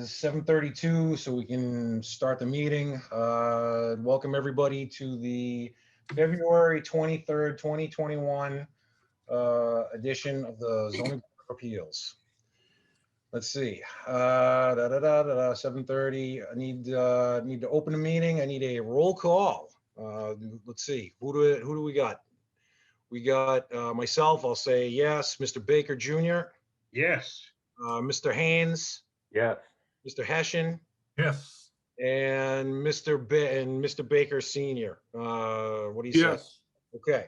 7:32, so we can start the meeting. Welcome everybody to the February 23rd, 2021 edition of the Zoning Board of Appeals. Let's see, 7:30. I need to open the meeting. I need a roll call. Let's see, who do we got? We got myself. I'll say yes. Mr. Baker Jr. Yes. Mr. Haynes. Yes. Mr. Hessian. Yes. And Mr. Baker Sr. What do you say? Yes. Okay,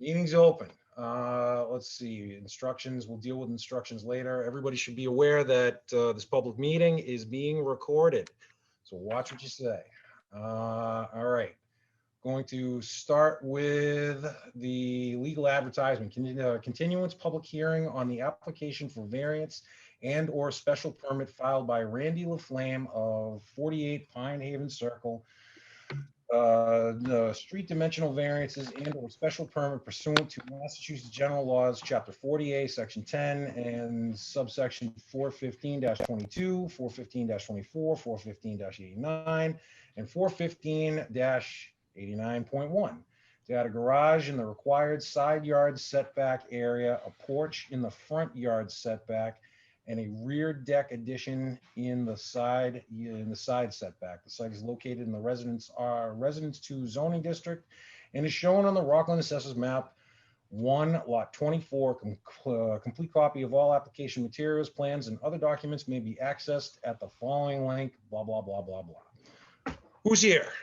meeting's open. Let's see, instructions, we'll deal with instructions later. Everybody should be aware that this public meeting is being recorded, so watch what you say. All right, going to start with the legal advertisement. Continuance public hearing on the application for variance and or special permit filed by Randy LaFlamme of 48 Pine Haven Circle. The street dimensional variances and or special permit pursuant to Massachusetts General Laws, Chapter 40A, Section 10, and subsection 415-22, 415-24, 415-89, and 415-89.1. To add a garage in the required side yard setback area, a porch in the front yard setback, and a rear deck addition in the side setback. The site is located in the Residence 2 zoning district and is shown on the Rockland Assessors Map 1, Lot 24. Complete copy of all application materials, plans, and other documents may be accessed at the following link, blah, blah, blah, blah, blah. Who's here?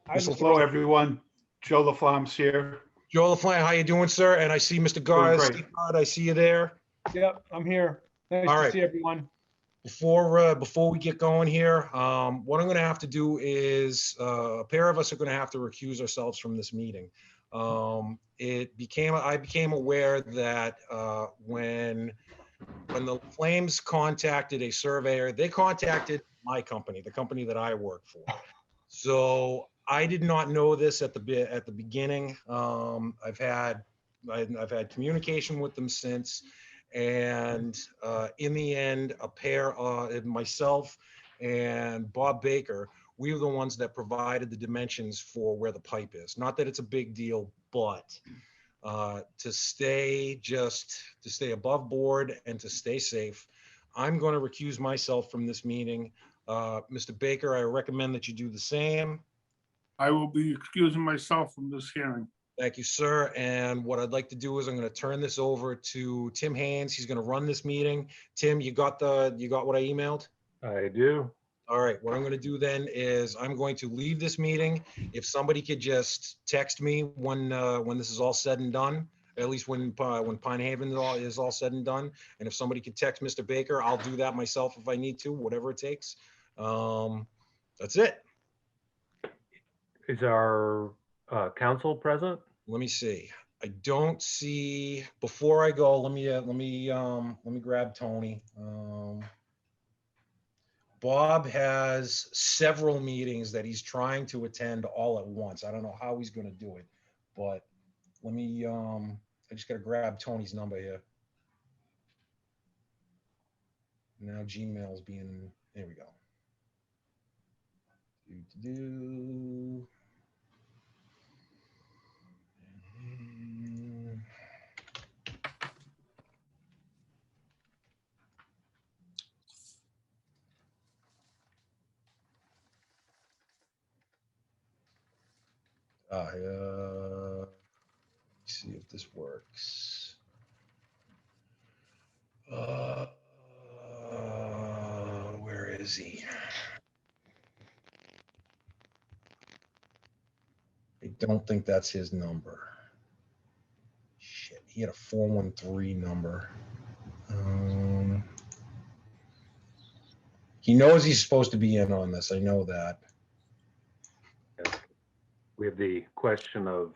Hello, everyone. Joe LaFlamme's here. Joe LaFlamme, how you doing, sir? And I see Mr. Garza. I see you there. Yep, I'm here. Nice All to right. see everyone. Before we get going here, what I'm going to have to do is a pair of us are going to have to recuse ourselves from this meeting. I became aware that when the Flames contacted a surveyor, they contacted my company, the company that I work for. So I did not know this at the beginning. I've had communication with them since. And in the end, a pair of myself and Bob Baker, we were the ones that provided the dimensions for where the pipe is. Not that it's a big deal, but to stay above board and to stay safe, I'm going to recuse myself from this meeting. Mr. Baker, I recommend that you do the same. I will be excusing myself from this hearing. Thank you, sir. And what I'd like to do is I'm going to turn this over to Tim Haynes. He's going to run this meeting. Tim, you got what I emailed? I do. All right. What I'm going to do then is I'm going to leave this meeting. If somebody could just text me when this is all said and done, at least when Pine Haven is all said and done. And if somebody could text Mr. Baker, I'll do that myself if I need to, whatever it takes. That's it. Is our council present? Let me see. I don't see. Before I go, let me grab Tony. Bob has several meetings that he's trying to attend all at once. I don't know how he's going to do it, but let me. I just got to grab Tony's number here. Now Gmail's being. There we go. Let's see if this works. Where is he? I don't think that's his number. Shit, he had a 413 number. He knows he's supposed to be in on this. I know that. We have the question of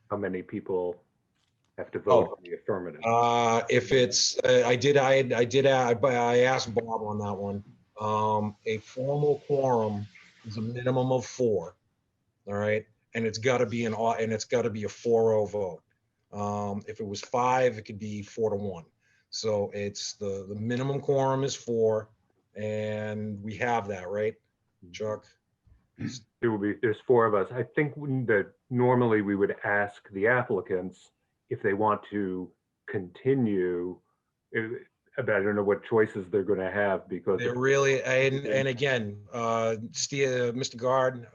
how many people have to vote on the affirmative. If it's, I asked Bob on that one. A formal quorum is a minimum of 4. All right, and it's got to be a 4-0 vote. If it was 5, it could be 4-1. So it's the minimum quorum is 4, and we have that, right, Chuck? There's 4 of us. I think that normally we would ask the applicants if they want to continue, but I don't know what choices they're going to have because They're really, and again, Mr. Guard,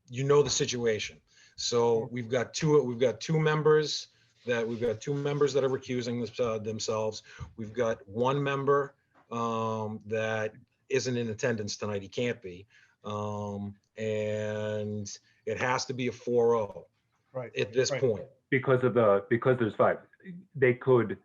you know the situation. So we've got two members that are recusing themselves. We've got one member that isn't in attendance tonight. He can't be. And it has to be a 4-0 Right. at this Right. point. because there's 5. They could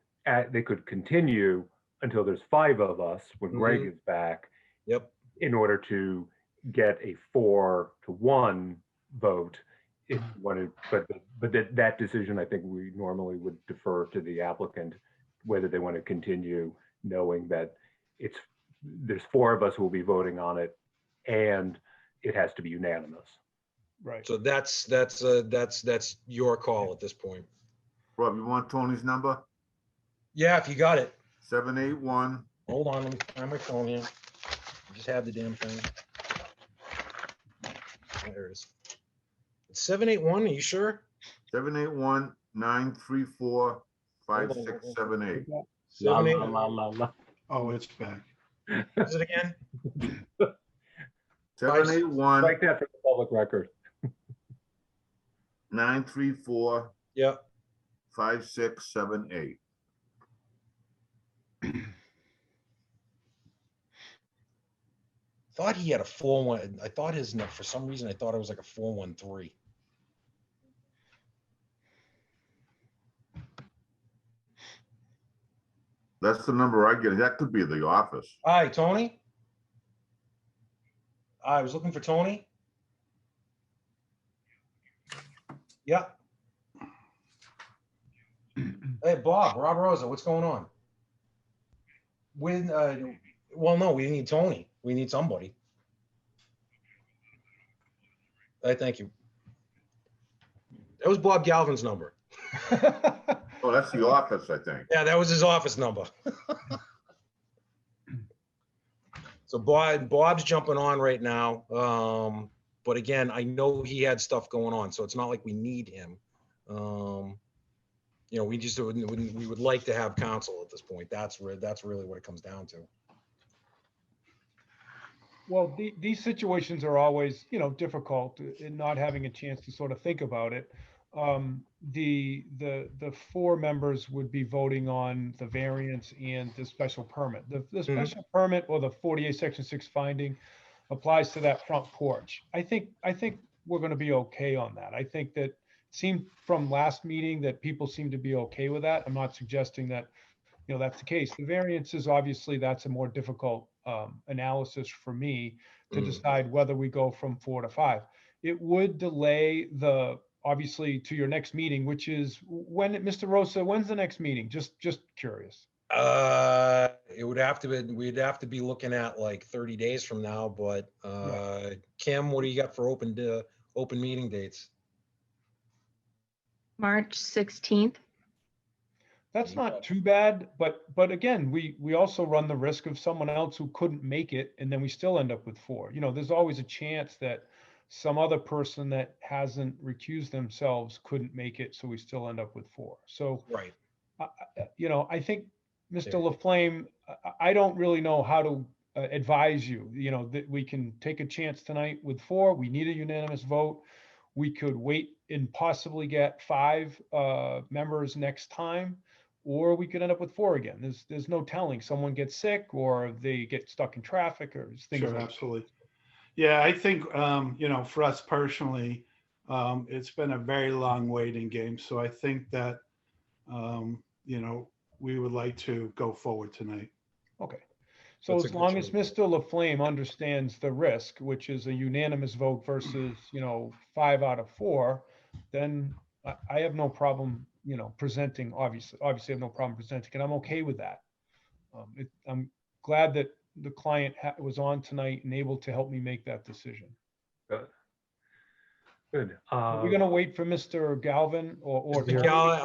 continue until there's 5 of us when Greg is back. Yep. In order to get a 4-1 vote, if you wanted, but that decision, I think we normally would defer to the applicant, whether they want to continue, knowing that there's 4 of us who will be voting on it, and it has to be unanimous. Right. So that's your call at this point. Rob, you want Tony's number? Yeah, if you got it. 781. Hold on, let me find my phone here. I just have the damn thing. There it is. It's 781, are you sure? 781-934-5678. La, 78, la, la, la, la. Oh, it's back. is it again? 781-934-5678. Like that for the public record. Yeah. Thought he had a 4-1. I thought for some reason, I thought it was like a 413. That's the number I get. That could be the office. Hi, Tony. I was looking for Tony. Yeah. Hey, Rob Rosa, what's going on? Well, no, we need Tony. We need somebody. Thank you. That was Bob Galvin's number. Oh, that's the office, I think. Yeah, that was his office number. So Bob's jumping on right now. But again, I know he had stuff going on, so it's not like we need him. We just we would like to have counsel at this point. That's really what it comes down to. Well, these situations are always, difficult in not having a chance to sort of think about it. The 4 members would be voting on the variance and the special permit. The special permit or the 48 section 6 finding applies to that front porch. I think we're going to be okay on that. I think that seemed from last meeting that people seem to be okay with that. I'm not suggesting that, that's the case. The variances, obviously, that's a more difficult analysis for me to decide whether we go from 4 to 5. It would delay obviously to your next meeting, which is when, Mr. Rosa, when's the next meeting? Just curious. We'd have to be looking at like 30 days from now, but Kim, what do you got for open meeting dates? March 16th. That's not too bad, but again, we also run the risk of someone else who couldn't make it, and then we still end up with 4. There's always a chance that some other person that hasn't recused themselves couldn't make it, so we still end up with 4. So, Right. I think, Mr. Laflamme, I don't really know how to advise you, that we can take a chance tonight with 4. We need a unanimous vote. We could wait and possibly get 5 members next time, or we could end up with 4 again. There's no telling. Someone gets sick or they get stuck in traffic or things Sure, like absolutely. Yeah, I think, for us personally, it's been a very long waiting game. So I think that, we would like to go forward tonight. Okay. So That's a as good long as choice. Mr. Laflamme understands the risk, which is a unanimous vote versus, 5 out of 4, then I have no problem, presenting, obviously I have no problem presenting, and I'm okay with that. I'm glad that the client was on tonight and able to help me make that decision. Good. Are we gonna wait for Mr. Galvin or? Mr. Gal,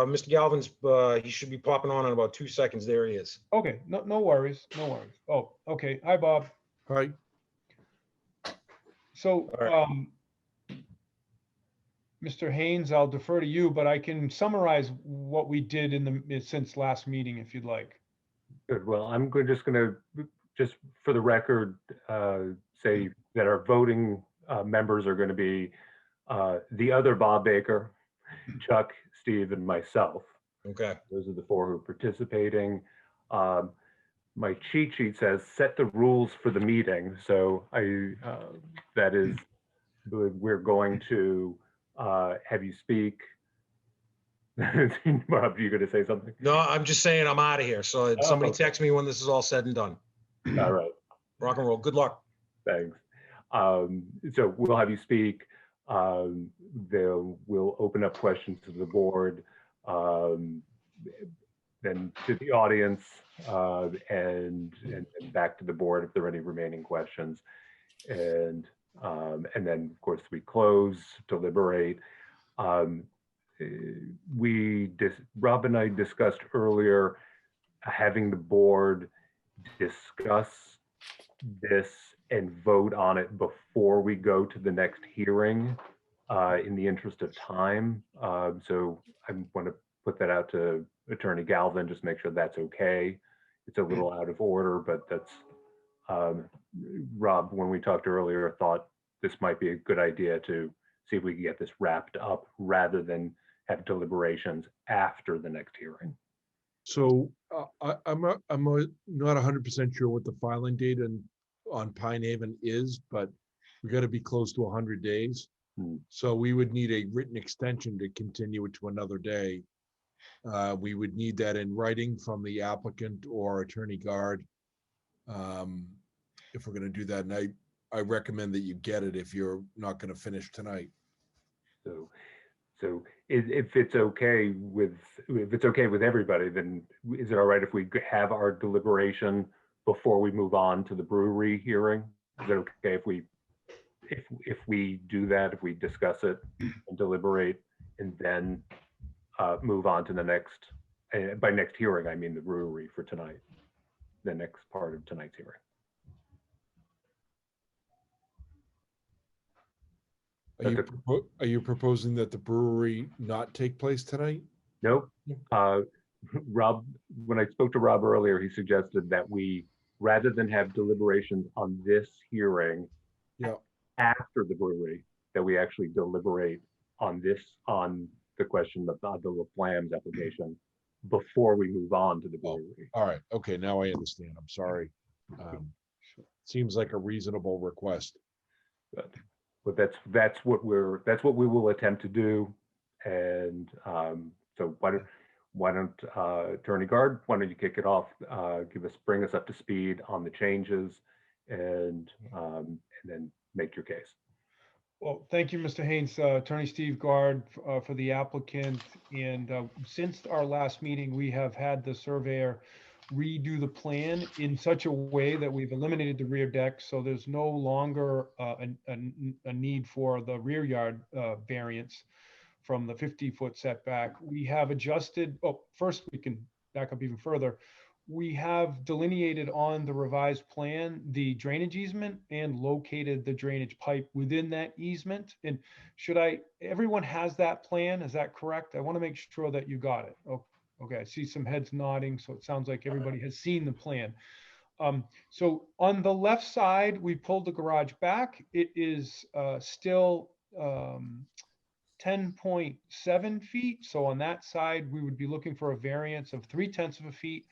Mr. Galvin's, he should be popping on in about 2 seconds. There he is. Okay, no worries, no worries. Oh, okay. Hi, Bob. Right. So, All right. Mr. Haynes, I'll defer to you, but I can summarize what we did since last meeting if you'd like. Good. Well, just gonna, just for the record, say that our voting members are gonna be the other Bob Baker, Chuck, Steve, and myself. Okay. Those are the four who are participating. My cheat sheet says set the rules for the meeting. So that is, we're going to have you speak. Bob, you gonna say something? No, I'm just saying I'm out of here. So somebody okay. text me when this is all said and done. All right. Rock and roll. Good luck. Thanks. So we'll have you speak. We'll open up questions to the board, then to the audience, and back to the board if there are any remaining questions. And then, of course, we close, deliberate. Rob and I discussed earlier having the board discuss this and vote on it before we go to the next hearing, in the interest of time. So I want to put that out to Attorney Galvin, just make sure that's okay. It's a little out of order, but that's, Rob, when we talked earlier, thought this might be a good idea to see if we can get this wrapped up rather than have deliberations after the next hearing. So I'm not 100% sure what the filing date on Pine Haven is, but we got to be close to 100 days. So we would need a written extension to continue it to another day. We would need that in writing from the applicant or Attorney Guard, if we're going to do that. And I recommend that you get it if you're not going to finish tonight. So if it's okay with everybody, then is it all right if we have our deliberation before we move on to the brewery hearing? Is it okay if we do that, if we discuss it and deliberate and then move on to the next, by next hearing, I mean the brewery for tonight, the next part of tonight's hearing? Are you proposing that the brewery not take place tonight? Nope. Rob, when I spoke to Rob earlier, he suggested that we, rather than have deliberations on this hearing, yeah, after the brewery, that we actually deliberate on the question of the La Flamme's application before we move on to the brewery. All right. Okay. Now I understand. I'm sorry. Seems like a reasonable request. But that's what we will attempt to do. And so why don't Attorney Guard, why don't you kick it off? Bring us up to speed on the changes, and then make your case. Well, thank you, Mr. Haynes. Attorney Steve Guard for the applicant. And since our last meeting, we have had the surveyor redo the plan in such a way that we've eliminated the rear deck. So there's no longer a need for the rear yard variance from the 50-foot setback. We have adjusted, first we can back up even further. We have delineated on the revised plan the drainage easement and located the drainage pipe within that easement. And everyone has that plan, is that correct? I want to make sure that you got it. Okay, I see some heads nodding, so it sounds like everybody has seen the plan. So on the left side, we pulled the garage back. It is still 10.7 feet. So on that side, we would be looking for a variance of 0.3 feet.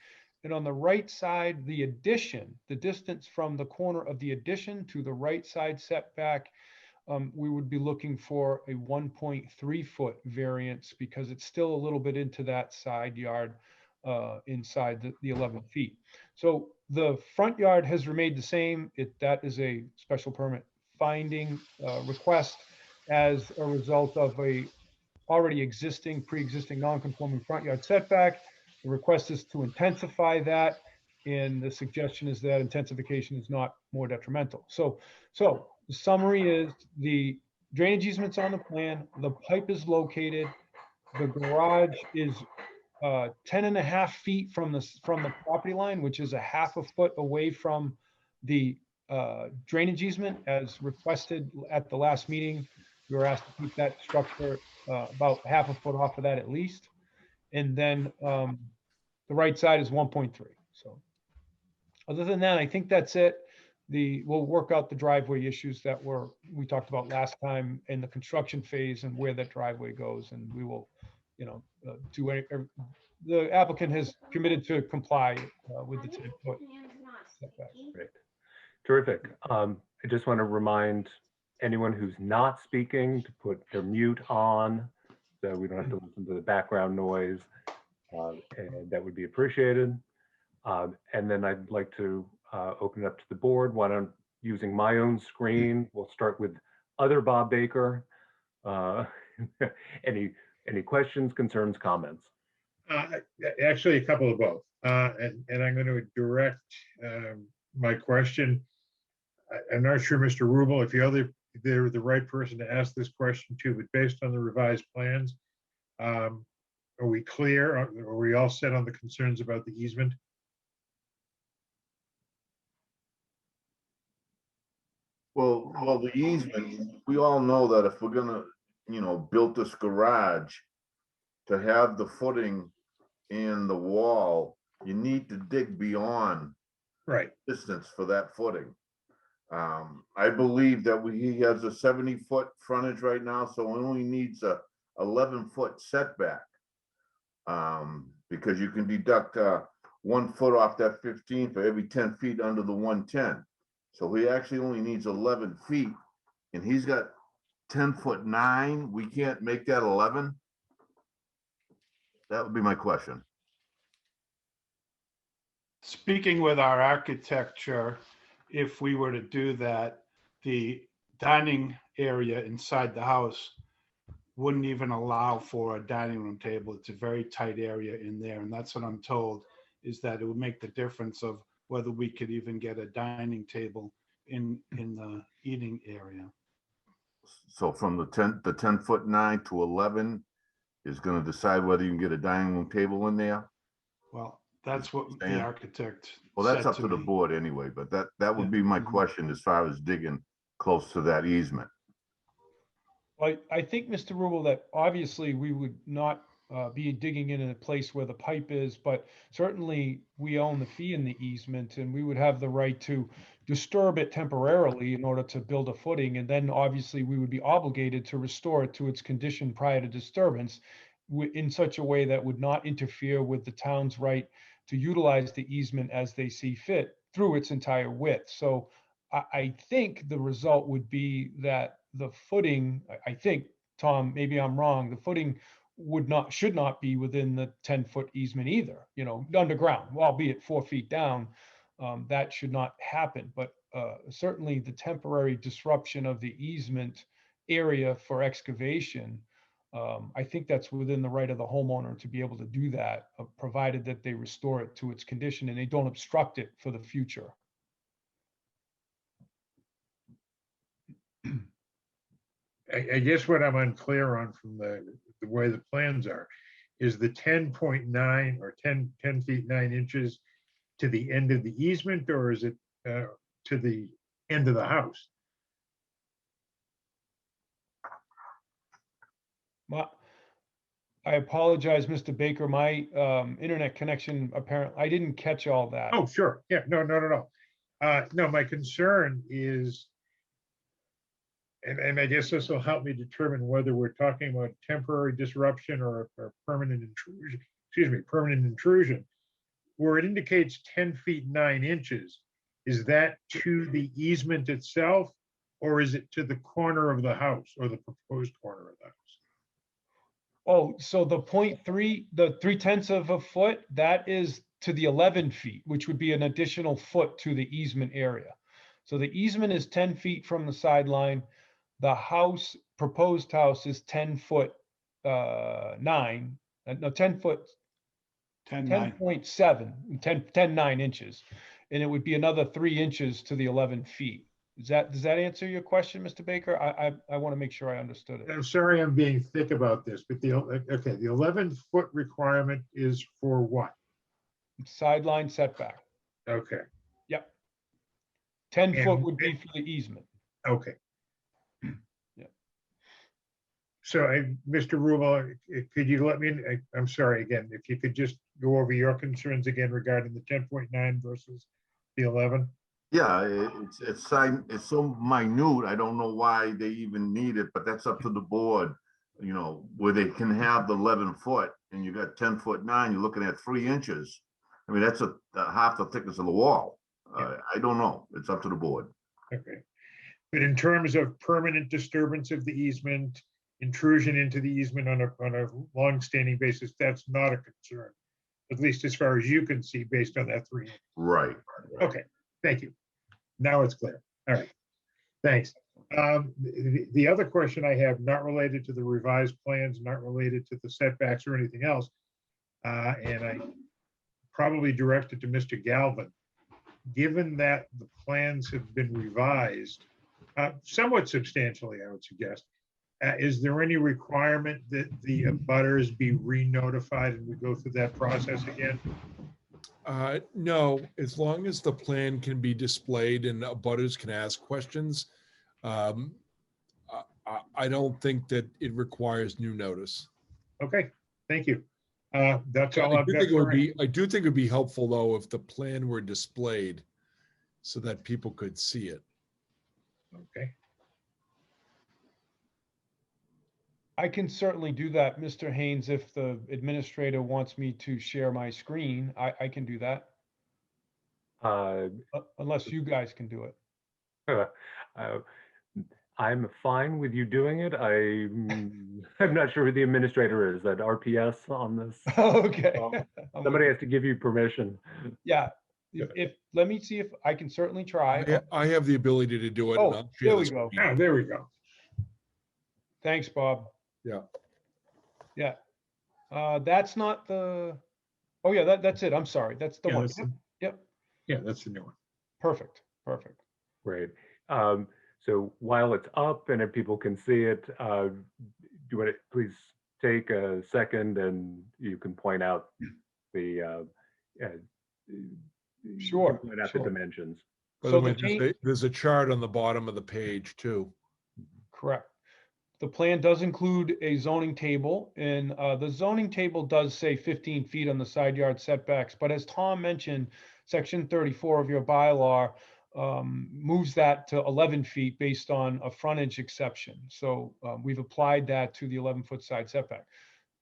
And on the right side, the addition, the distance from the corner of the addition to the right side setback, we would be looking for a 1.3 foot variance because it's still a little bit into that side yard inside the 11 feet. So the front yard has remained the same. That is a special permit finding request as a result of a already pre-existing non-conforming front yard setback. The request is to intensify that, and the suggestion is that intensification is not more detrimental. So the summary is the drainage easement's on the plan, the pipe is located, the garage is 10.5 feet from the property line, which is a 1/2 foot away from the drainage easement as requested at the last meeting. We were asked to keep that structure about 1/2 foot off of that at least. And then the right side is 1.3. So other than that, I think that's it. We'll work out the driveway issues that we talked about last time in the construction phase and where that driveway goes. And we will, the applicant has committed to comply with the 10-foot setback. Great. Terrific. I just want to remind anyone who's not speaking to put their mute on, so we don't have to listen to the background noise, and that would be appreciated. And then I'd like to open it up to the board. Why don't, using my own screen, we'll start with other Bob Baker. Any questions, concerns, comments? Actually, a couple of both. And I'm going to direct my question. I'm not sure, Mr. Rubel, if they're the right person to ask this question to, but based on the revised plans, are we clear? Are we all set on the concerns about the easement? Well, the easement, we all know that if we're gonna, build this garage, to have the footing and the wall, you need to dig beyond Right. distance for that footing. I believe that he has a 70-foot frontage right now, so he only needs a 11-foot setback. Because you can deduct 1 foot off that 15 for every 10 feet under the 110. So he actually only needs 11 feet, and he's got 10'9". We can't make that 11. That would be my question. Speaking with our architecture, if we were to do that, the dining area inside the house wouldn't even allow for a dining room table. It's a very tight area in there. And that's what I'm told, is that it would make the difference of whether we could even get a dining table in the eating area. So from the 10'9" to 11 is going to decide whether you can get a dining room table in there. Well, that's what the architect Well, that's said up to the me. board anyway, but that would be my question as far as digging close to that easement. I think, Mr. Rubel, that obviously we would not be digging in a place where the pipe is, but certainly we own the fee in the easement and we would have the right to disturb it temporarily in order to build a footing. And then obviously we would be obligated to restore it to its condition prior to disturbance in such a way that would not interfere with the town's right to utilize the easement as they see fit through its entire width. So I think the result would be that the footing, I think, Tom, maybe I'm wrong, the footing should not be within the 10-foot easement either, underground, albeit 4 feet down. That should not happen, but certainly the temporary disruption of the easement area for excavation, I think that's within the right of the homeowner to be able to do that, provided that they restore it to its condition and they don't obstruct it for the future. I guess what I'm unclear on from the way the plans are is the 10.9 or 10 feet 9 inches to the end of the easement, or is it to the end of the house? I apologize, Mr. Baker. My internet connection, apparently, I didn't catch all that. Oh, sure. Yeah, no. No, my concern is, and I guess this will help me determine whether we're talking about temporary disruption or permanent intrusion, permanent intrusion, where it indicates 10 feet 9 inches. Is that to the easement itself, or is it to the corner of the house or the proposed corner of the house? Oh, so the 0.3, the 0.3 of a foot, that is to the 11 feet, which would be an additional foot to the easement area. So the easement is 10 feet from the sideline. The house, proposed house, is 10 foot 9, no, 10 foot, 10.7, 10 9 inches. And it would be another 3 inches to the 11 feet. Does that answer your question, Mr. Baker? I want to make sure I understood it. I'm sorry I'm being thick about this, but okay, the 11-foot requirement is for what? Sideline setback. Okay, Yep. 10 foot And- would be for the easement. okay. Yeah. So, Mr. Rubel, could you let me, I'm sorry again, if you could just go over your concerns again regarding the 10.9 versus the 11? Yeah, it's so minute, I don't know why they even need it, but that's up to the board. You know, where they can have the 11-foot and you got 10.9, you're looking at 3 inches. I mean, that's a half the thickness of the wall. I don't know, it's up to the board. Okay. But in terms of permanent disturbance of the easement, intrusion into the easement on a long-standing basis, that's not a concern, at least as far as you can see based on that 3 inches. Right. Okay, thank you. Now it's clear. All right, thanks. The other question I have, not related to the revised plans, not related to the setbacks or anything else, and I probably directed to Mr. Galvin. Given that the plans have been revised, somewhat substantially, I would suggest, is there any requirement that the abutters be re-notified and we go through that process again? No, as long as the plan can be displayed and abutters can ask questions, I don't think that it requires new notice. Okay, thank you. That's all I I've do got. think it would for- be, I do think it'd be helpful though, if the plan were displayed so that people could see it. Okay, I can certainly do that, Mr. Haynes, if the administrator wants me to share my screen, I can do that, unless you guys can do it. I'm fine with you doing it. I'm not sure who the administrator is at RPS on this. Okay. I'm Somebody with has to give you permission. you. Yeah, let me see if I can certainly try. I have the ability to do it. and Oh, I'll share there we the go. screen. oh, there we go. Thanks, Bob. Yeah. Yeah. That's not the, oh yeah, that's it. I'm sorry. That's the Yeah, one. that's the- Yep. Yeah, that's the new one. Perfect. Perfect. Great. So while it's up and if people can see it, do you want to please take a second and you can point out the Sure, point out sure. the dimensions. By So the way, the change- there's a chart on the bottom of the page too. Correct. The plan does include a zoning table, and the zoning table does say 15 feet on the side yard setbacks, but as Tom mentioned, section 34 of your bylaw moves that to 11 feet based on a frontage exception. So we've applied that to the 11-foot side setback.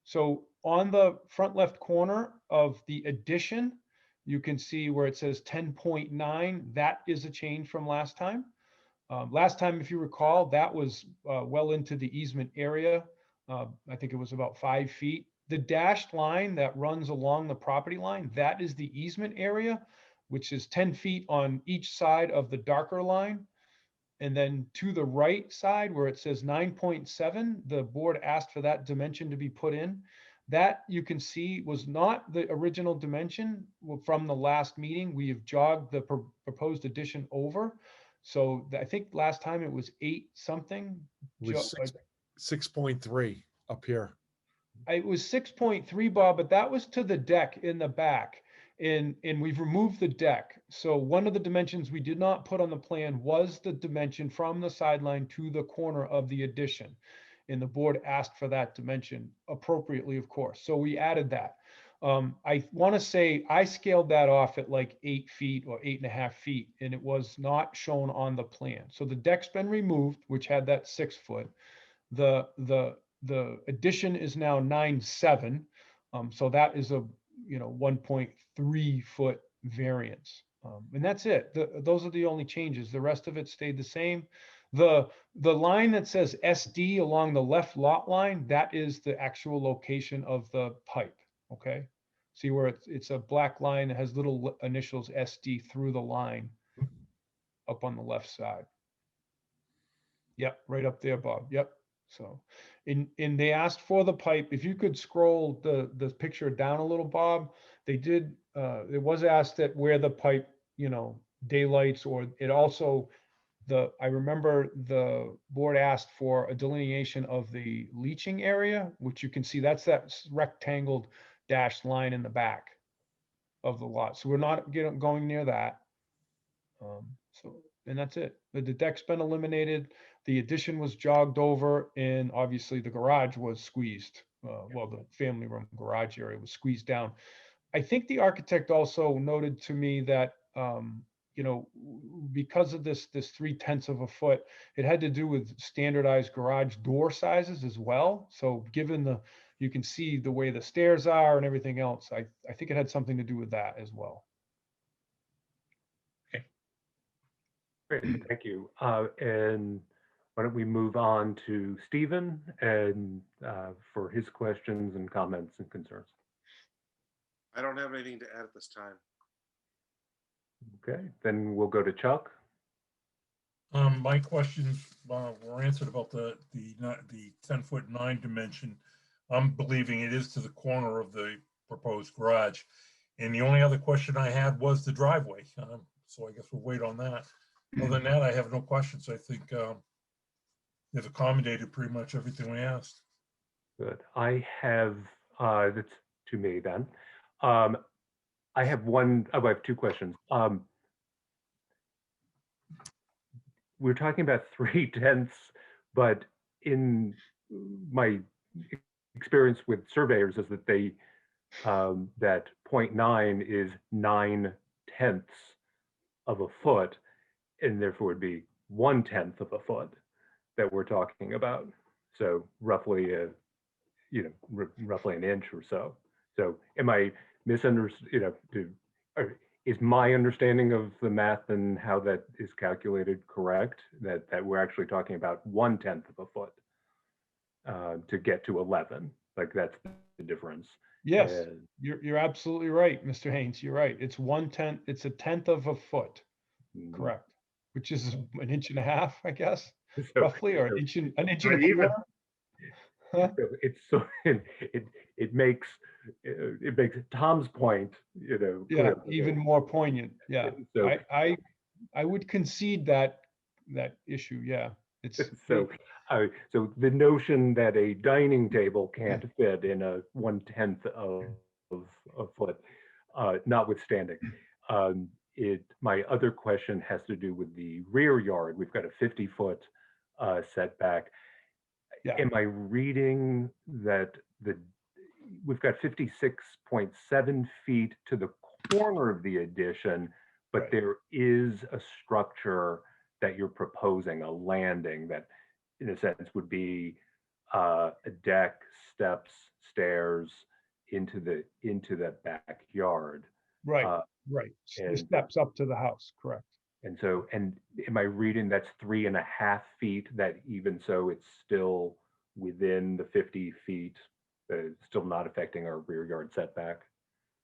So on the front left corner of the addition, you can see where it says 10.9. That is a change from last time. Last time, if you recall, that was well into the easement area. I think it was about 5 feet. The dashed line that runs along the property line, that is the easement area, which is 10 feet on each side of the darker line. And then to the right side where it says 9.7, the board asked for that dimension to be put in. That you can see was not the original dimension from the last meeting. We have jogged the proposed addition over. So I think last time it was 8 something. It was 6.3 up here. It was 6.3, Bob, but that was to the deck in the back. And we've removed the deck. So one of the dimensions we did not put on the plan was the dimension from the sideline to the corner of the addition. And the board asked for that dimension appropriately, of course. So we added that. I want to say I scaled that off at like 8 feet or 8.5 feet, and it was not shown on the plan. So the deck's been removed, which had that 6 foot. The addition is now 9.7. So that is a 1.3 foot variance. And that's it. Those are the only changes. The rest of it stayed the same. The line that says SD along the left lot line, that is the actual location of the pipe. Okay. See where it's a black line that has little initials SD through the line up on the left side. Yep. Right up there, Bob. Yep. So, and they asked for the pipe. If you could scroll the picture down a little, Bob, they did, it was asked that where the pipe, daylights, or it also I remember the board asked for a delineation of the leaching area, which you can see, that's that rectangled dashed line in the back of the lot. So we're not going near that. And that's it. The deck's been eliminated. The addition was jogged over, and obviously the garage was squeezed. Well, the family room garage area was squeezed down. I think the architect also noted to me that, you know, because of this 3/10 of a foot, it had to do with standardized garage door sizes as well. So given you can see the way the stairs are and everything else, I think it had something to do with that as well. Great, thank you. And why don't we move on to Stephen and for his questions and comments and concerns. I don't have anything to add at this time. Okay, then we'll go to Chuck. My questions were answered about the 10-foot 9 dimension. I'm believing it is to the corner of the proposed garage. And the only other question I had was the driveway. So I guess we'll wait on that. Other than that, I have no questions. I think they've accommodated pretty much everything we asked. Good. I have, that's to me then. I have two questions. We're talking about 3/10, but in my experience with surveyors is that they, that 0.9 is 9/10 of a foot, and therefore would be 1/10 of a foot that we're talking about. So roughly roughly an inch or so. So am I misunderstood, is my understanding of the math and how that is calculated correct? That we're actually talking about 1/10 of a foot to get to 11, like that's the difference. Yes, you're absolutely right, Mr. Haynes. You're right. It's 1/10. It's a 1/10 of a foot, correct? Which is an inch and a half, I guess, roughly, or an inch and a quarter. It's so it makes Tom's point, yeah, even more poignant. Yeah, so I would concede that issue. Yeah, it's so the notion that a dining table can't fit in a 1/10 of a foot, notwithstanding, my other question has to do with the rear yard. We've got a 50-foot setback. Yeah. Am I reading that we've got 56.7 feet to the corner of the addition, but Right. there is a structure that you're proposing, a landing that in a sense would be a deck, steps, stairs into the backyard. right, right. The steps up to the house, correct? And so, and am I reading that's 3.5 feet, that even so it's still within the 50 feet, still not affecting our rear yard setback?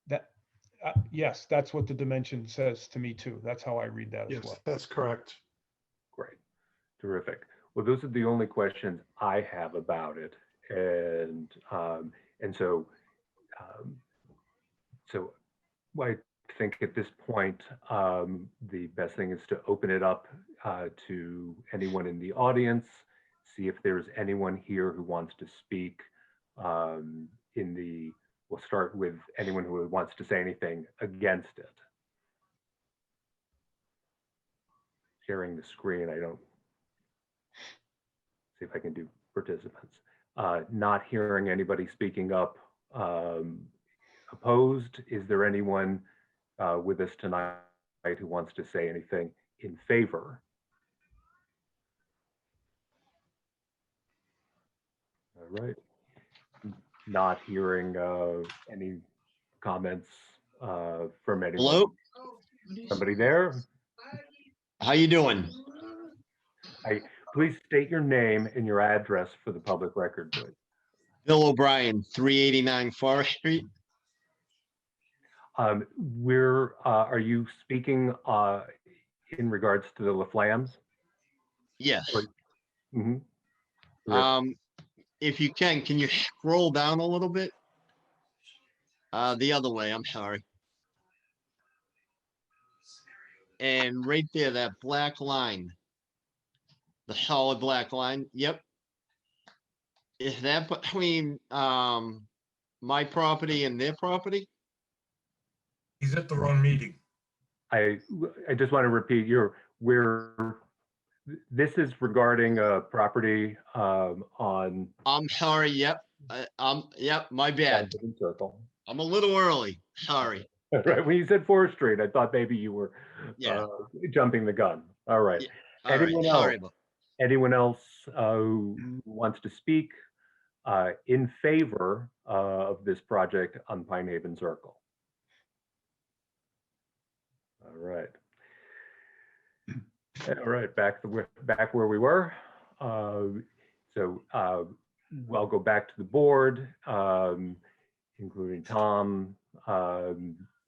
That, yes, that's what the dimension says to me too. That's how I read that as Yes, well. that's correct. Great, terrific. Well, those are the only questions I have about it. And so I think at this point, the best thing is to open it up to anyone in the audience, see if there's anyone here who wants to speak. We'll start with anyone who wants to say anything against it. Sharing the screen, I don't see if I can do participants. Not hearing anybody speaking up opposed. Is there anyone with us tonight who wants to say anything in favor? All right. Not hearing any comments from anyone. Hello? Somebody there? How you doing? Please state your name and your address for the public record, please. Bill O'Brien, 389 Forest Street. Are you speaking in regards to the LaFlammes? Yes. Mm-hmm. If you can you scroll down a little bit? The other way, I'm sorry. And right there, that black line, The solid black line, yep. Is that between, my property and their property? He's at the wrong meeting. I just want to repeat this is regarding a property on I'm sorry, yep, yep, my bad. Benjamin Circle. I'm a little early, sorry. Right, when you said 4th Street, I thought maybe you were Yeah. jumping the gun. All right. Yeah, all right, Anyone sorry else? about- Anyone else who wants to speak in favor of this project on Pine Haven Circle? All right. All right, back where we were. So I'll go back to the board, including Tom.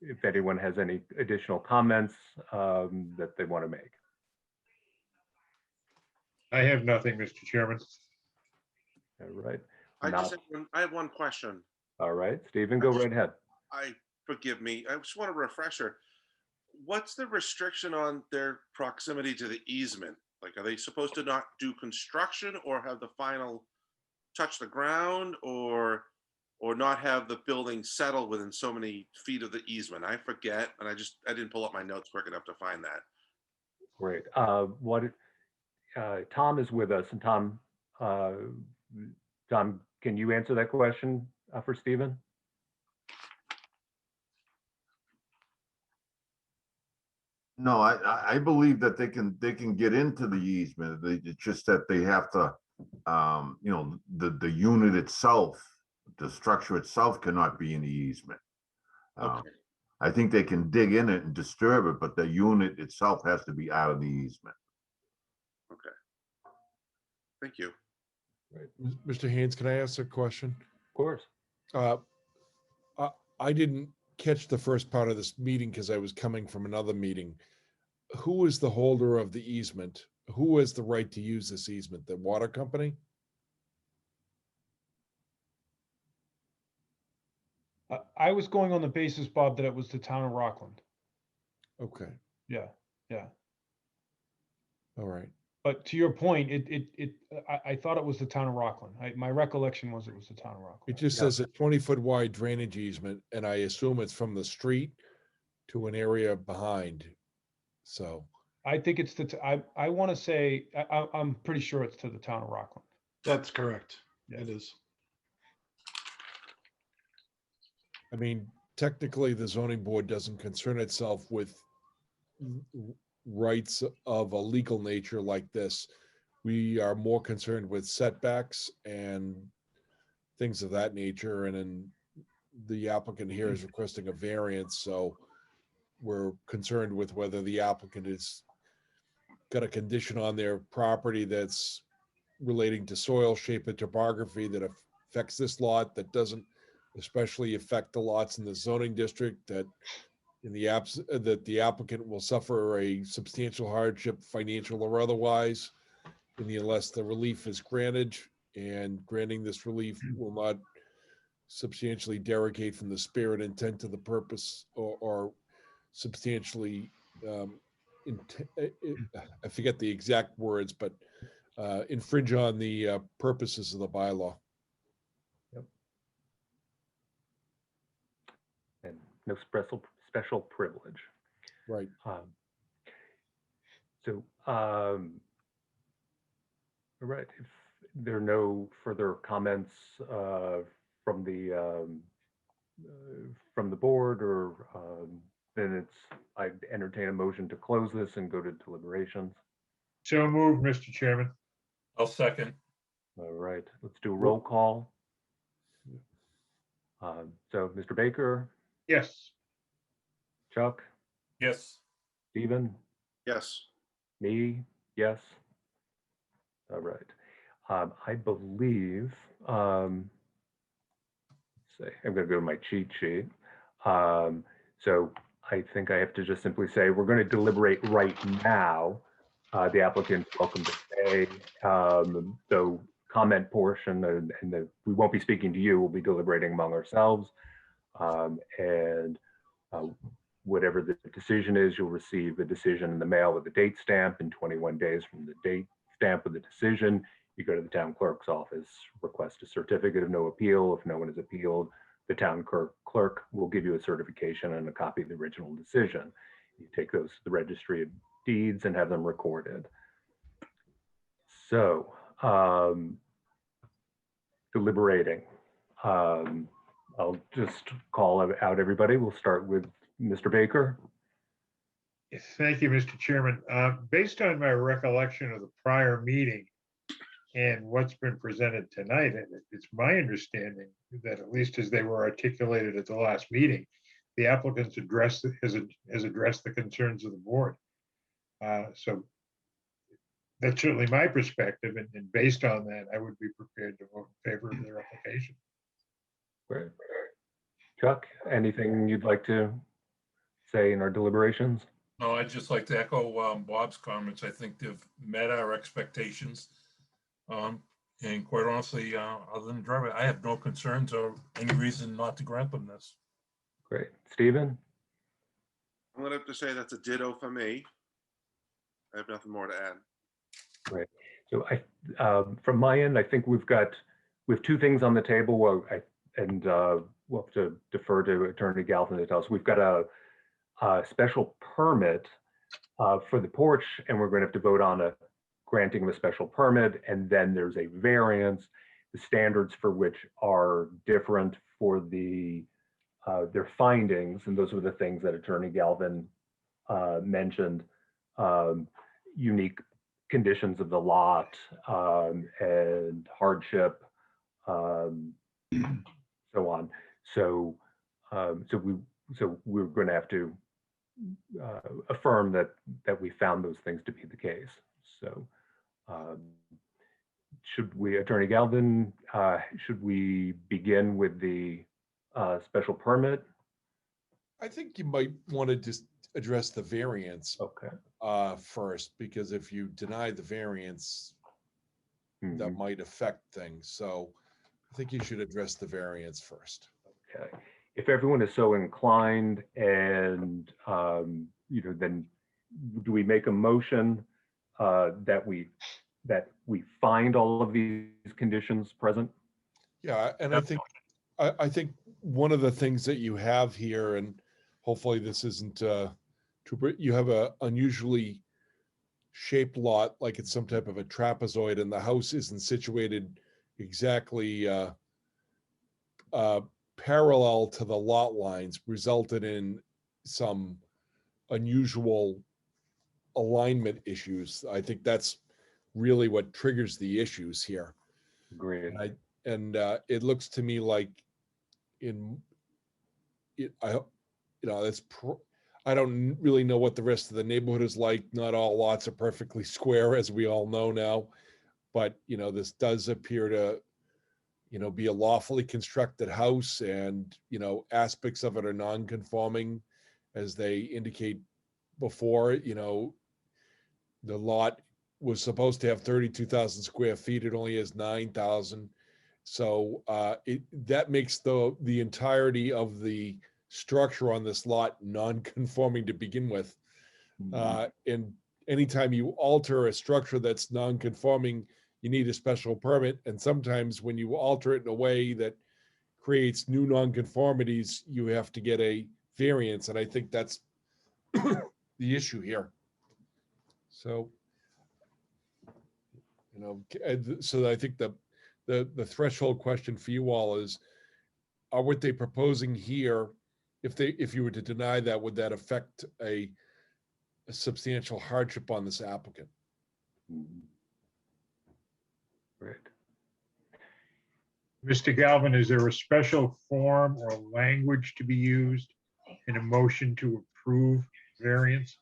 If anyone has any additional comments that they want to make. I have nothing, Mr. Chairman. All right. I have one question. All right, Stephen, go right ahead. Forgive me. I just want a refresher. What's the restriction on their proximity to the easement? Like, are they supposed to not do construction or have the final touch the ground or not have the building settle within so many feet of the easement? I forget, and I didn't pull up my notes quick enough to find that. Great. Tom is with us, and Tom, can you answer that question for Stephen? No, I believe that they can get into the easement. It's just that they have to, you know, the unit itself, the structure itself cannot be in the easement. Okay. I think they can dig in it and disturb it, but the unit itself has to be out of the easement. Okay. Thank you. Right. Mr. Haynes, can I ask a question? Of course. I didn't catch the first part of this meeting because I was coming from another meeting. Who is the holder of the easement? Who has the right to use this easement? The water company? I was going on the basis, Bob, that it was the town of Rockland. Okay, Yeah, yeah. all right. But to your point, I thought it was the town of Rockland. My recollection was it was the town of It Rockland. just says a 20-foot wide drainage easement, and I assume it's from the street to an area behind. So I think it's I want to say, I'm pretty sure it's to the town of Rockland. That's correct. Yeah. It is. I mean, technically, the zoning board doesn't concern itself with rights of a legal nature like this. We are more concerned with setbacks and things of that nature. And then the applicant here is requesting a variance, so we're concerned with whether the applicant has got a condition on their property that's relating to soil shape and topography that affects this lot, that doesn't especially affect the lots in the zoning district, that in the that the applicant will suffer a substantial hardship, financial or otherwise, unless the relief is granted, and granting this relief will not substantially derogate from the spirit, intent of the purpose, or substantially, I forget the exact words, but infringe on the purposes of the bylaw. And no special privilege. Right. All right, if there are no further comments from the board, or then I'd entertain a motion to close this and go to deliberations. So moved, Mr. Chairman. I'll second. All right, let's do a roll call. So Mr. Baker, Yes. Chuck, Yes. Stephen, Yes. me, yes. All right. I believe, let's see, I'm going to go to my cheat sheet. So I think I have to just simply say we're going to deliberate right now. The applicant's welcome to stay. So comment portion, and we won't be speaking to you. We'll be deliberating among ourselves. And whatever the decision is, you'll receive a decision in the mail with a date stamp in 21 days from the stamp with a decision. You go to the town clerk's office, request a certificate of no appeal. If no one has appealed, the town clerk will give you a certification and a copy of the original decision. You take those to the registry of deeds and have them recorded. So, deliberating. I'll just call out everybody. We'll start with Mr. Baker. Thank you, Mr. Chairman. Based on my recollection of the prior meeting and what's been presented tonight, it's my understanding that at least as they were articulated at the last meeting, the applicants has addressed the concerns of the board. So that's certainly my perspective, and based on that, I would be prepared to vote in favor of their application. Great. Chuck, anything you'd like to say in our deliberations? No, I'd just like to echo Bob's comments. I think they've met our expectations. And quite honestly, other than driving, I have no concerns or any reason not to grant them this. Great. Stephen? I'm gonna have to say that's a ditto for me. I have nothing more to add. Great. So from my end, I think we have two things on the table. We'll have to defer to Attorney Galvin to tell us. We've got a special permit for the porch, and we're going to have to vote on a granting of a special permit, and then there's a variance, the standards for which are different for their findings, and those were the things that Attorney Galvin mentioned, unique conditions of the lot and hardship, so on. So we're going to have to affirm that we found those things to be the case. So should we, Attorney Galvin, should we begin with the special permit? I think you might want to just address the variance Okay. first, because if you deny the variance, that might affect things. So I think you should address the variance first. Okay. If everyone is so inclined, and then do we make a motion that we find all of these conditions present? Yeah, and I think one of the things that you have here, and hopefully this isn't you have a unusually shaped lot, like it's some type of a trapezoid, and the house isn't situated exactly parallel to the lot lines, resulted in some unusual alignment issues. I think that's really what triggers the issues here. Great. And it looks to me like I don't really know what the rest of the neighborhood is like. Not all lots are perfectly square, as we all know now, but this does appear to be a lawfully constructed house, and aspects of it are non-conforming, as they indicate before. The lot was supposed to have 32,000 square feet. It only has 9,000. So that makes the entirety of the structure on this lot non-conforming to begin with. And anytime you alter a structure that's non-conforming, you need a special permit. And sometimes when you alter it in a way that creates new non-conformities, you have to get a variance. And I think that's the issue here. So, so I think the threshold question for you all is, are what they proposing here, if you were to deny that, would that affect a substantial hardship on this applicant? Great. Mr. Galvin, is there a special form or language to be used in a motion to approve variance?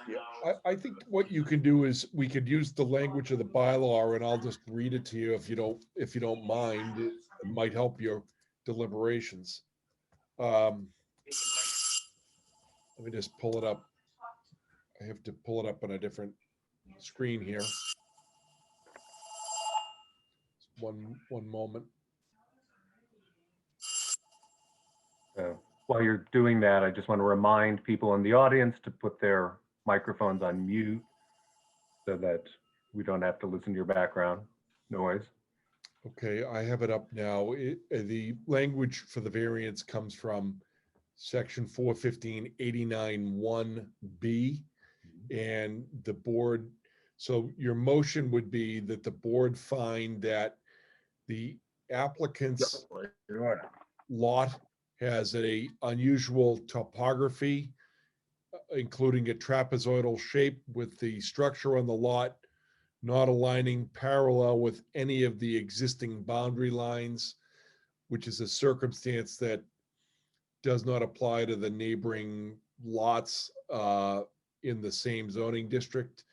Yeah, I think what you can do is, we could use the language of the bylaw, and I'll just read it to you if you don't mind. It might help your deliberations. Let me just pull it up. I have to pull it up on a different screen here. One moment. While you're doing that, I just want to remind people in the audience to put their microphones on mute. so that we don't have to listen to your background noise. Okay, I have it up now. The language for the variance comes from section 415-89-1B. And the board, so your motion would be that the board find that the applicant's lot has a unusual topography, including a trapezoidal shape with the structure on the lot not aligning parallel with any of the existing boundary lines, which is a circumstance that does not apply to the neighboring lots in the same zoning district.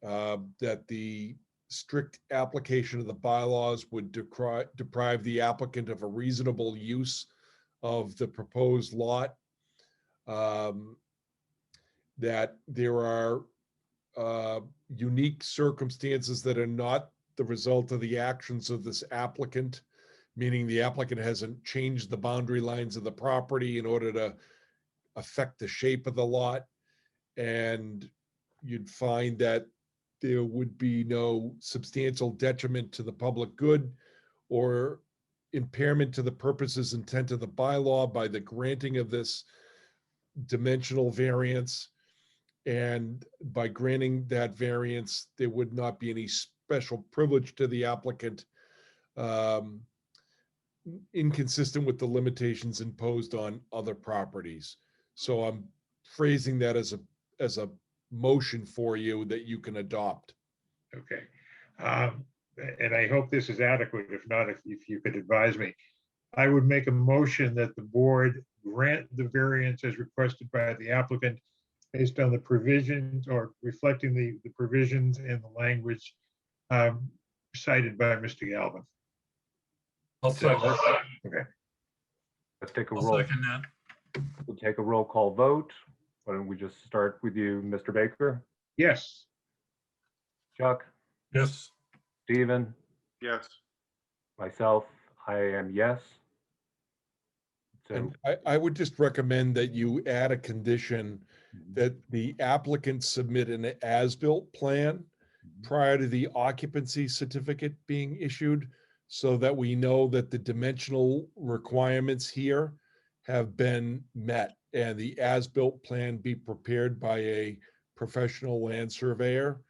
That the strict application of the bylaws would deprive the applicant of a reasonable use of the proposed lot. That there are unique circumstances that are not the result of the actions of this applicant, meaning the applicant hasn't changed the boundary lines of the property in order to affect the shape of the lot. And you'd find that there would be no substantial detriment to the public good or impairment to the purposes intent of the bylaw by the granting of this dimensional variance. And by granting that variance, there would not be any special privilege to the applicant, inconsistent with the limitations imposed on other properties. So I'm phrasing that as a motion for you that you can adopt. Okay. And I hope this is adequate. If not, if you could advise me. I would make a motion that the board grant the variance as requested by the applicant based on the provisions or reflecting the provisions and the language cited by Mr. Galvin. I'll second. Okay. Let's take a I'll roll. second that. We'll take a roll call vote. Why don't we just start with you, Mr. Baker? Yes. Chuck? Yes. Stephen? Yes. Myself, I am yes. So, And I would just recommend that you add a condition that the applicant submit an as-built plan prior to the occupancy certificate being issued, so that we know that the dimensional requirements here have been met, and the as-built plan be prepared by a professional land surveyor,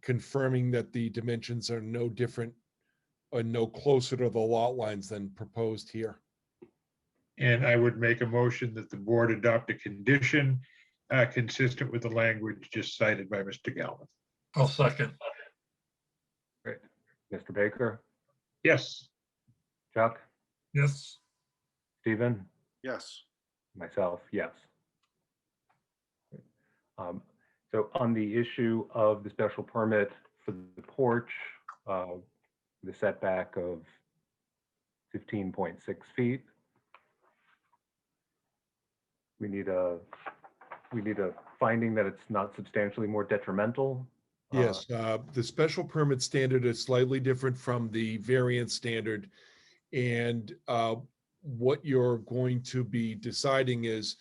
confirming that the dimensions are no different or no closer to the lot lines than proposed here. And I would make a motion that the board adopt a condition consistent with the language just cited by Mr. Galvin. I'll second. great. Mr. Baker? Yes. Chuck? Yes. Stephen? Yes. Myself, yes. So on the issue of the special permit for the porch, the setback of 15.6 feet, we need a finding that it's not substantially more detrimental. Yes, the special permit standard is slightly different from the variance standard. And what you're going to be deciding is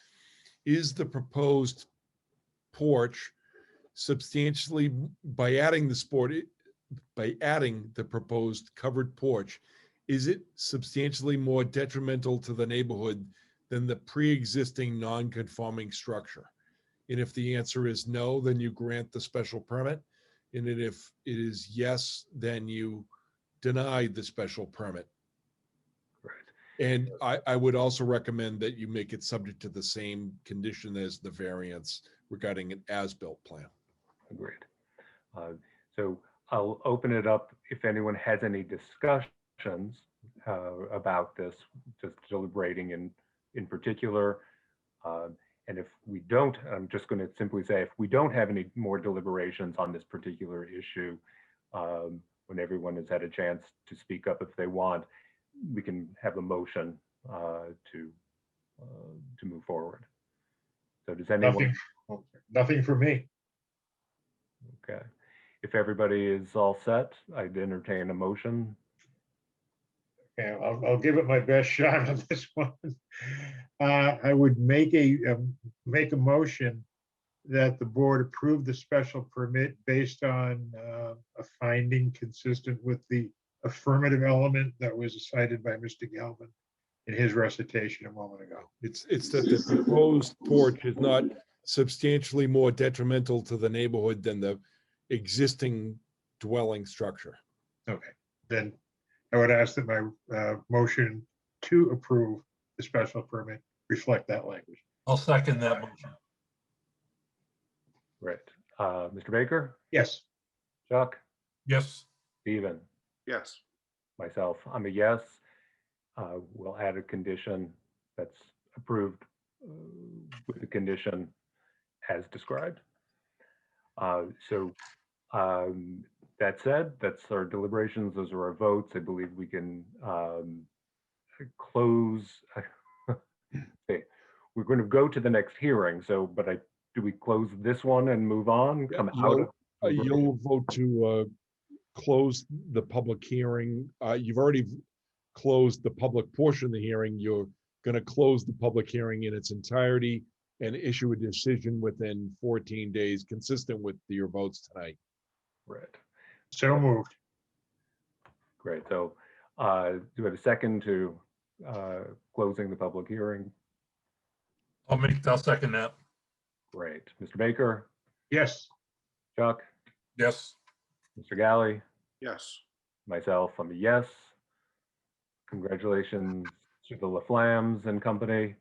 the proposed porch substantially, by adding the proposed covered porch, is it substantially more detrimental to the neighborhood than the pre-existing non-conforming structure? And if the answer is no, then you grant the special permit. And if it is yes, then you deny the special permit. Right. And I would also recommend that you make it subject to the same condition as the variance regarding an as-built plan. Agreed. So I'll open it up if anyone has any discussions about this, just deliberating in particular. And if we don't, I'm just going to simply say, if we don't have any more deliberations on this particular issue, when everyone has had a chance to speak up if they want, we can have a motion to move forward. So does anyone? Nothing for me. Okay. If everybody is all set, I'd entertain a motion. Okay, I'll give it my best shot on this one. I would make a motion that the board approve the special permit based on a finding consistent with the affirmative element that was cited by Mr. Galvin in his recitation a moment ago. It's that the proposed porch is not substantially more detrimental to the neighborhood than the existing dwelling structure. Okay, then I would ask that my motion to approve the special permit reflect that language. I'll second that motion. Right. Mr. Baker, Yes. Chuck, Yes, Stephen, Yes, myself, I'm a yes. We'll add a condition that's approved with the condition as described. That said, that's our deliberations, those are our votes. I believe we can close. Okay. We're going to go to the next hearing, so, but do we close this one and move on, come out of? You'll vote to close the public hearing. You've already closed the public portion of the hearing. You're going to close the public hearing in its entirety and issue a decision within 14 days, consistent with your votes tonight. Right. So moved. Great. So do we have a second to closing the public hearing? I'll second that. Great. Mr. Baker, Yes. Chuck, Yes, Mr. Galley, yes. myself, I'm a yes. Congratulations to the LaFlammes and company.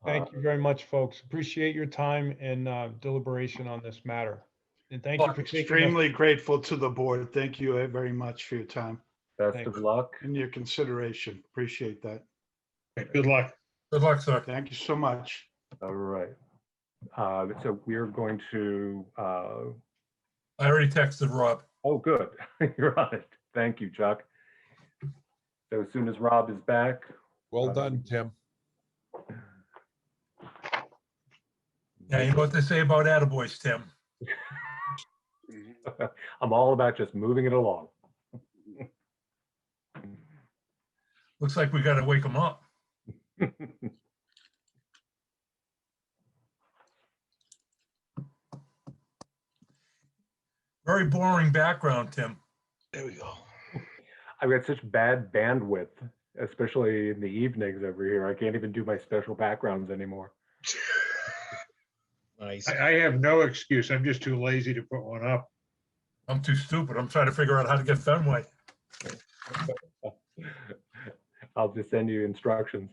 Thank you very much, folks. Appreciate your time and deliberation on this matter. And thank you for taking. Extremely grateful to the board. Thank you very much for your time Best Thanks. of luck. and your consideration. Appreciate that. Good luck. good luck, sir. Thank you so much. All right. So we're going to, I already texted Rob. oh, good. You're on it. Thank you, Chuck. So as soon as Rob is back. Well done, Tim. Yeah, you know what they say about attaboys, Tim. I'm all about just moving it along. Looks like we got to wake them up. Very boring background, Tim. There we go. I've got such bad bandwidth, especially in the evenings over here. I can't even do my special backgrounds anymore. Nice. I have no excuse. I'm just too lazy to put one up. I'm too stupid. I'm trying to figure out how to get Fenway. I'll just send you instructions.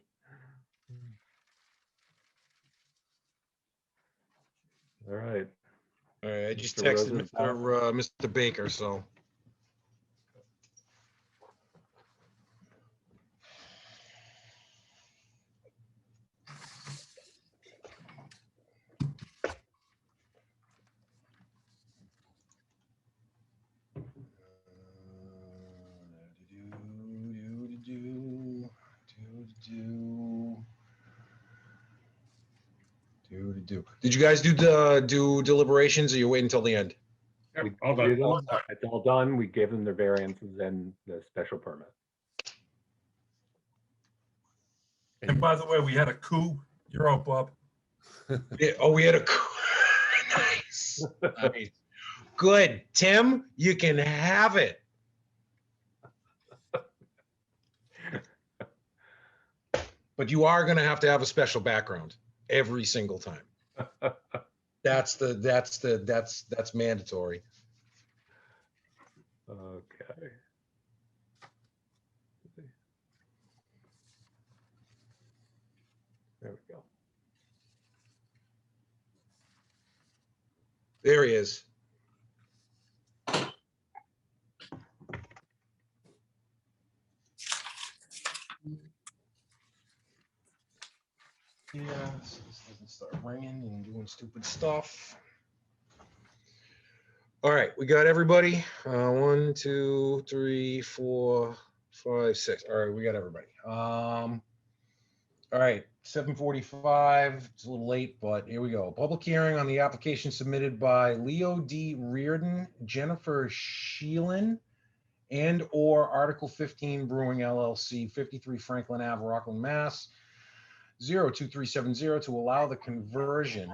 All right. All right, I just Mr. texted Rosenthal. Mr. Baker, so. Did you guys do deliberations, or you wait until the end? Yep, We all did done. them. It's all done. We gave them their variances and the special permit. And by the way, we had a coup. You're out, Bob. Yeah, oh, we had a nice. Nice. Good, Tim. You can have it. But you are going to have a special background every single time. That's mandatory. Okay. There we go. There he is. Yeah, so this doesn't start ringing and doing stupid stuff. All right, we got everybody. 1, 2, 3, 4, 5, 6. All right, we got everybody. All right, 7:45. It's a little late, but here we go. Public hearing on the application submitted by Leo D. Reardon, Jennifer Sheelan, and/or Article 15 Brewing LLC, 53 Franklin Ave, Rockland, Mass. 02370 to allow the conversion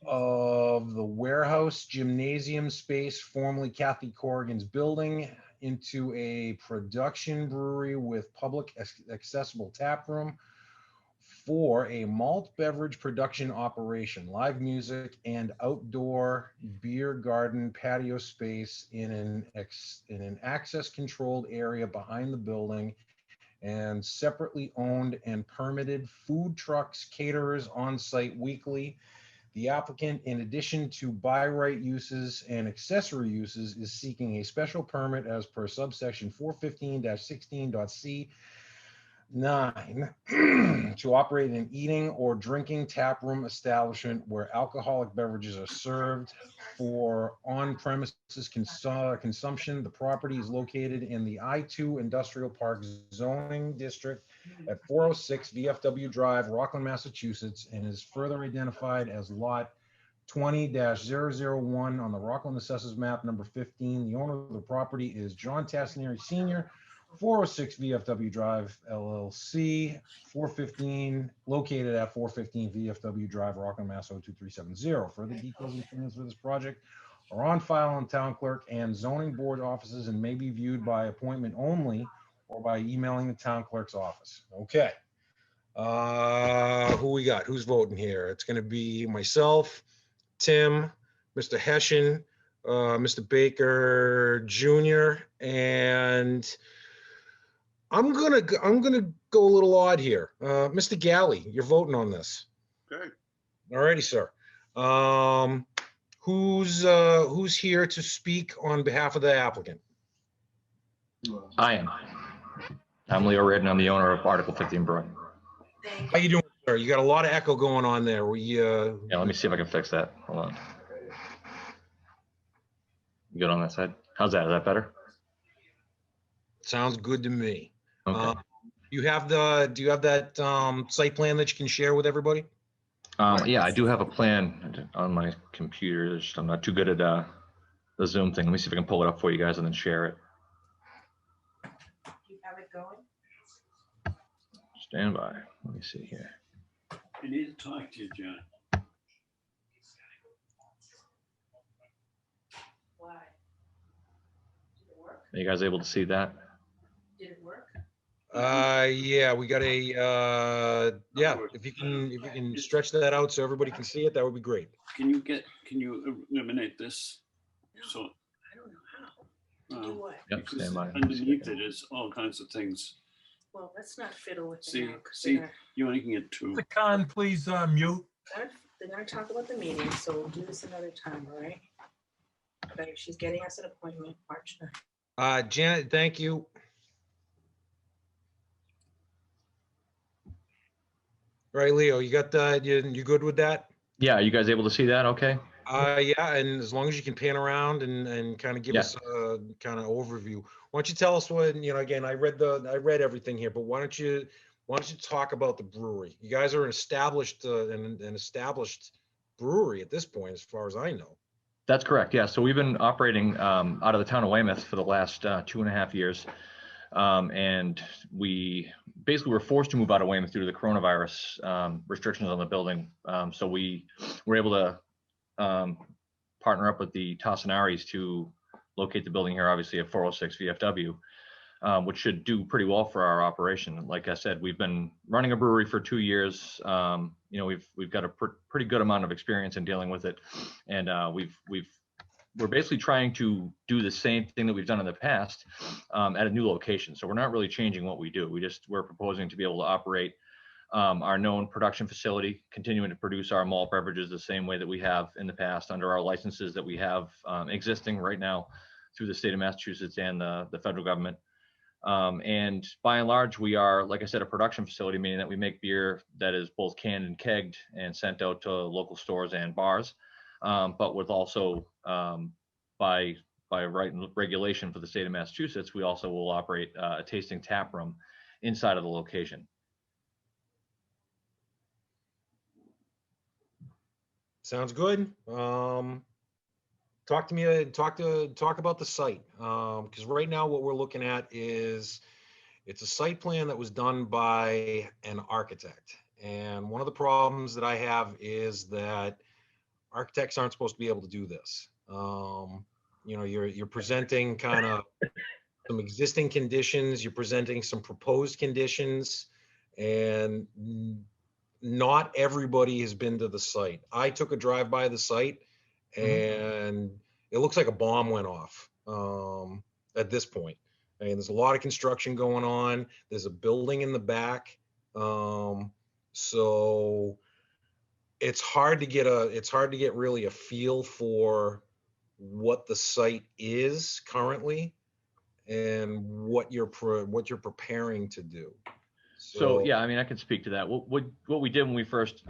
of the warehouse gymnasium space, formerly Kathy Corrigan's building, into a production brewery with public accessible tap room for a malt beverage production operation, live music and outdoor beer garden patio space in an access controlled area behind the building, and separately owned and permitted food trucks, caterers on site weekly. The applicant, in addition to by right uses and accessory uses, is seeking a special permit as per subsection 415-16.c9 to operate an eating or drinking tap room establishment where alcoholic beverages are served for on-premises consumption. The property is located in the I-2 Industrial Park zoning district at 406 VFW Drive, Rockland, Massachusetts, and is further identified as lot 20-001 on the Rockland Assessors Map number 15. The owner of the property is John Tassinari Sr., 406 VFW Drive, LLC, 415, located at 415 VFW Drive, Rockland, Mass. 02370. Further details and plans for this project are on file on town clerk and zoning board offices and may be viewed by appointment only or by emailing the town clerk's office. Okay. Who we got? Who's voting here? It's going to be myself, Tim, Mr. Hessian, Mr. Baker Jr., and I'm gonna go a little odd here. Mr. Galley, you're voting on this. Okay. All righty, sir. Who's here to speak on behalf of the applicant? I am. I'm Leo Redden. I'm the owner of Article 15 Brewing. How you doing, sir? You got a lot of echo going on there. Yeah, let me see if I can fix that. Hold on. You good on that side? How's that? Is that better? Sounds good to me. Okay. Do you have that site plan that you can share with everybody? Yeah, I do have a plan on my computer. I'm not too good at the Zoom thing. Let me see if I can pull it up for you guys and then share it. Do you have it going? Stand by. Let me see here. I need to talk to you, John. Why? Did it work? Are you guys able to see that? Did it work? Yeah, we got a yeah. If you can stretch that out so everybody can see it, that would be great. Can you eliminate this? So I don't know how. To do what? Yep, because stand by. underneath it is all kinds of things. Well, let's not fiddle with it See, now, 'cause see, you only can get two. The con, please mute. they're gonna talk about the meeting, so we'll do this another time, all right? Okay, she's getting us an appointment March 9th. Janet, thank you. Right, Leo, you got that? You good with that? Yeah, are you guys able to see that? Okay. Yeah, and as long as you can pan around and kind of give Yeah. us a kind of overview. Why don't you tell us what, again, I read everything here, but why don't you talk about the brewery? You guys are an established brewery at this point, as far as I know. That's correct. Yeah. So we've been operating out of the town of Weymouth for the last 2.5 years. And we basically were forced to move out of Weymouth due to the coronavirus restrictions on the building. So we were able to partner up with the Tassinaris to locate the building here, obviously at 406 VFW, which should do pretty well for our operation. Like I said, we've been running a brewery for 2 years. We've got a pretty good amount of experience in dealing with it, and we're basically trying to do the same thing that we've done in the past at a new location. So we're not really changing what we do. We're proposing to be able to operate our known production facility, continuing to produce our malt beverages the same way that we have in the past under our licenses that we have existing right now through the state of Massachusetts and the federal government. And by and large, we are, like I said, a production facility, meaning that we make beer that is both canned and kegged and sent out to local stores and bars, but with also by right and regulation for the state of Massachusetts, we also will operate a tasting tap room inside of the location. Sounds good. Talk about the site. Because right now what we're looking at is it's a site plan that was done by an architect. And one of the problems that I have is that architects aren't supposed to be able to do this. You know, you're presenting kind of some existing conditions, you're presenting some proposed conditions, and not everybody has been to the site. I took a drive by the site, and it looks like a bomb went off at this point. I mean, there's a lot of construction going on. There's a building in the back. So it's hard to get really a feel for what the site is currently and what you're preparing to do. So yeah, I mean, I can speak to that. What we did when we first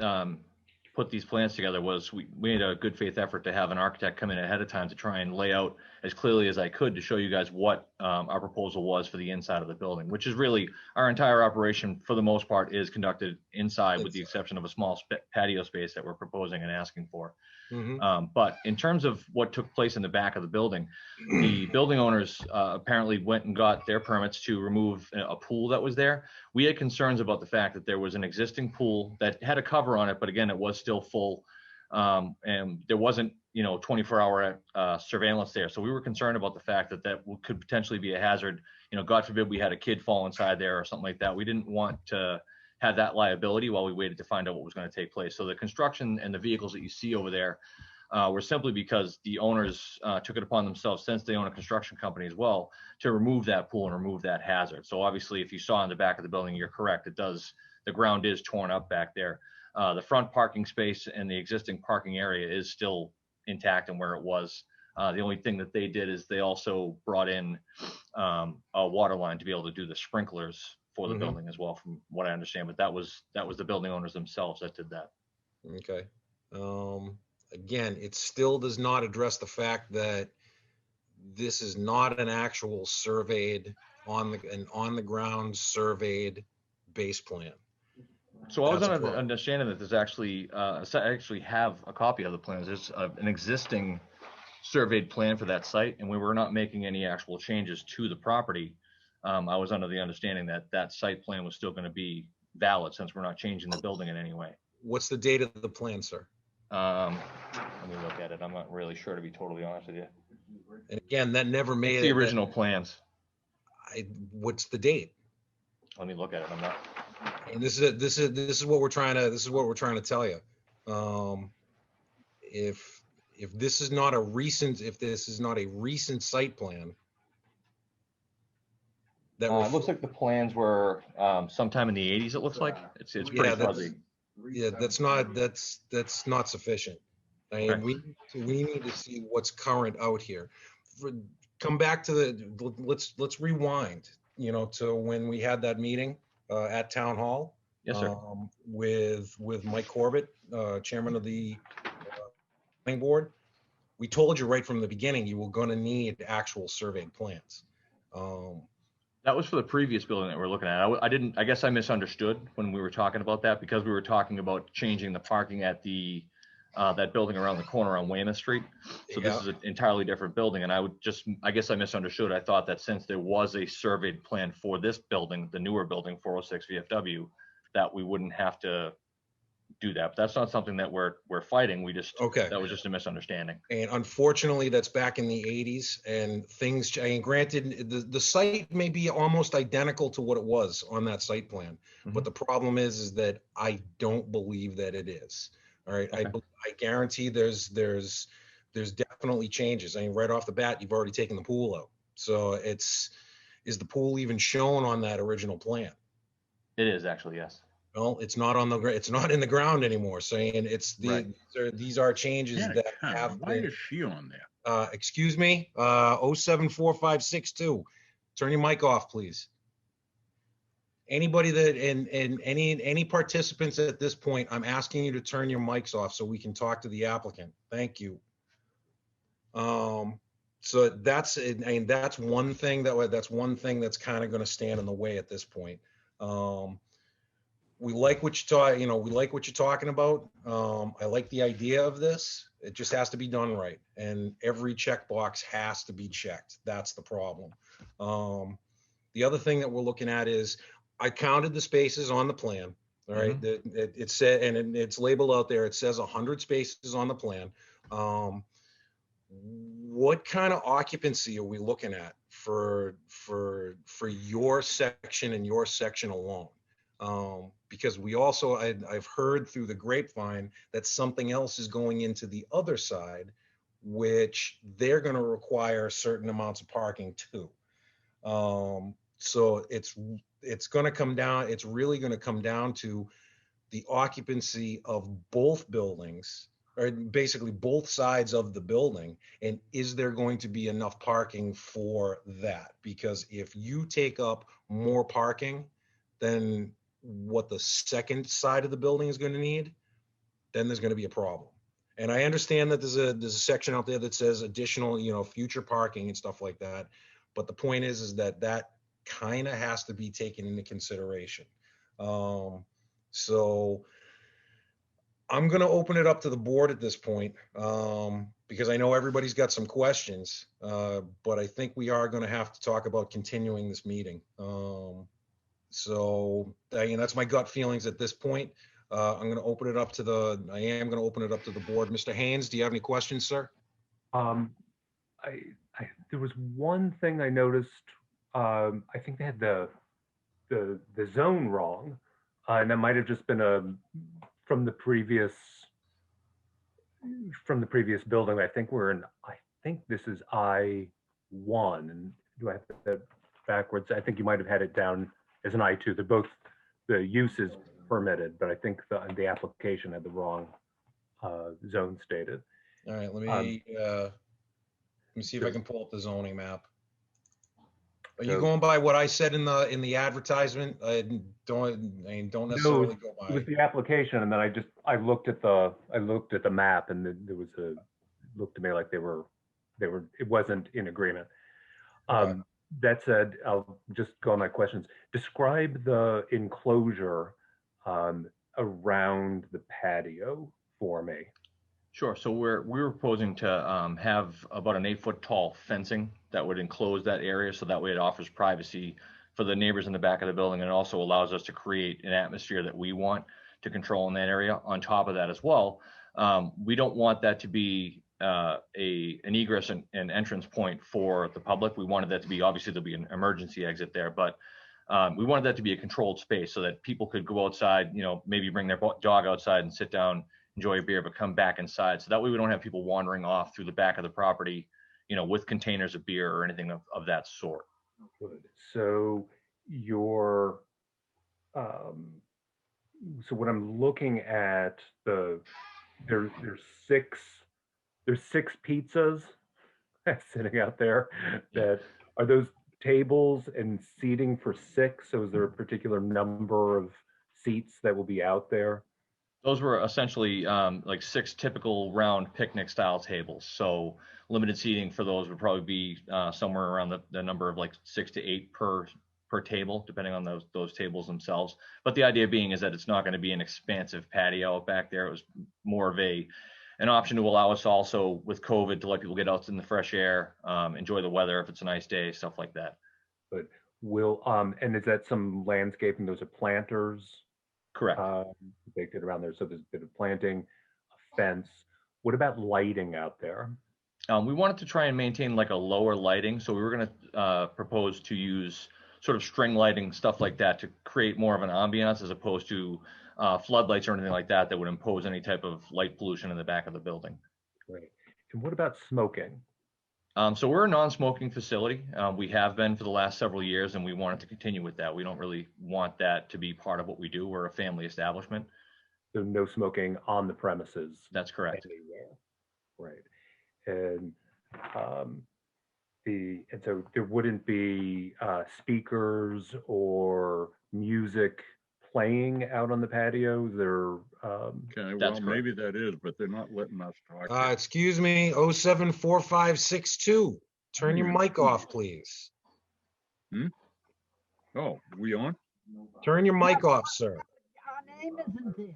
put these plans together was we made a good faith effort to have an architect come in ahead of time to try and lay out as clearly as I could to show you guys what our proposal was for the inside of the building, which is really our entire operation for the most part is conducted inside with the exception of a small patio space that we're proposing and asking for. But in terms of what took place in the back of the building owners apparently went and got their permits to remove a pool that was there. We had concerns about the fact that there was an existing pool that had a cover on it, but again, it was still full. And there wasn't, 24-hour surveillance there. So we were concerned about the fact that could potentially be a hazard. God forbid we had a kid fall inside there or something like that. We didn't want to have that liability while we waited to find out what was going to take place. So the construction and the vehicles that you see over there were simply because the owners took it upon themselves, since they own a construction company as well, to remove that pool and remove that hazard. So obviously, if you saw in the back of the building, you're correct. The ground is torn up back there. The front parking space and the existing parking area is still intact and where it was. The only thing that they did is they also brought in a water line to be able to do the sprinklers for the building as well, from what I understand. But that was the building owners themselves that did that. Okay. Again, it still does not address the fact that this is not an actual surveyed on the ground surveyed base plan. So I was under the understanding that there's actually, I actually have a copy of the plans. There's an existing surveyed plan for that site, and we were not making any actual changes to the property. I was under the understanding that site plan was still going to be valid since we're not changing the building in any way. What's the date of the plan, sir? Let me look at it. I'm not really sure, to be totally honest with you. And again, that never made it's the original plans. What's the date? Let me look at it. I'm not. And this is what we're trying to tell you. If this is not a recent site plan, that it looks like the plans were sometime in the 80s. It looks like it's pretty fuzzy. Yeah, that's not sufficient. I mean, we need to see what's current out here. Come back to let's rewind. To when we had that meeting at Town Hall. Yes, sir. With Mike Corbett, chairman of the planning board. We told you right from the beginning you were going to need actual surveyed plans. That was for the previous building that we're looking at. I guess I misunderstood when we were talking about that, because we were talking about changing the parking at the that building around the corner on Weymouth Street. So this is an entirely different building. And I guess I misunderstood. I thought that since there was a surveyed plan for this building, the newer building, 406 VFW, that we wouldn't have to do that. But that's not something that we're fighting. That was just a misunderstanding. And unfortunately, that's back in the 80s, and things change. Granted, the site may be almost identical to what it was on that site plan, but the problem is that I don't believe that it is. All right, okay. I guarantee there's definitely changes. I mean, right off the bat, you've already taken the pool out. So is the pool even shown on that original plan? It is actually, yes. Well, it's not in the ground anymore. Saying these are changes that have Why is she on there? Excuse me, 074562. Turn your mic off, please. Anybody that and any participants at this point, I'm asking you to turn your mics off so we can talk to the applicant. Thank you. So that's one thing that's kind of going to stand in the way at this point. We like what you're talking about. I like the idea of this. It just has to be done right, and every checkbox has to be checked. That's the problem. The other thing that we're looking at is, I counted the spaces on the plan. All right, it said, and it's labeled out there, it says 100 spaces on the plan. What kind of occupancy are we looking at for your section and your section alone? Because we also, I've heard through the grapevine that something else is going into the other side, which they're going to require certain amounts of parking too. So it's going to come down, it's really going to come down to the occupancy of both buildings, or basically both sides of the building. And is there going to be enough parking for that? Because if you take up more parking than what the second side of the building is going to need, then there's going to be a problem. And I understand that there's a section out there that says additional, future parking and stuff like that. But the point is that kind of has to be taken into consideration. So I'm going to open it up to the board at this point, because I know everybody's got some questions, but I think we are going to have to talk about continuing this meeting. So that's my gut feelings at this point. I'm going to open it up to the board. Mr. Haynes, do you have any questions, sir? There was one thing I noticed. I think they had the zone wrong, and that might have just been from the previous building. I think this is I1, and do I have that backwards? I think you might have had it down as an I2. They're both, the use is permitted, but I think the application had the wrong zone stated. All right, let me see if I can pull up the zoning map. Are you going by what I said in the advertisement? I don't necessarily go by. It was the application, and then I looked at the map, and there was it looked to me like it wasn't in agreement. Okay. That said, I'll just go on my questions. Describe the enclosure around the patio for me. Sure. So we're proposing to have about an 8-foot tall fencing that would enclose that area, so that way it offers privacy for the neighbors in the back of the building, and it also allows us to create an atmosphere that we want to control in that area. On top of that as well, we don't want that to be an egress and entrance point for the public. We wanted that to be, obviously there'll be an emergency exit there, but we wanted that to be a controlled space so that people could go outside, maybe bring their dog outside and sit down, enjoy a beer, but come back inside. So that way we don't have people wandering off through the back of the property, with containers of beer or anything of that sort. Good. So so what I'm looking at, there's six pizzas sitting out there. That are those tables and seating for 6. So is there a particular number of seats that will be out there? Those were essentially like 6 typical round picnic style tables. So limited seating for those would probably be somewhere around the number of like 6 to 8 per table, depending on those tables themselves. But the idea being is that it's not going to be an expansive patio back there. It was more of an option to allow us also with COVID to let people get out in the fresh air, enjoy the weather if it's a nice day, stuff like that. But and is that some landscaping? Those are planters? Correct. Baked it around there, so there's a bit of planting, a fence. What about lighting out there? We wanted to try and maintain like a lower lighting, so we were going to propose to use sort of string lighting, stuff like that, to create more of an ambiance as opposed to floodlights or anything like that would impose any type of light pollution in the back of the building. Great. And what about smoking? So we're a non-smoking facility. We have been for the last several years, and we wanted to continue with that. We don't really want that to be part of what we do. We're a family establishment. So no smoking on the premises? That's correct. Anywhere. Right. And so there wouldn't be speakers or music playing out on the patio? Okay, well, maybe that is, but they're not letting us talk. Excuse me, 074562. Turn your mic off, please. Oh, we on? Turn your mic off, sir. Our name isn't there.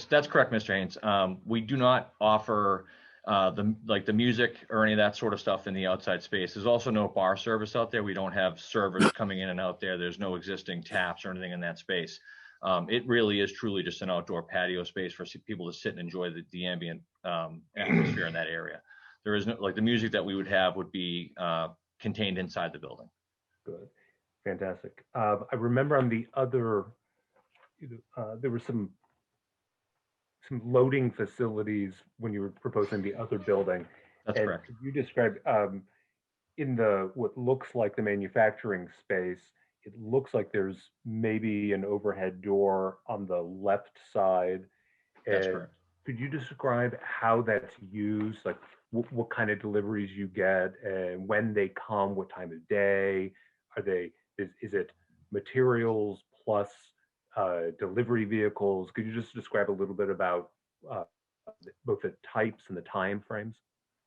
That's correct, Mr. Haynes. We do not offer the music or any of that sort of stuff in the outside space. There's also no bar service out there. We don't have servers coming in and out there. There's no existing taps or anything in that space. It really is truly just an outdoor patio space for people to sit and enjoy the ambient atmosphere in that area. There is no, like, the music that we would have would be contained inside the building. Good, fantastic. I remember on the other, there were some loading facilities when you were proposing the other building. That's and correct. Could you describe in the what looks like the manufacturing space? It looks like there's maybe an overhead door on the left side. That's correct. Could you describe how that's used, like what kind of deliveries you get and when they come, what time of day? Are they, is it materials plus delivery vehicles? Could you just describe a little bit about both the types and the time frames?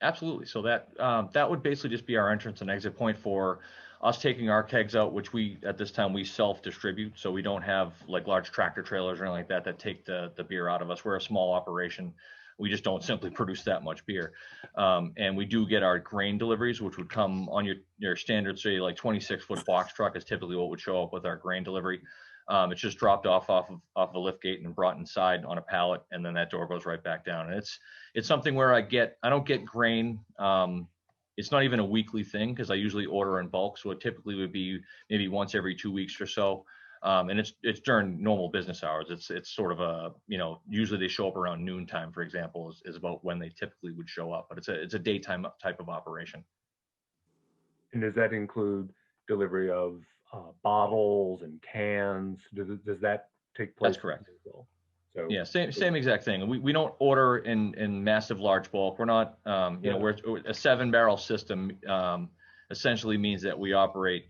Absolutely. So that would basically just be our entrance and exit point for us taking our kegs out, which we, at this time, we self-distribute. So we don't have like large tractor trailers or anything like that that take the beer out of us. We're a small operation. We just don't simply produce that much beer. And we do get our grain deliveries, which would come on your standard, say, like 26-foot box truck is typically what would show up with our grain delivery. It's just dropped off a lift gate and brought inside on a pallet, and then that door goes right back down. And it's something where I don't get grain. It's not even a weekly thing because I usually order in bulk. So it typically would be maybe once every 2 weeks or so. And it's during normal business hours. It's sort of a, usually they show up around noontime, for example, is about when they typically would show up. But it's a daytime type of operation. And does that include delivery of bottles and cans? Does that take place? That's correct. So yeah, same exact thing. We don't order in massive large bulk. We're not, we're a 7-barrel system. Essentially means that we operate,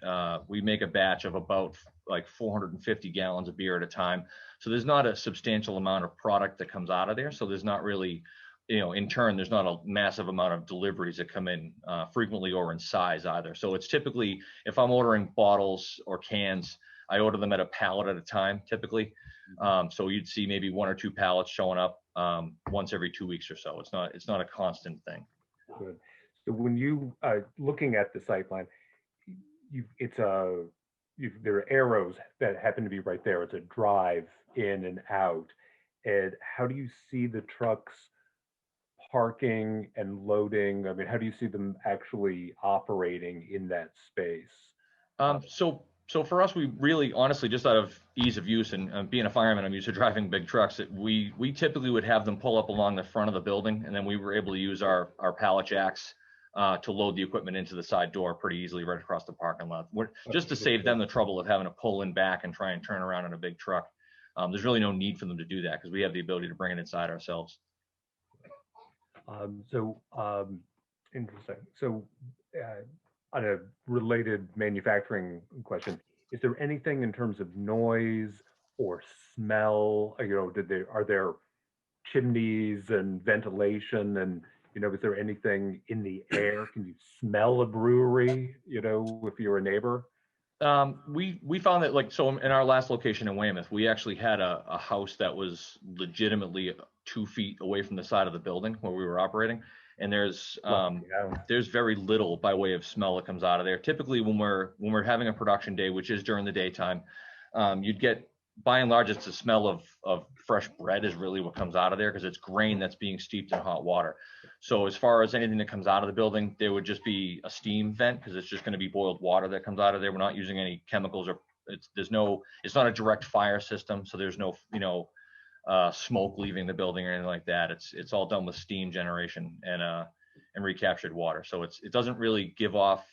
we make a batch of about like 450 gallons of beer at a time. So there's not a substantial amount of product that comes out of there. So there's not really, in turn, there's not a massive amount of deliveries that come in frequently or in size either. So it's typically, if I'm ordering bottles or cans, I order them at a pallet at a time, typically. So you'd see maybe 1 or 2 pallets showing up once every 2 weeks or so. It's not a constant thing. Good. So when you are looking at the site plan, there are arrows that happen to be right there. It's a drive in and out. And how do you see the trucks parking and loading? I mean, how do you see them actually operating in that space? So for us, we really, honestly, just out of ease of use and being a fireman, I'm used to driving big trucks. We typically would have them pull up along the front of the building, and then we were able to use our pallet jacks to load the equipment into the side door pretty easily right across the parking lot. Just to save them the trouble of having to pull in back and try and turn around in a big truck. There's really no need for them to do that because we have the ability to bring it inside ourselves. Interesting. So on a related manufacturing question, is there anything in terms of noise or smell? Are there chimneys and ventilation, and is there anything in the air? Can you smell a brewery? If you're a neighbor. We found that, so in our last location in Weymouth, we actually had a house that was legitimately 2 feet away from the side of the building where we were operating. And there's very little by way of smell that comes out of there. Typically when we're having a production day, which is during the daytime, you'd get, by and large, it's the smell of fresh bread is really what comes out of there because it's grain that's being steeped in hot water. So as far as anything that comes out of the building, there would just be a steam vent because it's just going to be boiled water that comes out of there. We're not using any chemicals or it's not a direct fire system. So there's no, smoke leaving the building or anything like that. It's all done with steam generation and recaptured water. So it doesn't really give off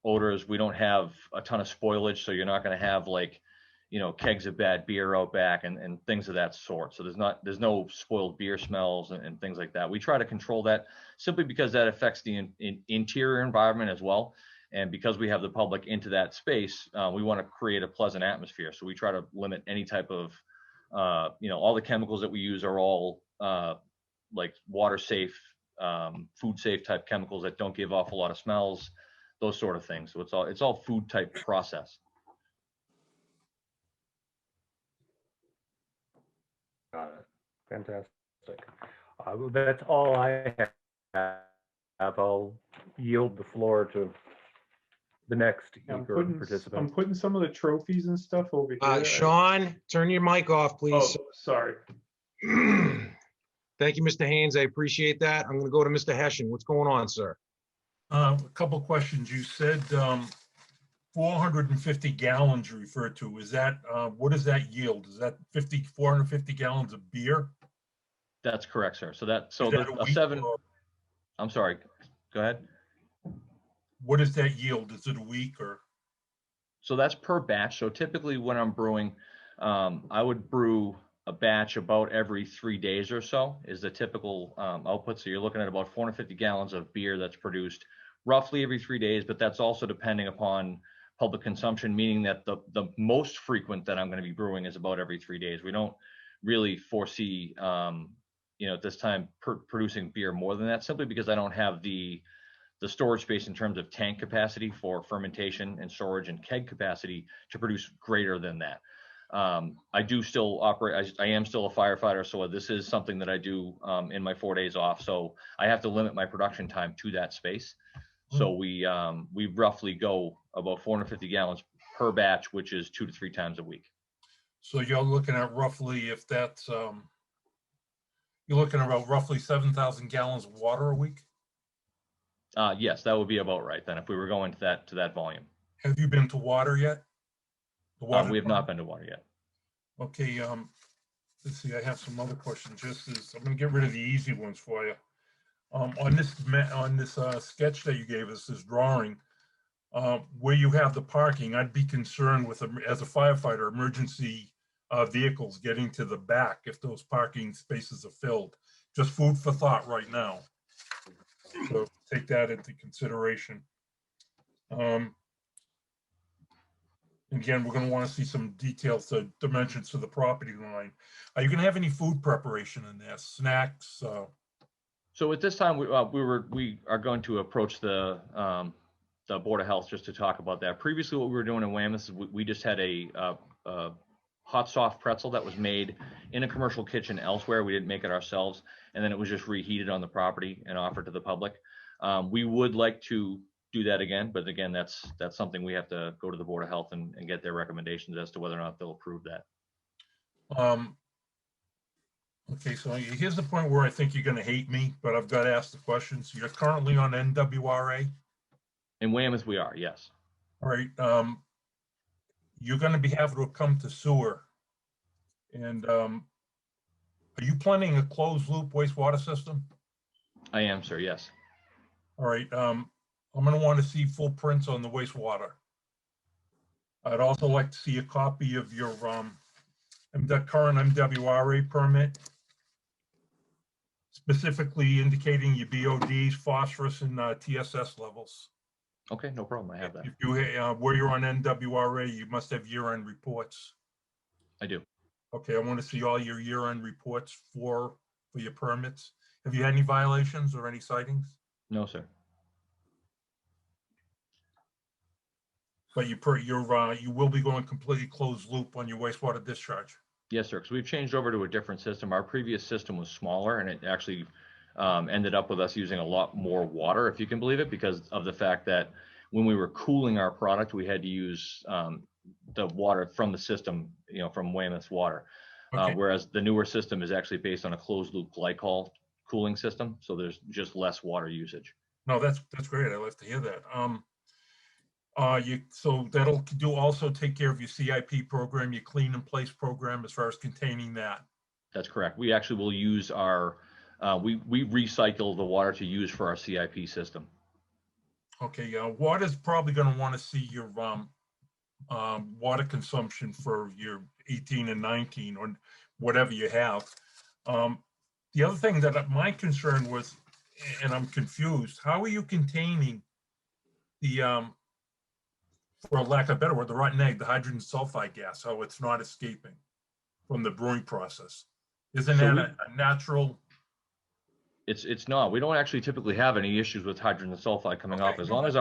odors. We don't have a ton of spoilage. So you're not going to have kegs of bad beer out back and things of that sort. So there's no spoiled beer smells and things like that. We try to control that simply because that affects the interior environment as well. And because we have the public into that space, we want to create a pleasant atmosphere. So we try to limit any type of, all the chemicals that we use are all like water safe, food safe type chemicals that don't give off a lot of smells, those sort of things. So it's all food type process. Got it. Fantastic. Well, that's all I have. I'll yield the floor to the next I'm eager putting, participant. I'm putting some of the trophies and stuff over here. Sean, turn your mic off, please. Oh, sorry. Thank you, Mr. Haynes. I appreciate that. I'm going to go to Mr. Hessian. What's going on, sir? A couple questions. You said 450 gallons you referred to. Is that, what does that yield? Is that 450 gallons of beer? That's correct, sir. So Is that a week or- I'm sorry, go ahead. What does that yield? Is it a week or? So that's per batch. So typically when I'm brewing, I would brew a batch about every 3 days or so is the typical output. So you're looking at about 450 gallons of beer that's produced roughly every 3 days, but that's also depending upon public consumption, meaning that the most frequent that I'm going to be brewing is about every 3 days. We don't really foresee, at this time producing beer more than that, simply because I don't have the storage space in terms of tank capacity for fermentation and storage and keg capacity to produce greater than that. I do still operate, I am still a firefighter, so this is something that I do in my 4 days off. So I have to limit my production time to that space. So we roughly go about 450 gallons per batch, which is 2 to 3 times a week. So you're looking at roughly, if that's, you're looking at about roughly 7,000 gallons of water a week? Yes, that would be about right then, if we were going to that volume. Have you been to water yet? We have not been to water yet. Okay, let's see, I have some other questions. I'm gonna get rid of the easy ones for you. On this sketch that you gave us, this drawing, where you have the parking, I'd be concerned with, as a firefighter, emergency vehicles getting to the back if those parking spaces are filled. Just food for thought right now. So take that into consideration. Again, we're going to want to see some details, dimensions to the property line. Are you going to have any food preparation in there, snacks? So at this time, we are going to approach the Board of Health just to talk about that. Previously, what we were doing in Weymouth is we just had a hot soft pretzel that was made in a commercial kitchen elsewhere. We didn't make it ourselves, and then it was just reheated on the property and offered to the public. We would like to do that again, but again, that's something we have to go to the Board of Health and get their recommendations as to whether or not they'll approve that. Okay, so here's the point where I think you're going to hate me, but I've got to ask the questions. You're currently on NWRA? In Weymouth, we are, yes. All right. You're going to be having to come to sewer. And are you planning a closed loop wastewater system? I am, sir, yes. All right. I'm going to want to see full prints on the wastewater. I'd also like to see a copy of your the current MWRA permit, specifically indicating your BODs, phosphorus, and TSS levels. Okay, no problem. I have that. If you where you're on NWRA, you must have year-end reports. I do. Okay, I want to see all your year-end reports for your permits. Have you had any violations or any sightings? No, sir. But you will be going completely closed loop on your wastewater discharge. Yes, sir, because we've changed over to a different system. Our previous system was smaller, and it actually ended up with us using a lot more water, if you can believe it, because of the fact that when we were cooling our product, we had to use the water from the system, from Weymouth's water. Okay. Whereas the newer system is actually based on a closed loop glycol cooling system, so there's just less water usage. No, that's great. I love to hear that. So that'll also take care of your CIP program, your clean in place program, as far as containing that. That's correct. We actually will use our, we recycle the water to use for our CIP system. Okay, water's probably going to want to see your water consumption for your 18 and 19 or whatever you have. The other thing that my concern was, and I'm confused, how are you containing the for lack of a better word, the rotten egg, the hydrogen sulfide gas, how it's not escaping from the brewing process? Isn't that a natural? It's not. We don't actually typically have any issues with hydrogen sulfide coming off as long as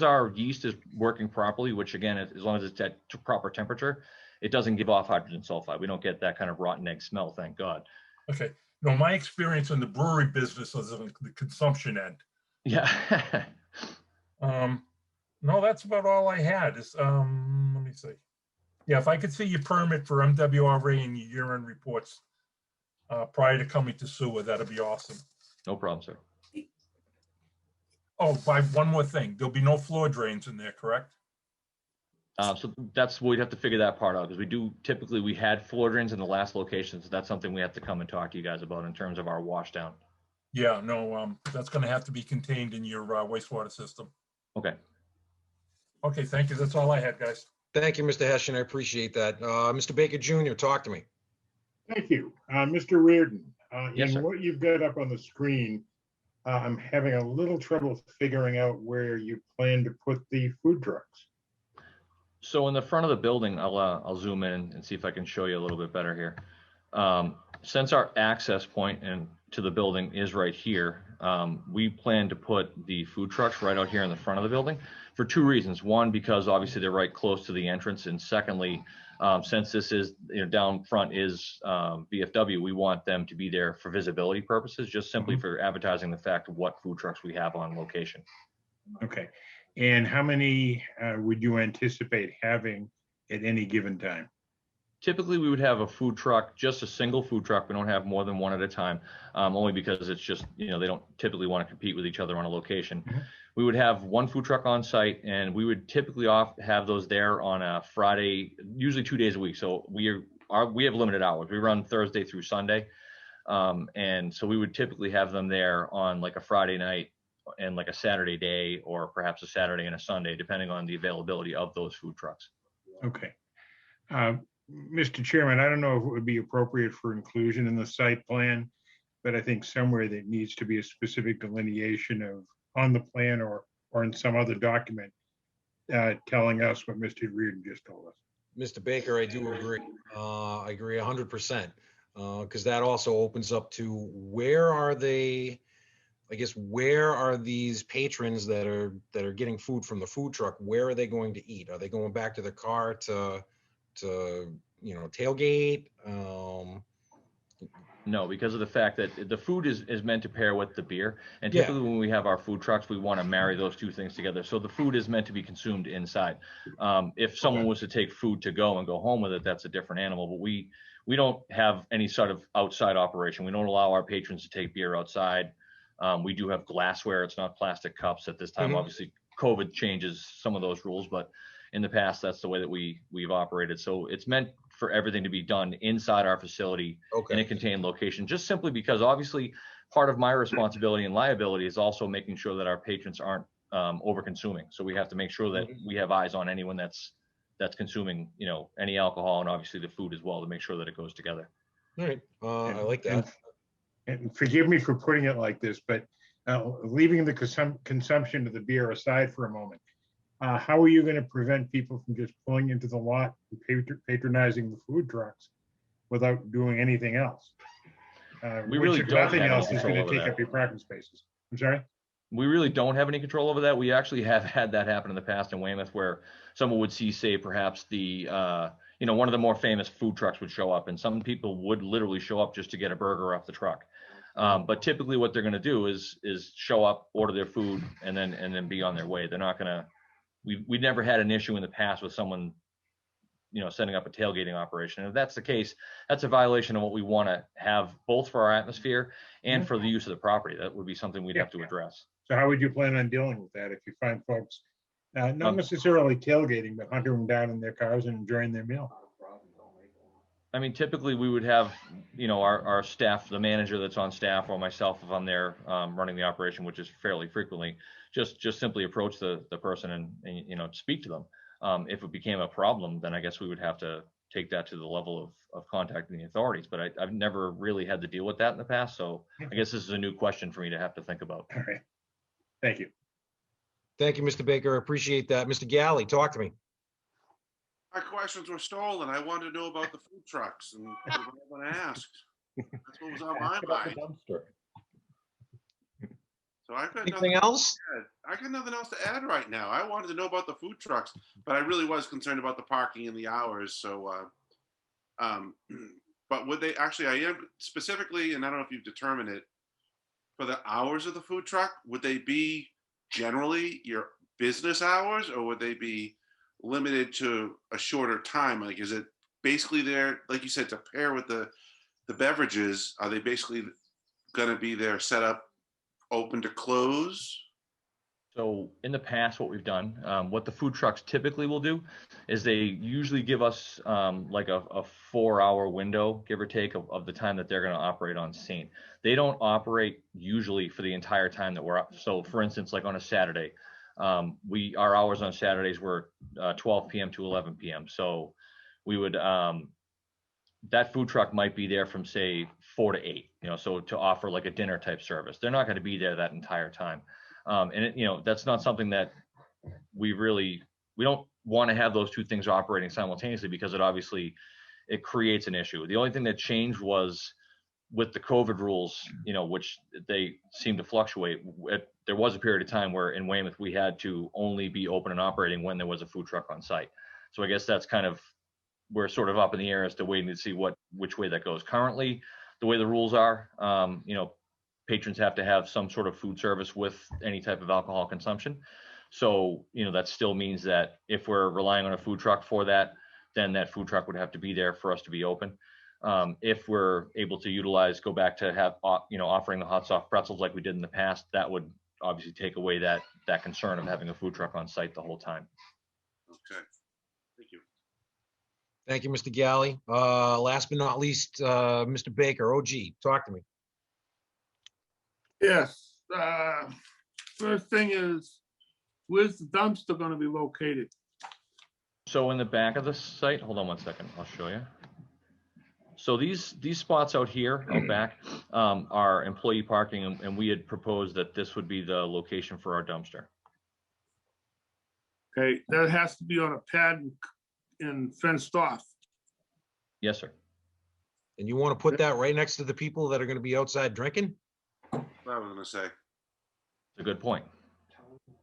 our yeast is working properly, which again, as long as it's at proper temperature, it doesn't give off hydrogen sulfide. We don't get that kind of rotten egg smell, thank God. Okay. No, my experience in the brewery business is on the consumption end. Yeah. No, that's about all I had is, let me see. Yeah, if I could see your permit for MWRA and your year-end reports prior to coming to sewer, that'd be awesome. No problem, sir. Oh, by one more thing, there'll be no floor drains in there, correct? So that's, we'd have to figure that part out, because we had floor drains in the last location, so that's something we have to come and talk to you guys about in terms of our wash down. Yeah, no, that's gonna have to be contained in your wastewater system. Okay. Okay, thank you. That's all I had, guys. Thank you, Mr. Hessian. I appreciate that. Mr. Baker Jr., talk to me. Thank you. Mr. Reardon, Yes, in sir. what you've got up on the screen, I'm having a little trouble figuring out where you plan to put the food trucks. So in the front of the building, I'll zoom in and see if I can show you a little bit better here. Since our access point to the building is right here, we plan to put the food trucks right out here in the front of the building for two reasons. One, because obviously they're right close to the entrance, and secondly, since this is, down front is VFW, we want them to be there for visibility purposes, just simply for advertising the fact of what food trucks we have on location. Okay. And how many would you anticipate having at any given time? Typically, we would have a food truck, just a single food truck. We don't have more than one at a time, only because it's just, they don't typically want to compete with each other on a location. We would have one food truck on site, and we would typically have those there on a Friday, usually 2 days a week. So we have limited hours. We run Thursday through Sunday. And so we would typically have them there on like a Friday night and like a Saturday day, or perhaps a Saturday and a Sunday, depending on the availability of those food trucks. Okay. Mr. Chairman, I don't know if it would be appropriate for inclusion in the site plan, but I think somewhere there needs to be a specific delineation of on the plan or in some other document telling us what Mr. Reardon just told us. Mr. Baker, I do agree. I agree 100%. Because that also opens up to where are they, I guess, where are these patrons that are getting food from the food truck? Where are they going to eat? Are they going back to the car to tailgate? No, because of the fact that the food is meant to pair with the beer. And typically when we have our food trucks, we want to marry those two things together. So the food is meant to be consumed inside. If someone was to take food to go and go home with it, that's a different animal. But we don't have any sort of outside operation. We don't allow our patrons to take beer outside. We do have glassware. It's not plastic cups at this time. Obviously, COVID changes some of those rules, but in the past, that's the way that we've operated. So it's meant for everything to be done inside our facility in a contained location, just simply because obviously part of my responsibility and liability is also making sure that our patrons aren't over consuming. So we have to make sure that we have eyes on anyone that's consuming, any alcohol, and obviously the food as well, to make sure that it goes together. All right. I like that. And forgive me for putting it like this, but leaving the consumption of the beer aside for a moment, how are you going to prevent people from just pulling into the lot and patronizing the food trucks without doing anything else? We really don't nothing have else any is going control to take over up your parking spaces. I'm sorry? We really don't have any control over that. We actually have had that happen in the past in Weymouth, where someone would see, say, perhaps the, one of the more famous food trucks would show up, and some people would literally show up just to get a burger off the truck. But typically what they're going to do is show up, order their food, and then be on their way. They're not going to, we never had an issue in the past with someone, setting up a tailgating operation. And if that's the case, that's a violation of what we want to have, both for our atmosphere and for the use of the property. That would be something we'd have to address. So how would you plan on dealing with that if you find folks not necessarily tailgating, but hunkering down in their cars and enjoying their meal? I mean, typically we would have, our staff, the manager that's on staff, or myself if I'm there running the operation, which is fairly frequently, just simply approach the person and speak to them. If it became a problem, then I guess we would have to take that to the level of contacting the authorities. But I've never really had to deal with that in the past. So I guess this is a new question for me to have to think about. All right. Thank you. Thank you, Mr. Baker. I appreciate that. Mr. Galley, talk to me. My questions were stolen. I wanted to know about the food trucks, and when I asked, that's what was on my mind. So I've got anything else? I got nothing else to add right now. I wanted to know about the food trucks, but I really was concerned about the parking and the hours. So, but would they actually, I am specifically, and I don't know if you've determined it, for the hours of the food truck, would they be generally your business hours, or would they be limited to a shorter time? Like, is it basically there, like you said, to pair with the beverages? Are they basically going to be there set up open to close? So in the past, what we've done, what the food trucks typically will do is they usually give us like a 4-hour window, give or take, of the time that they're going to operate on scene. They don't operate usually for the entire time that we're up. So for instance, like on a Saturday, our hours on Saturdays were 12 p.m. to 11 p.m. So we would, that food truck might be there from say 4 to 8, so to offer like a dinner type service. They're not going to be there that entire time. And that's not something that we don't want to have those two things operating simultaneously, because it creates an issue. The only thing that changed was with the COVID rules, which they seem to fluctuate. There was a period of time where in Weymouth, we had to only be open and operating when there was a food truck on site. So I guess that's we're sort of up in the air as to waiting to see which way that goes. Currently, the way the rules are, patrons have to have some sort of food service with any type of alcohol consumption. So, that still means that if we're relying on a food truck for that, then that food truck would have to be there for us to be open. If we're able to go back to offering the hot soft pretzels like we did in the past, that would obviously take away that concern of having a food truck on site the whole time. Okay, thank you. Thank you, Mr. Galley. Last but not least, Mr. Baker, OG, talk to me. Yes, first thing is, where's the dumpster gonna be located? So in the back of the site, hold on one second, I'll show you. So these spots out here, out back, are employee parking, and we had proposed that this would be the location for our dumpster. Okay, that has to be on a pad and fenced off. Yes, sir. And you want to put that right next to the people that are going to be outside drinking? I was going to say. It's a good point.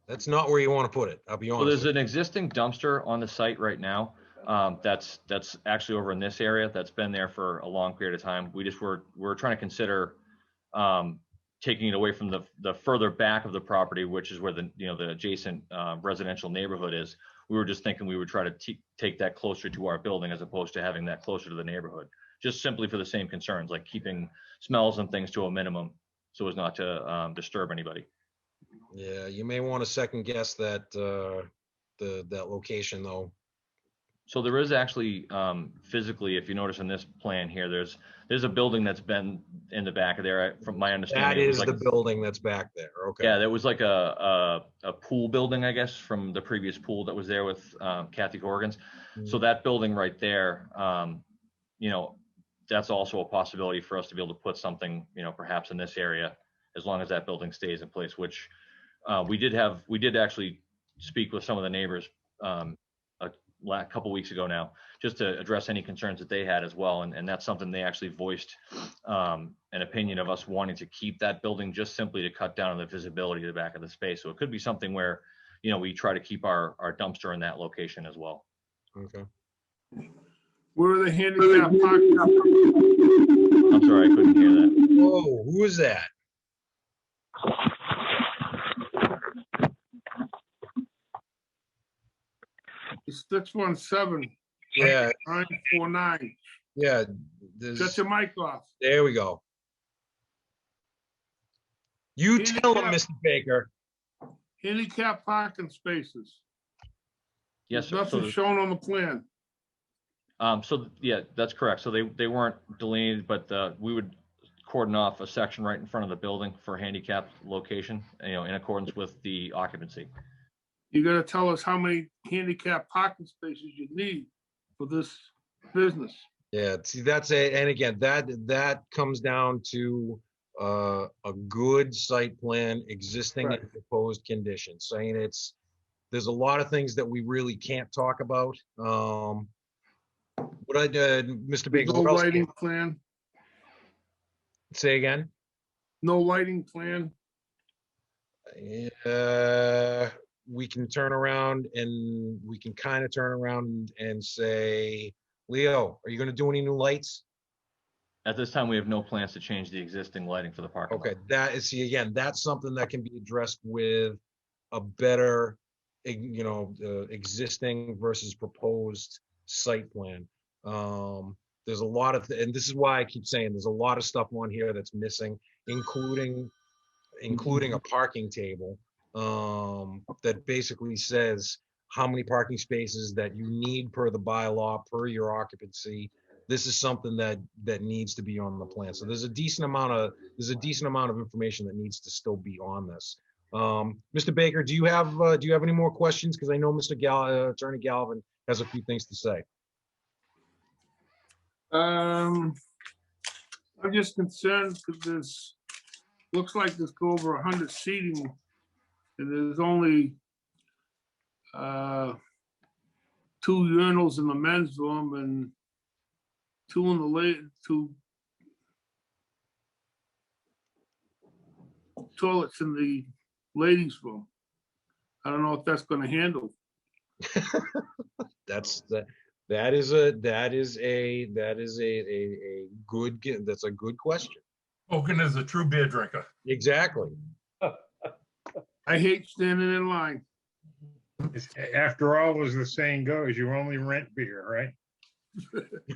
That's not where you want to put it, I'll be honest. So there's an existing dumpster on the site right now. That's actually over in this area. That's been there for a long period of time. We're trying to consider taking it away from the further back of the property, which is where the adjacent residential neighborhood is. We were just thinking we would try to take that closer to our building as opposed to having that closer to the neighborhood, just simply for the same concerns, like keeping smells and things to a minimum so as not to disturb anybody. Yeah, you may want to second guess that that location though. So there is actually physically, if you notice in this plan here, there's a building that's been in the back of there. From my understanding, that is the building that's back there. Okay. Yeah, there was like a pool building, I guess, from the previous pool that was there with Kathy Horgan's. Mm-hmm. So that building right there, that's also a possibility for us to be able to put something, perhaps in this area, as long as that building stays in place. Which we did actually speak with some of the neighbors a couple weeks ago now, just to address any concerns that they had as well. And that's something they actually voiced an opinion of us wanting to keep that building just simply to cut down on the visibility of the back of the space. So it could be something where, we try to keep our dumpster in that location as well. Okay. Where are the handicap parking? I'm sorry, I couldn't hear that. Whoa, who is that? It's 617. Yeah. 949. Yeah. Shut your mic off. There we go. You tell him, Mr. Baker. Handicap parking spaces. Yes, sir. Nothing shown on the plan. So yeah, that's correct. So they weren't delineated, but we would cordon off a section right in front of the building for handicapped location, in accordance with the occupancy. You gotta tell us how many handicap parking spaces you need for this business. Yeah, see, that's it. And again, that comes down to a good site plan, existing and proposed conditions. Saying there's a lot of things that we really can't talk about. What I did, Mr. Baker. No lighting plan. Say again. No lighting plan. We can turn around and we can kind of turn around and say, Leo, are you going to do any new lights? At this time, we have no plans to change the existing lighting for the parking lot. Okay, that is, see, again, that's something that can be addressed with a better, existing versus proposed site plan. There's a lot of, and this is why I keep saying, there's a lot of stuff on here that's missing, including a parking table, that basically says how many parking spaces that you need per the bylaw, per your occupancy. This is something that needs to be on the plan. So there's a decent amount of information that needs to still be on this. Mr. Baker, do you have any more questions? Because I know Attorney Galvin has a few things to say. I'm just concerned because this looks like there's over 100 seating, and there's only 2 urinals in the men's room and 2 in the 2 toilets in the ladies' room. I don't know if that's going to handle. That's a good question. Spoken as a true beer drinker. Exactly. I hate standing in line. After all, as the saying goes, you only rent beer, right?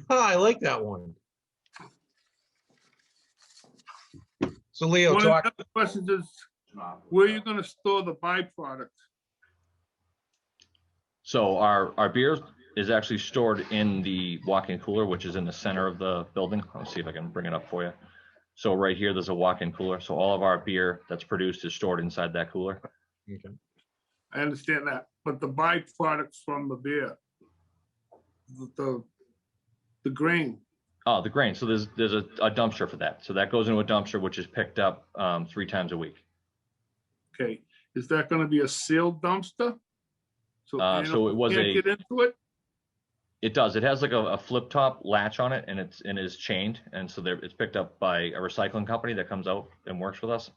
I like that one. So Leo, One of talk. the other questions is, where are you going to store the byproduct? So our beer is actually stored in the walk-in cooler, which is in the center of the building. Let's see if I can bring it up for you. So right here, there's a walk-in cooler. So all of our beer that's produced is stored inside that cooler. Okay. I understand that, but the byproducts from the beer, the grain. Oh, the grain. So there's a dumpster for that. So that goes into a dumpster, which is picked up 3 times a week. Okay, is that going to be a sealed dumpster? So So it was can't get into it? It does. It has like a flip top latch on it, and it is chained, and so it's picked up by a recycling company that comes out and works with us.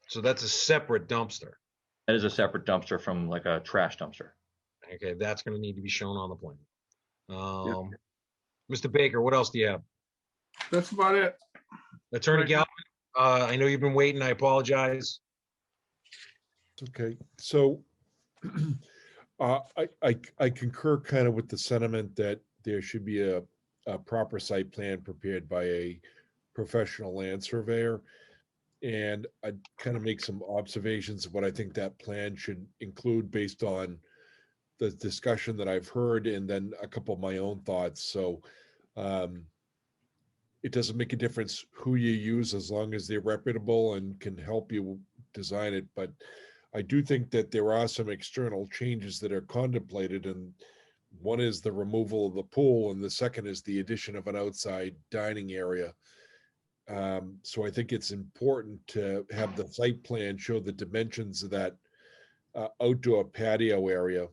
So that's a separate dumpster. That is a separate dumpster from like a trash dumpster. Okay, that's going to need to be shown on the plan. Mr. Baker, what else do you have? That's about it. Attorney Galvin, I know you've been waiting. I apologize. Okay, so I concur kind of with the sentiment that there should be a proper site plan prepared by a professional land surveyor. And I'd kind of make some observations of what I think that plan should include based on the discussion that I've heard, and then a couple of my own thoughts. So it doesn't make a difference who you use as long as they're reputable and can help you design it. But I do think that there are some external changes that are contemplated, and one is the removal of the pool, and the second is the addition of an outside dining area. So I think it's important to have the site plan show the dimensions of that outdoor patio area.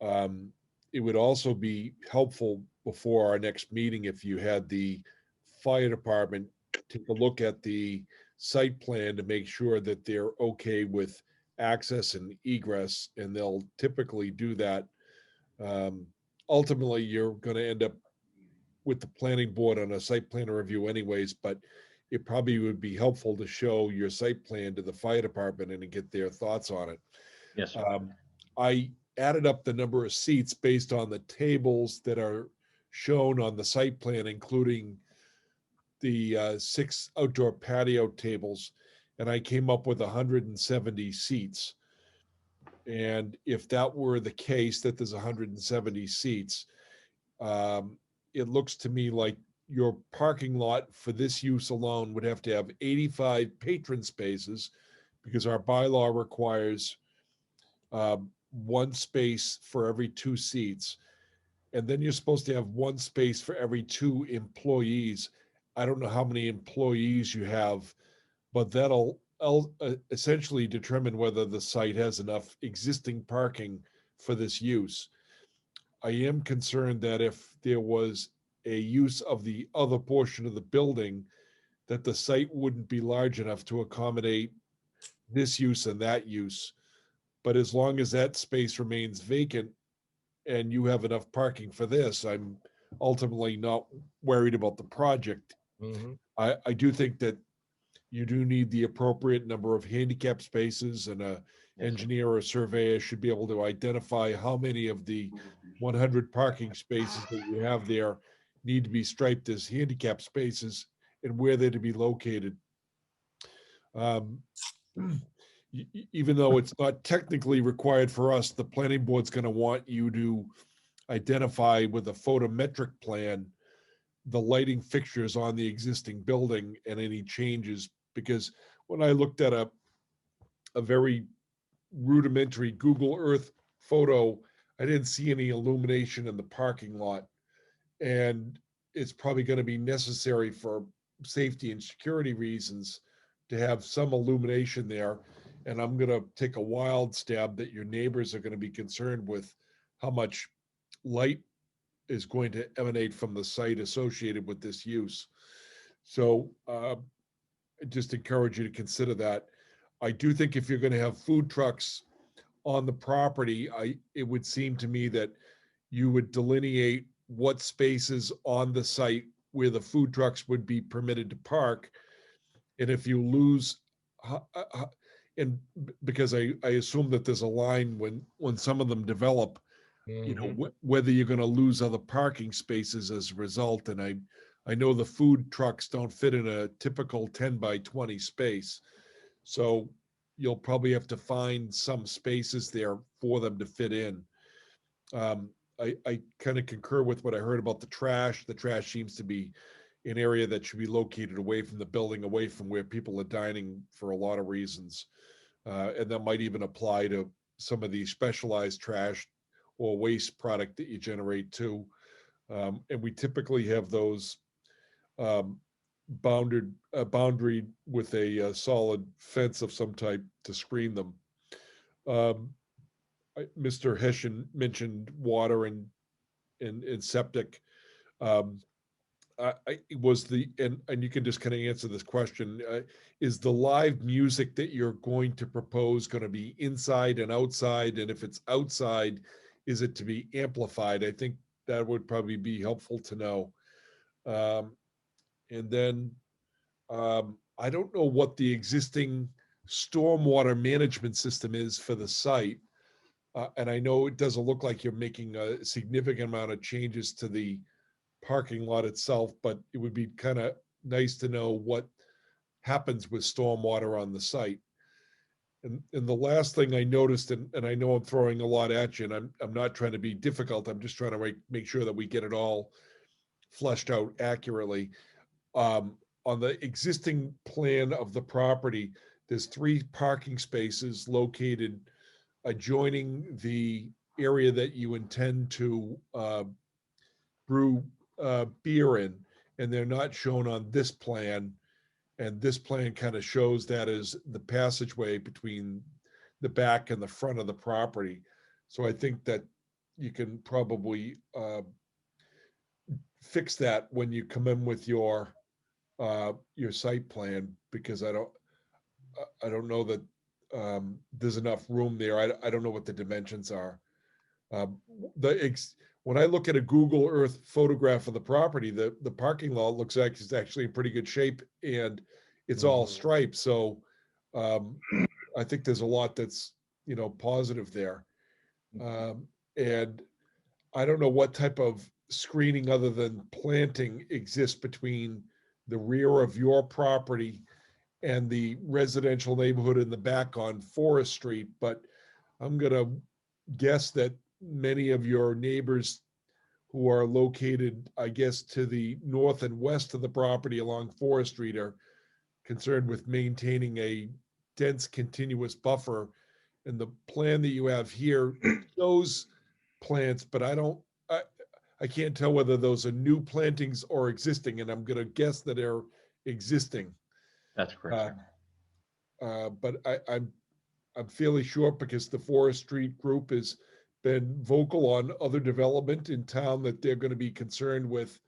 It would also be helpful before our next meeting if you had the fire department take a look at the site plan to make sure that they're okay with access and egress, and they'll typically do that. Ultimately, you're going to end up with the planning board on a site plan review anyways, but it probably would be helpful to show your site plan to the fire department and to get their thoughts on it. Yes. I added up the number of seats based on the tables that are shown on the site plan, including the 6 outdoor patio tables, and I came up with 170 seats. And if that were the case, that there's 170 seats, it looks to me like your parking lot for this use alone would have to have 85 patron spaces, because our bylaw requires 1 space for every 2 seats. And then you're supposed to have 1 space for every 2 employees. I don't know how many employees you have, but that'll essentially determine whether the site has enough existing parking for this use. I am concerned that if there was a use of the other portion of the building, that the site wouldn't be large enough to accommodate this use and that use. But as long as that space remains vacant and you have enough parking for this, I'm ultimately not worried about the project I do think that you do need the appropriate number of handicap spaces, and a engineer or surveyor should be able to identify how many of the 100 parking spaces that you have there need to be striped as handicap spaces and where they're to be located. Even though it's not technically required for us, the planning board's going to want you to identify with a photometric plan the lighting fixtures on the existing building and any changes, because when I looked at a very rudimentary Google Earth photo, I didn't see any illumination in the parking lot. And it's probably going to be necessary for safety and security reasons to have some illumination there. And I'm going to take a wild stab that your neighbors are going to be concerned with how much light is going to emanate from the site associated with this use. So I just encourage you to consider that. I do think if you're going to have food trucks on the property, it would seem to me that you would delineate what spaces on the site where the food trucks would be permitted to park. And if you lose, and because I assume that there's a line when some of them develop, you know, whether you're going to lose other parking spaces as a result. And I know the food trucks don't fit in a typical 10 by 20 space. So you'll probably have to find some spaces there for them to fit in. I kind of concur with what I heard about the trash. The trash seems to be an area that should be located away from the building, away from where people are dining for a lot of reasons. And that might even apply to some of the specialized trash or waste product that you generate too. And we typically have those boundaried with a solid fence of some type to screen them. Mr. Hessian mentioned water and septic. Was the, and you can just kind of answer this question, is the live music that you're going to propose going to be inside and outside? And if it's outside, is it to be amplified? I think that would probably be helpful to know. And then I don't know what the existing stormwater management system is for the site. And I know it doesn't look like you're making a significant amount of changes to the parking lot itself, but it would be kind of nice to know what happens with stormwater on the site. And the last thing I noticed, and I know I'm throwing a lot at you, and I'm not trying to be difficult, I'm just trying to make sure that we get it all fleshed out accurately. On the existing plan of the property, there's 3 parking spaces located adjoining the area that you intend to brew beer in, and they're not shown on this plan. And this plan kind of shows that as the passageway between the back and the front of the property. So I think that you can probably fix that when you come in with your site plan, because I don't know that there's enough room there. I don't know what the dimensions are. When I look at a Google Earth photograph of the property, the parking lot looks like it's actually in pretty good shape, and it's all striped. So I think there's a lot that's, you know, positive there. And I don't know what type of screening other than planting exists between the rear of your property and the residential neighborhood in the back on Forest Street, but I'm gonna guess that many of your neighbors who are located, I guess, to the north and west of the property along Forest Street are concerned with maintaining a dense continuous buffer. And the plan that you have here shows plants, but I can't tell whether those are new plantings or existing, and I'm gonna guess that they're existing. That's correct. But I'm fairly sure, because the Forest Street group has been vocal on other development in town, that they're going to be concerned with,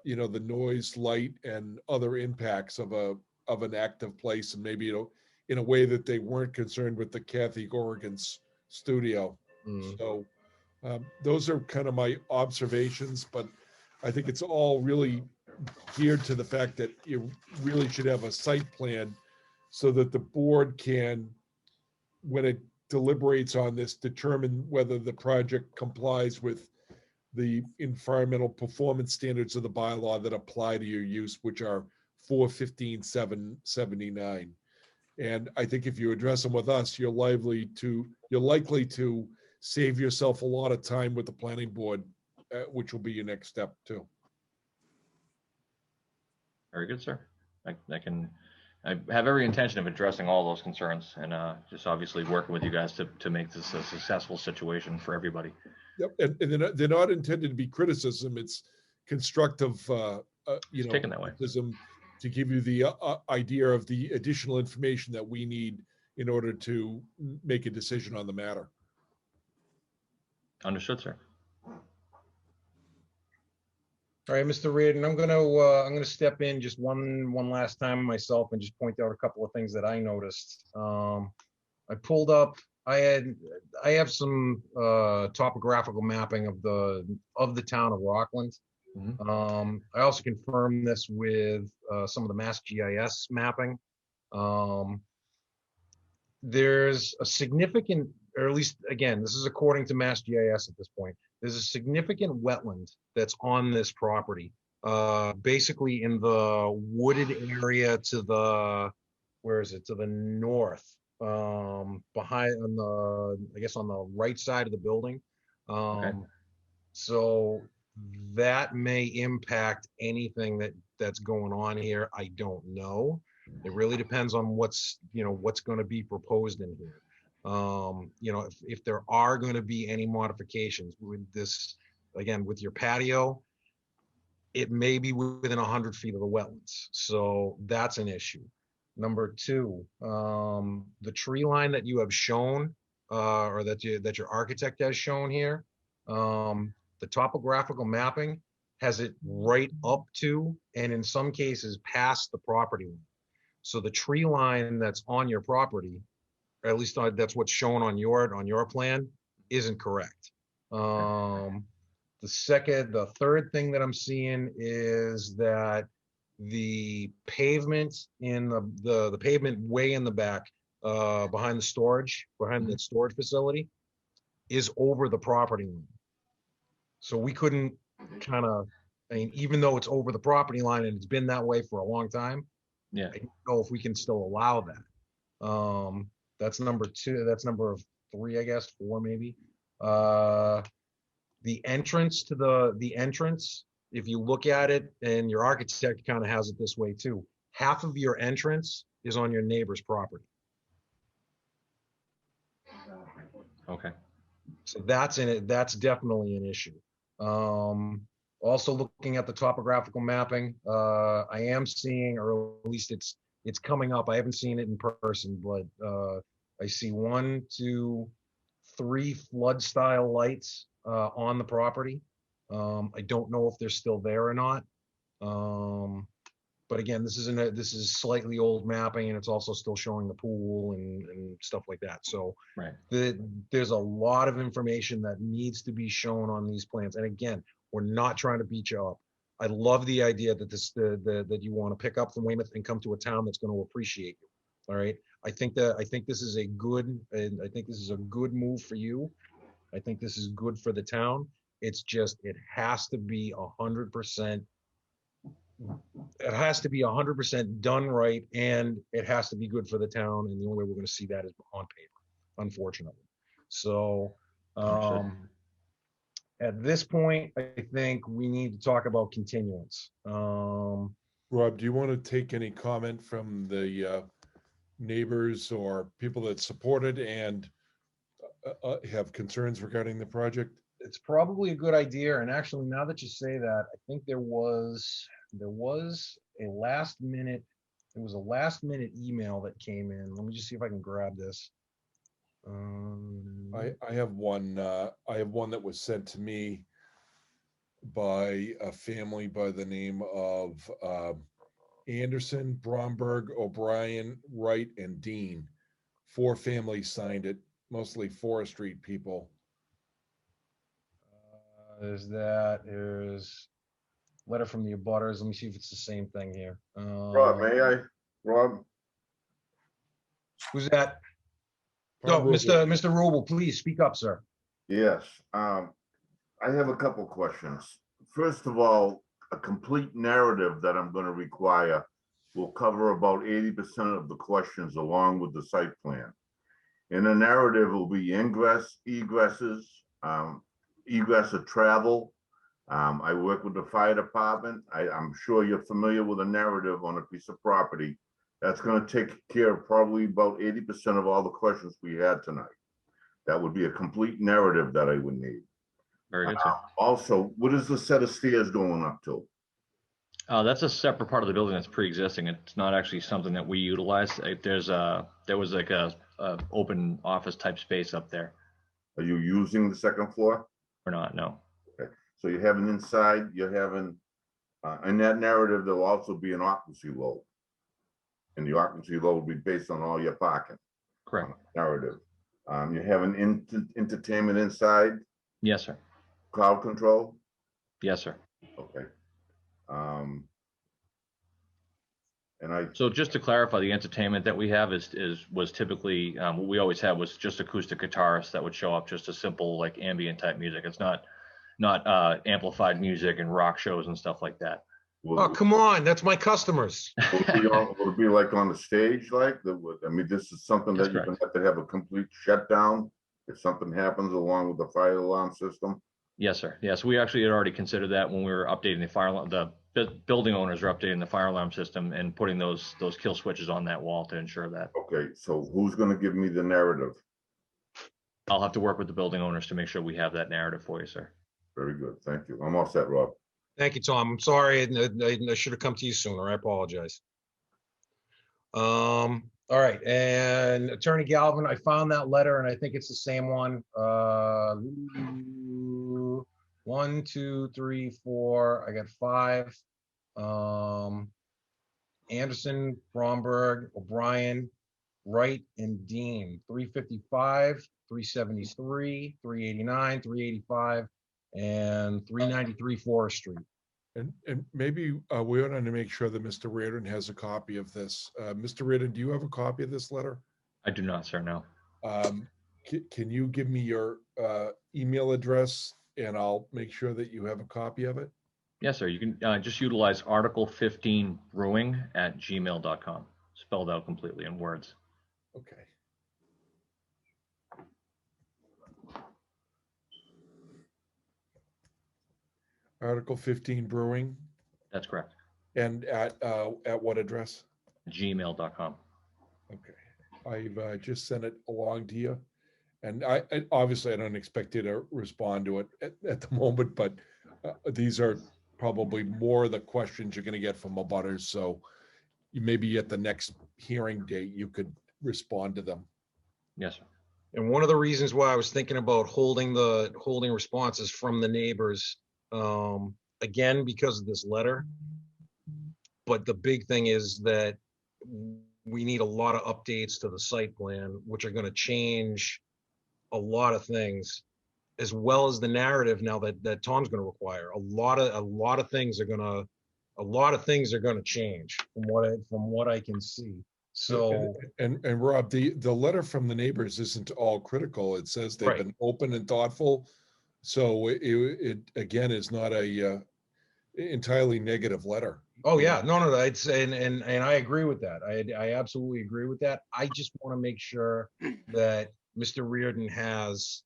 you know, the noise, light, and other impacts of an active place, and maybe, you know, in a way that they weren't concerned with the Kathy Gorgon's studio. So those are kind of my observations, but I think it's all really geared to the fact that you really should have a site plan so that the board can, when it deliberates on this, determine whether the project complies with the environmental performance standards of the bylaw that apply to your use, which are 415-779. And I think if you address them with us, you're likely to save yourself a lot of time with the planning board, which will be your next step too. Very good, sir. I have every intention of addressing all those concerns and just obviously working with you guys to make this a successful situation for everybody. Yep, and they're not intended to be criticism. It's constructive, Taken that way. criticism to give you the idea of the additional information that we need in order to make a decision on the matter. Understood, sir. All right, Mr. Reardon, I'm gonna step in just one last time myself and just point out a couple of things that I noticed. I pulled up, I have some topographical mapping of the town of Rockland. I also confirmed this with some of the Mass GIS mapping. There's a significant, or at least again, this is according to Mass GIS at this point, there's a significant wetland that's on this property. Basically in the wooded area to the, where is it, to the north, behind on the, I guess on the right side of the building. So that may impact anything that's going on here. I don't know. It really depends on what's going to be proposed in here. If there are going to be any modifications with this, again, with your patio, it may be within 100 feet of the wetlands. So that's an issue. Number two, the tree line that you have shown, or that your architect has shown here, the topographical mapping has it right up to, and in some cases past the property line. So the tree line that's on your property, or at least that's what's shown on your plan, isn't correct. The third thing that I'm seeing is that the pavement in the pavement way in the back, behind the storage facility, is over the property line. So we couldn't even though it's over the property line and it's been that way for a long time, yeah, I don't know if we can still allow that. That's number two. That's number three, I guess, four maybe. The entrance to the entrance, if you look at it, and your architect kind of has it this way too, half of your entrance is on your neighbor's property. Okay. So that's in it. That's definitely an issue. Also looking at the topographical mapping, I am seeing, or at least it's coming up. I haven't seen it in person, but I see 1, 2, 3 flood style lights on the property. I don't know if they're still there or not. But again, this is slightly old mapping, and it's also still showing the pool and stuff like that. So right. There's a lot of information that needs to be shown on these plans. And again, we're not trying to beat you up. I love the idea that that you want to pick up from Weymouth and come to a town that's going to appreciate you. All right. I think this is a good move for you. I think this is good for the town. It's just, it has to be 100%. It has to be 100% done right, and it has to be good for the town. And the only way we're going to see that is on paper, unfortunately. So, at this point, I think we need to talk about continuance. Rob, do you want to take any comment from the neighbors or people that support it and have concerns regarding the project? It's probably a good idea. And actually, now that you say that, I think there was a last minute email that came in. Let me just see if I can grab this. I have one that was sent to me by a family by the name of Anderson, Bromberg, O'Brien, Wright, and Dean. 4 families signed it, mostly Forest Street people. Letter from the abutters. Let me see if it's the same thing here. Rob, may I? Rob? Who's that? No, Tom Mr. Rubel, please speak up, sir. Yes, I have a couple questions. First of all, a complete narrative that I'm gonna require will cover about 80% of the questions along with the site plan. In the narrative will be ingress, egresses, egress of travel. I work with the fire department. I'm sure you're familiar with a narrative on a piece of property. That's gonna take care of probably about 80% of all the questions we had tonight. That would be a complete narrative that I would need. Very good, sir. Also, what is the set of stairs going up to? That's a separate part of the building that's pre-existing. It's not actually something that we utilize. There was like a open office type space up there. Are you using the second floor? We're not, no. Okay, so you're having inside, you're having, in that narrative, there'll also be an occupancy load. And the occupancy load will be based on all your parking. Correct. Narrative. You're having entertainment inside, Yes, sir. crowd control? Yes, sir. Okay. And So just to clarify, the entertainment that we have was typically what we always had was just acoustic guitarists that would show up, just a simple like ambient type music. It's not amplified music and rock shows and stuff like that. Oh, come on, that's my customers. Will it be like on the stage, like, I mean, this is something That's that you're gonna have to have a complete shutdown if something happens along with the fire alarm system? Yes, sir. Yes, we actually had already considered that when we were updating the fire alarm. The building owners are updating the fire alarm system and putting those kill switches on that wall to ensure that. Okay, so who's gonna give me the narrative? I'll have to work with the building owners to make sure we have that narrative for you, sir. Very good, thank you. I'm all set, Rob. Thank you, Tom. I'm sorry. I should have come to you sooner. I apologize. All right, and Attorney Galvin, I found that letter and I think it's the same one. 1, 2, 3, 4. I got 5. Anderson, Bromberg, O'Brien, Wright, and Dean. 355, 373, 389, 385, and 393 Forest Street. And maybe we ought to make sure that Mr. Reardon has a copy of this. Mr. Reardon, do you have a copy of this letter? I do not, sir, no. Can you give me your email address and I'll make sure that you have a copy of it? Yes, sir. You can just utilize article15brewing@gmail.com, spelled out completely in words. Okay. Article 15 Brewing. That's correct. And at what address? gmail.com. Okay. I've just sent it along to you. And I obviously I don't expect you to respond to it at the moment, but these are probably more the questions you're going to get from abutters. So you maybe at the next hearing date, you could respond to them. Yes, sir. And one of the reasons why I was thinking about holding responses from the neighbors, again, because of this letter. But the big thing is that we need a lot of updates to the site plan, which are going to change a lot of things, as well as the narrative now that Tom's going to require. A lot of things are going to change from what I can see. So and Rob, the letter from the neighbors isn't all critical. It says they've been open and thoughtful. So it again is not a entirely negative letter. Oh yeah, no, it's and I agree with that. I absolutely agree with that. I just want to make sure that Mr. Reardon has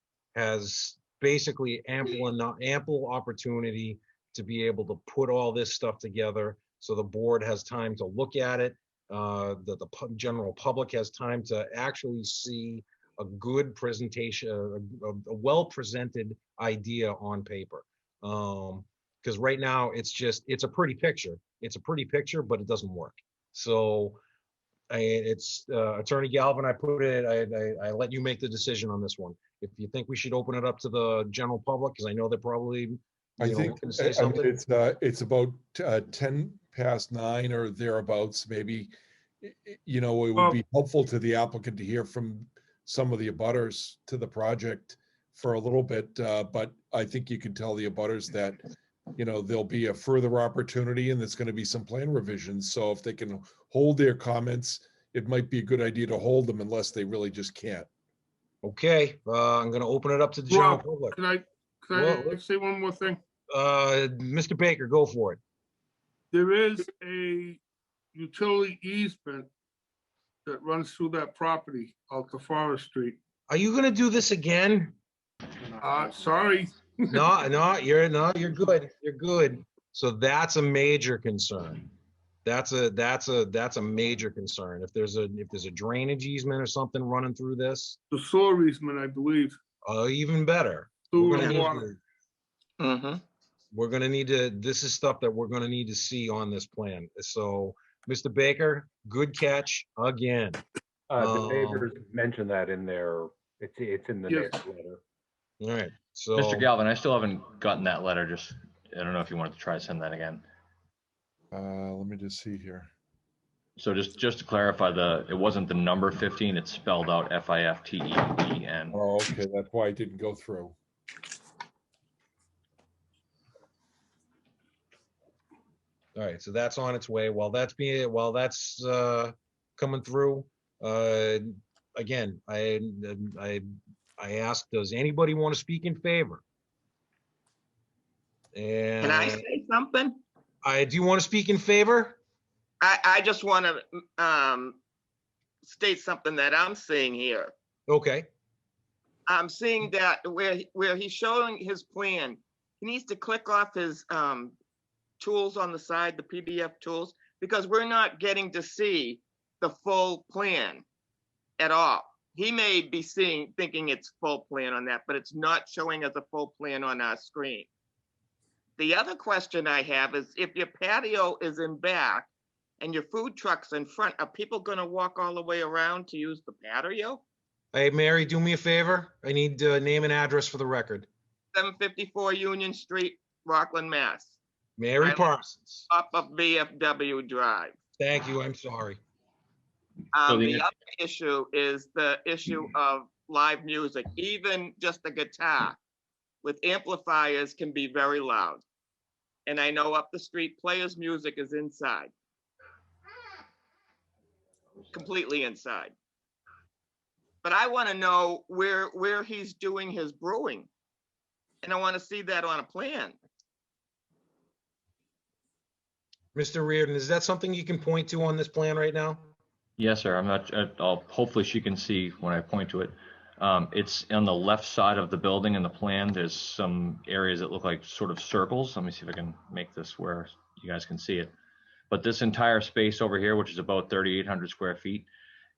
basically ample opportunity to be able to put all this stuff together, so the board has time to look at it. The general public has time to actually see a good presentation, a well-presented idea on paper. Because right now it's a pretty picture. It's a pretty picture, but it doesn't work. So Attorney Galvin, I let you make the decision on this one. If you think we should open it up to the general public, because I know they're probably looking to say something. It's about 9:10 or thereabouts. Maybe it would be helpful to the applicant to hear from some of the abutters to the project for a little bit. But I think you can tell the abutters that there'll be a further opportunity and there's going to be some plan revisions. So if they can hold their comments, it might be a good idea to hold them unless they really just can't. Okay, I'm gonna open it up to the general Rob, public. can I Well, say one more thing? Mr. Baker, go for it. There is a utility easement that runs through that property out to Forest Street. Are you gonna do this again? Sorry. No, you're good. You're good. So that's a major concern. That's a major concern. If there's a drainage easement or something running through this, The sewer easement, I believe. even better. Sewer We're and gonna water. we're gonna need to, this is stuff that we're gonna need to see on this plan. So, Mr. Baker, good catch again. The neighbors mentioned that in their, it's in the Yes. neighbor letter. All right, so. Mr. Galvin, I still haven't gotten that letter. Just, I don't know if you wanted to try to send that again. Let me just see here. So just to clarify, it wasn't the number 15, it's spelled out FIFTEEN. Oh, okay, that's why it didn't go through. All right, so that's on its way. While that's coming through, again, I asked, does anybody want to speak in favor? And Can I say something? do you want to speak in favor? I just want to state something that I'm seeing here. Okay. I'm seeing that where he's showing his plan, he needs to click off his tools on the side, the PDF tools, because we're not getting to see the full plan at all. He may be thinking it's full plan on that, but it's not showing as a full plan on our screen. The other question I have is, if your patio is in back and your food truck's in front, are people gonna walk all the way around to use the patio? Hey, Mary, do me a favor. I need name and address for the record. 754 Union Street, Rockland, Mass. Mary Parsons. Up of VFW Drive. Thank you. I'm sorry. The other issue is the issue of live music. Even just the guitar with amplifiers can be very loud. And I know up the street, Players Music is inside. Completely inside. But I want to know where he's doing his brewing. And I want to see that on a plan. Mr. Reardon, is that something you can point to on this plan right now? Yes, sir. I'm not, hopefully she can see when I point to it. It's on the left side of the building in the plan. There's some areas that look like sort of circles. Let me see if I can make this where you guys can see it. But this entire space over here, which is about 3,800 square feet,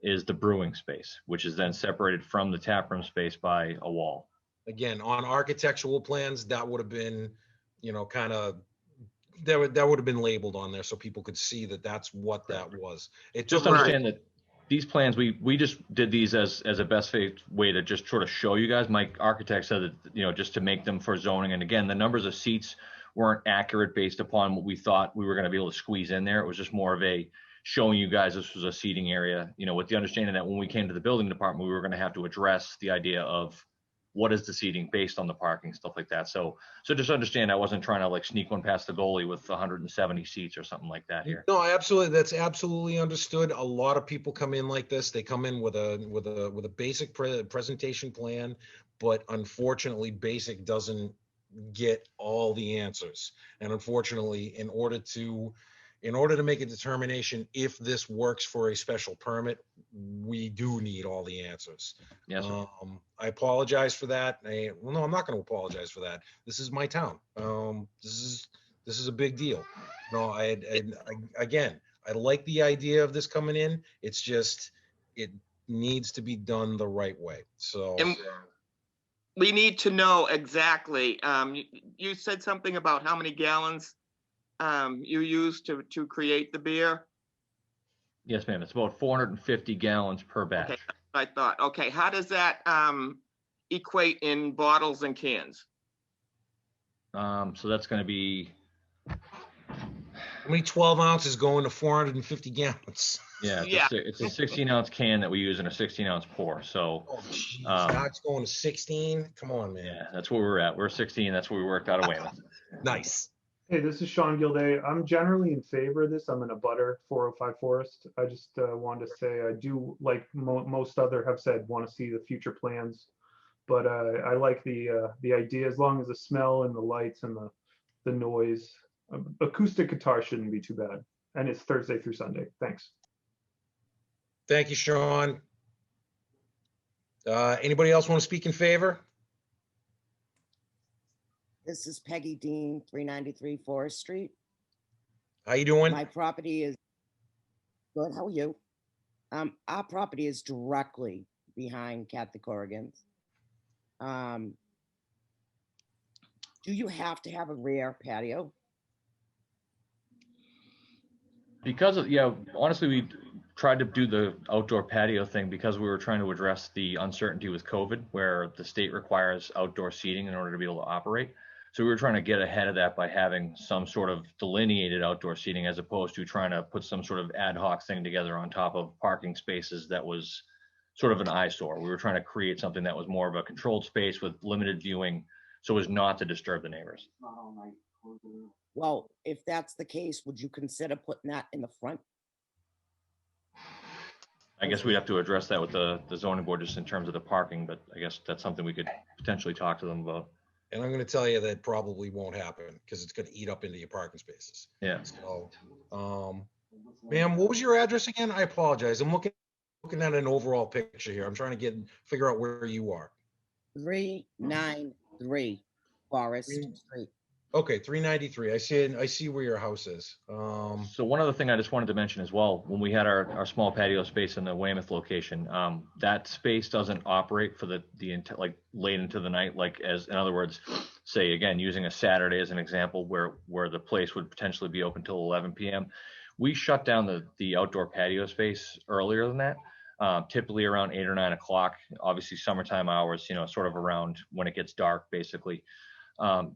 is the brewing space, which is then separated from the taproom space by a wall. Again, on architectural plans, that would have been, kind of, that would have been labeled on there so people could see that that's what that was. Just understand that these plans, we just did these as a best way to just sort of show you guys. My architect said that, just to make them for zoning. And again, the numbers of seats weren't accurate based upon what we thought we were going to be able to squeeze in there. It was just more of a showing you guys this was a seating area, with the understanding that when we came to the building department, we were going to have to address the idea of what is the seating based on the parking, stuff like that. So just understand I wasn't trying to like sneak one past the goalie with 170 seats or something like that here. No, absolutely. That's absolutely understood. A lot of people come in like this. They come in with a basic presentation plan, but unfortunately basic doesn't get all the answers. And unfortunately, in order to make a determination if this works for a special permit, we do need all the answers. Yes, sir. I apologize for that. Well, no, I'm not going to apologize for that. This is my town. This is a big deal. No, again, I like the idea of this coming in. It's just, it needs to be done the right way. So. And we need to know exactly, you said something about how many gallons you use to create the beer? Yes, ma'am. It's about 450 gallons per batch. Okay, I thought. Okay, how does that equate in bottles and cans? So that's going to be. How many 12 ounces go into 450 gallons? Yeah, it's a 16-ounce can that we use in a 16-ounce pour. So now it's going to 16. Come on, man. Yeah, that's where we're at. We're 16. That's what we worked out of Weymouth. Nice. Hey, this is Sean Gilday. I'm generally in favor of this. I'm in a butter 405 Forest. I just wanted to say I do, like most other have said, want to see the future plans. But I like the idea, as long as the smell and the lights and the noise. Acoustic guitar shouldn't be too bad. And it's Thursday through Sunday. Thanks. Thank you, Sean. Anybody else want to speak in favor? This is Peggy Dean, 393 Forest Street. How you doing? My property is good. How are you? Our property is directly behind Kathy Corrigan's. Do you have to have a rear patio? Because of, yeah, honestly, we tried to do the outdoor patio thing because we were trying to address the uncertainty with COVID, where the state requires outdoor seating in order to be able to operate. So we were trying to get ahead of that by having some sort of delineated outdoor seating, as opposed to trying to put some sort of ad hoc thing together on top of parking spaces that was sort of an eyesore. We were trying to create something that was more of a controlled space with limited viewing, so as not to disturb the neighbors. Well, if that's the case, would you consider putting that in the front? I guess we'd have to address that with the zoning board just in terms of the parking, but I guess that's something we could potentially talk to them about. And I'm going to tell you that probably won't happen because it's going to eat up into your parking spaces. Yeah. So, ma'am, what was your address again? I apologize. I'm looking at an overall picture here. I'm trying to figure out where you are. 393 Forest Street. Okay, 393. I see where your house is. So one other thing I just wanted to mention as well, when we had our small patio space in the Weymouth location, that space doesn't operate for the like late into the night, like as in other words, say again, using a Saturday as an example where the place would potentially be open till 11 p.m. We shut down the outdoor patio space earlier than that, typically around 8 or 9 o'clock, obviously summertime hours, sort of around when it gets dark, basically.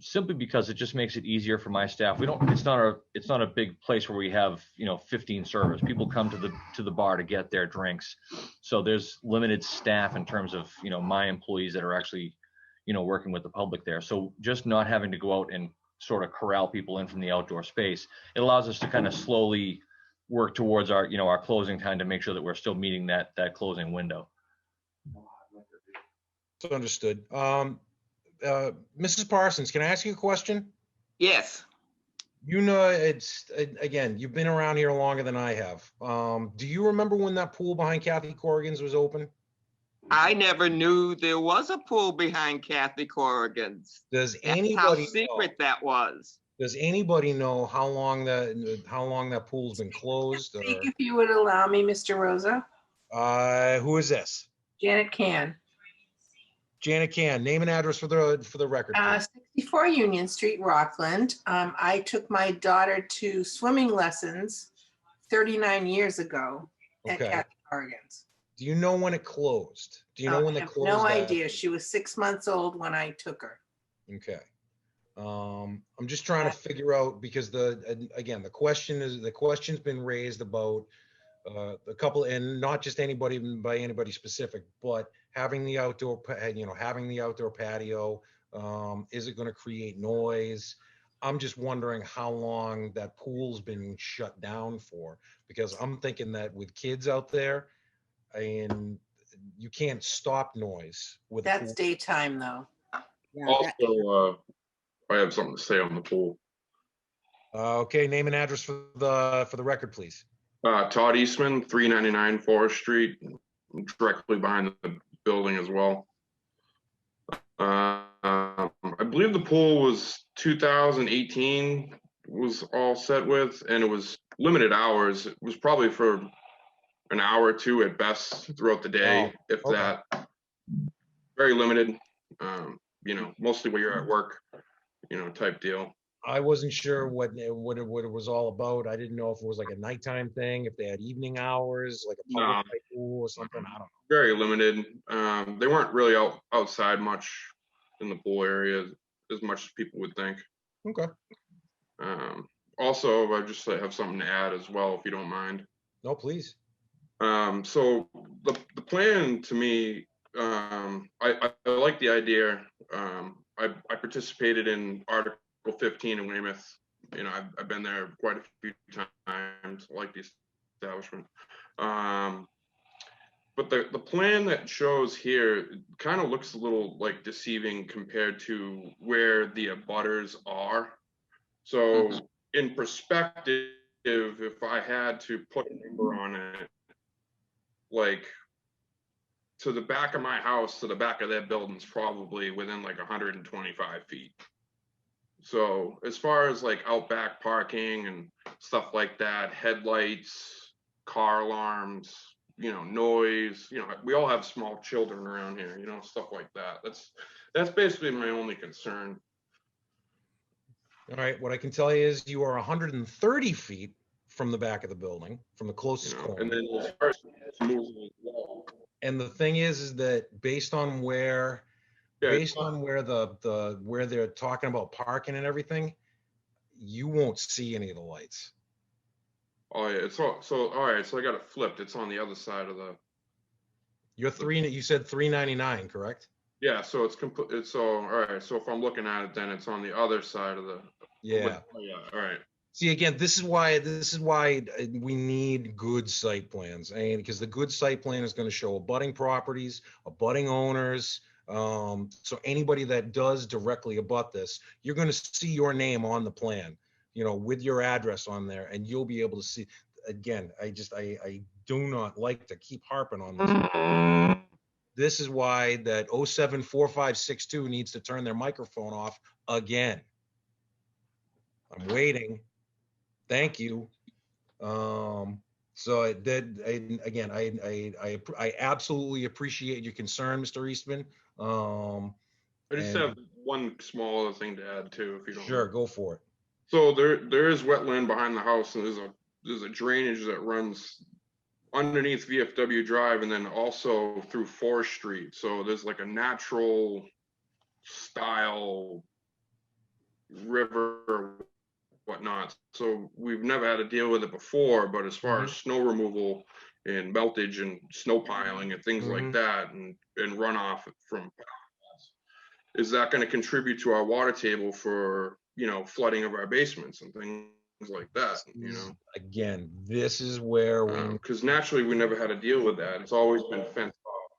Simply because it just makes it easier for my staff. It's not a big place where we have, 15 servers. People come to the bar to get their drinks. So there's limited staff in terms of, my employees that are actually, working with the public there. So just not having to go out and sort of corral people in from the outdoor space, it allows us to kind of slowly work towards our, our closing time to make sure that we're still meeting that closing window. It's understood. Mrs. Parsons, can I ask you a question? Yes. It's again, you've been around here longer than I have. Do you remember when that pool behind Kathy Corrigan's was open? I never knew there was a pool behind Kathy Corrigan's. Does That's anybody how secret that was? Does anybody know how long that pool's been closed? Or, If you would allow me, Mr. Rosa. Who is this? Janet Can. Janet Can. Name and address for the record. 64 Union Street, Rockland. I took my daughter to swimming lessons 39 years ago at Kathy Corrigan's. Do you know when it closed? Do you know when they closed? No idea. She was 6 months old when I took her. Okay. I'm just trying to figure out because the question's been raised about a couple, and not just anybody by anybody specific, but having the outdoor patio, is it going to create noise? I'm just wondering how long that pool's been shut down for, because I'm thinking that with kids out there, and you can't stop noise with that's daytime though. Yeah, Also, I have something to say on the pool. Okay, name and address for the record, please. Todd Eastman, 399 Forest Street, directly behind the building as well. I believe the pool was 2018 was all set with, and it was limited hours. It was probably for an hour or two at best throughout the day, if that. Very limited, mostly when you're at work, type deal. I wasn't sure what it was all about. I didn't know if it was like a nighttime thing, if they had evening hours, like a public pool or something. I don't know. Very limited. They weren't really outside much in the pool area as much as people would think. Okay. Also, I just have something to add as well, if you don't mind. No, please. So the plan to me, I like the idea. I participated in Article 15 in Weymouth You know, I've been there quite a few times, I like the establishment. But the plan that shows here kind of looks a little like deceiving compared to where the abutters are. So in perspective, if I had to put a number on it, like to the back of my house, to the back of their building's probably within like 125 feet. So as far as like out back parking and stuff like that, headlights, car alarms, you know, noise, you know, we all have small children around here, you know, stuff like that. That's basically my only concern. All right, what I can tell you is you are 130 feet from the back of the building, from the closest corner. And then as far as moving wall. And the thing is that based on where, where they're talking about parking and everything, you won't see any of the lights. Oh yeah, it's all, so all right, so I got it flipped. It's on the other side of the. You said 399, correct? Yeah, so it's complete. It's so all right. So if I'm looking at it, then it's on the other side of the. Yeah. Oh, yeah. All right. See, again, this is why we need good site plans, and because the good site plan is going to show abutting properties, abutting owners. So anybody that does directly abut this, you're going to see your name on the plan, you know, with your address on there, and you'll be able to see. Again, I do not like to keep harping on this. This is why that 074562 needs to turn their microphone off again. I'm waiting. Thank you. So I absolutely appreciate your concern, Mr. Eastman. I just have one small other thing to add too, if you don't. Sure, go for it. So there is wetland behind the house, and there's a drainage that runs underneath VFW Drive and then also through Forest Street. So there's like a natural style river, whatnot. So we've never had to deal with it before, but as far as snow removal and meltage and snow piling and things like that, and runoff from, is that going to contribute to our water table for, you know, flooding of our basements and things like that, you know? Again, this is where because naturally we never had to deal with that. It's always been fenced off.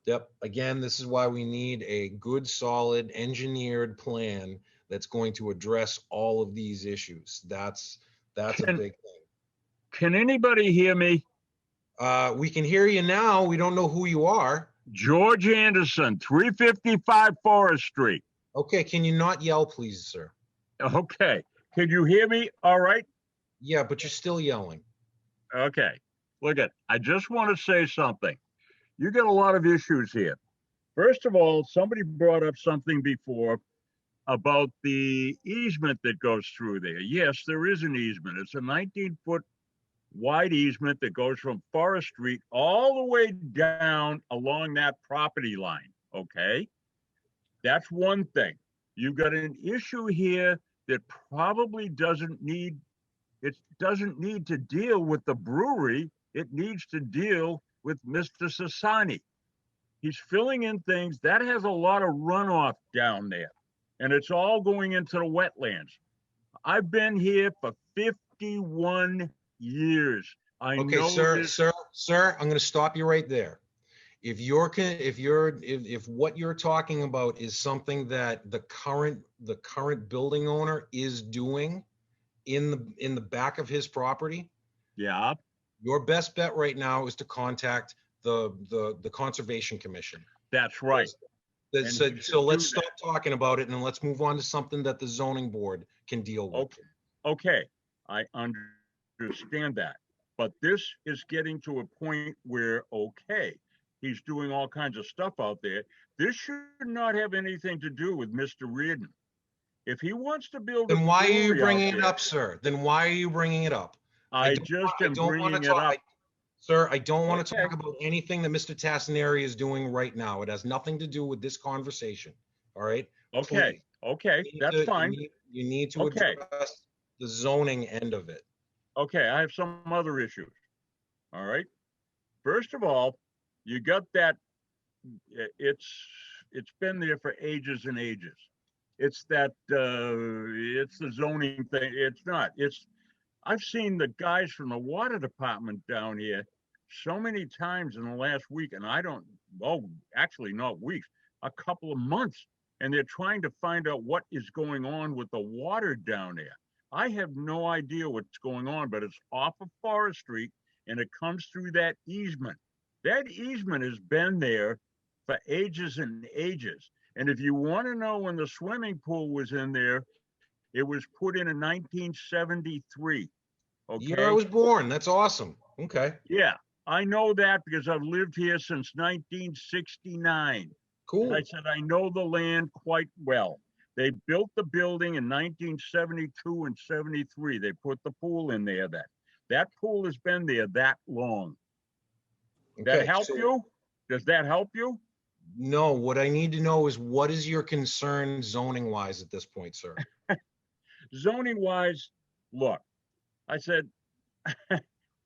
Yep. Again, this is why we need a good, solid, engineered plan that's going to address all of these issues. That's a big thing. Can anybody hear me? We can hear you now. We don't know who you are. George Anderson, 355 Forest Street. Okay. Can you not yell, please, sir? Okay. Can you hear me all right? Yeah, but you're still yelling. Okay. Look I just want to say something. You got a lot of issues here. First of all, somebody brought up something before about the easement that goes through there. Yes, there is an easement. It's a 19-foot wide easement that goes from Forest Street all the way down along that property line, okay? That's one thing. You've got an issue here that probably doesn't need to deal with the brewery. It needs to deal with Mr. Sassani. He's filling in things that has a lot of runoff down there, and it's all going into the wetlands. I've been here for 51 years. Okay, sir, I'm going to stop you right there. If what you're talking about is something that the current building owner is doing in the back of his property, yeah, your best bet right now is to contact the Conservation Commission. That's right. So let's stop talking about it and let's move on to something that the zoning board can deal with. Okay, I understand that, but this is getting to a point where, okay, he's doing all kinds of stuff out there. This should not have anything to do with Mr. Reardon. If he wants to build, then why are you bringing it up, sir? Then why are you bringing it up? I just am bringing it up. Sir, I don't want to talk about anything that Mr. Tassinari is doing right now. It has nothing to do with this conversation. All right? Okay. Please. Okay, that's fine. You need to address the zoning end of it. Okay, I have some other issues. All right. First of all, you got that, it's been there for ages and ages. It's that, it's the zoning thing. It's not, I've seen the guys from the water department down here so many times in the last week, and actually not weeks, a couple of months, and they're trying to find out what is going on with the water down there. I have no idea what's going on, but it's off of Forest Street and it comes through that easement. That easement has been there for ages and ages. And if you want to know when the swimming pool was in there, it was put in 1973. Okay. Year I was born. That's awesome. Okay. Yeah, I know that because I've lived here since 1969. Cool. And I said, I know the land quite well. They built the building in 1972 and 73. They put the pool in there then. That pool has been there that long. That help you? Does that help you? No, what I need to know is what is your concern zoning wise at this point, sir? Zoning wise, look, I said,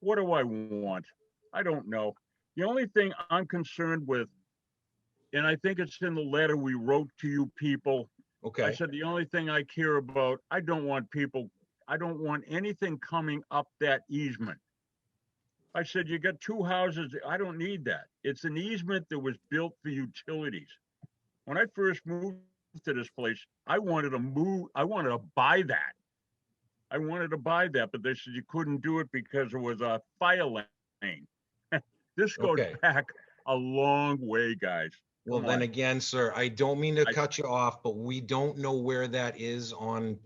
what do I want? I don't know. The only thing I'm concerned with, and I think it's in the letter we wrote to you people. Okay. I said, the only thing I care about, I don't want anything coming up that easement. I said, you got two houses. I don't need that. It's an easement that was built for utilities. When I first moved to this place, I wanted to buy that. I wanted to buy that, but they said you couldn't do it because it was a fire lane. This goes back a long way, guys. Well, then again, sir, I don't mean to cut you off, but we don't know where that is on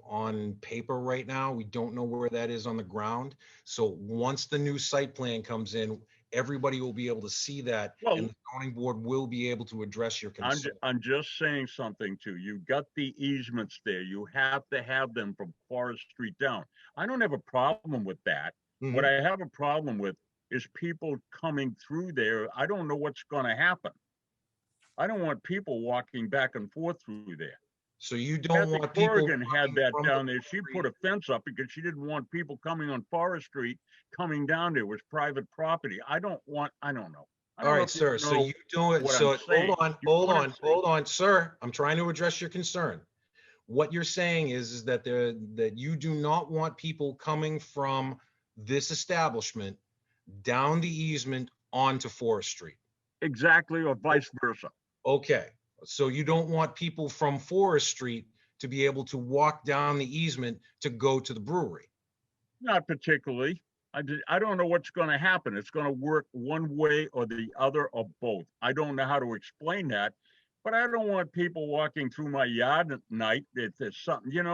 paper right now. We don't know where that is on the ground. So once the new site plan comes in, everybody will be able to see that, and the zoning board will be able to address your concern. I'm just saying something too. You got the easements there. You have to have them from Forest Street down. I don't have a problem with that. Mm-hmm. What I have a problem with is people coming through there. I don't know what's going to happen. I don't want people walking back and forth through there. So you don't want people Corrigan had that down there. She put a fence up because she didn't want people coming on Forest Street coming down there. It was private property. I don't know. All right, sir. So you do it. So hold on, sir. I'm trying to address your concern. What you're saying is that that you do not want people coming from this establishment down the easement onto Forest Street. Exactly, or vice versa. Okay. So you don't want people from Forest Street to be able to walk down the easement to go to the brewery? Not particularly. I don't know what's going to happen. It's going to work one way or the other or both. I don't know how to explain that, but I don't want people walking through my yard at night. There's something, do you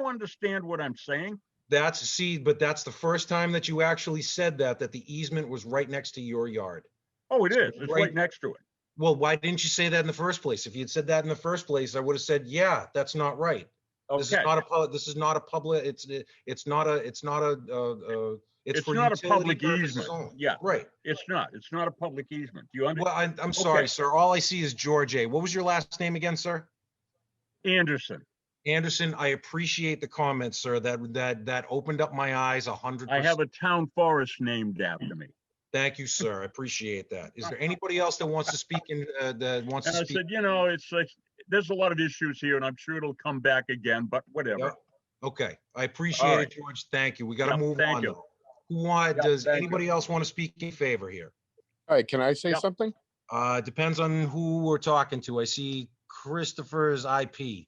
understand what I'm saying? But that's the first time that you actually said that the easement was right next to your yard. Oh, it is. It's right next to it. Well, why didn't you say that in the first place? If you had said that in the first place, I would have said, yeah, that's not right. Okay. This is not a public, it's not a public easement. Zone. Yeah. Right. It's not a public easement. Do you understand? Well, I'm sorry, sir. All I see is George A. What was your last name again, sir? Anderson. Anderson, I appreciate the comment, sir. That opened up my eyes 100%. I have a town forest named after me. Thank you, sir. I appreciate that. Is there anybody else that wants to speak I said, it's like, there's a lot of issues here and I'm sure it'll come back again, but whatever. Yep. Okay. I appreciate it, George. Thank you. We got to move on. You. Does anybody else want to speak in favor here? All right. Can I say something? Depends on who we're talking to. I see Christopher's IP.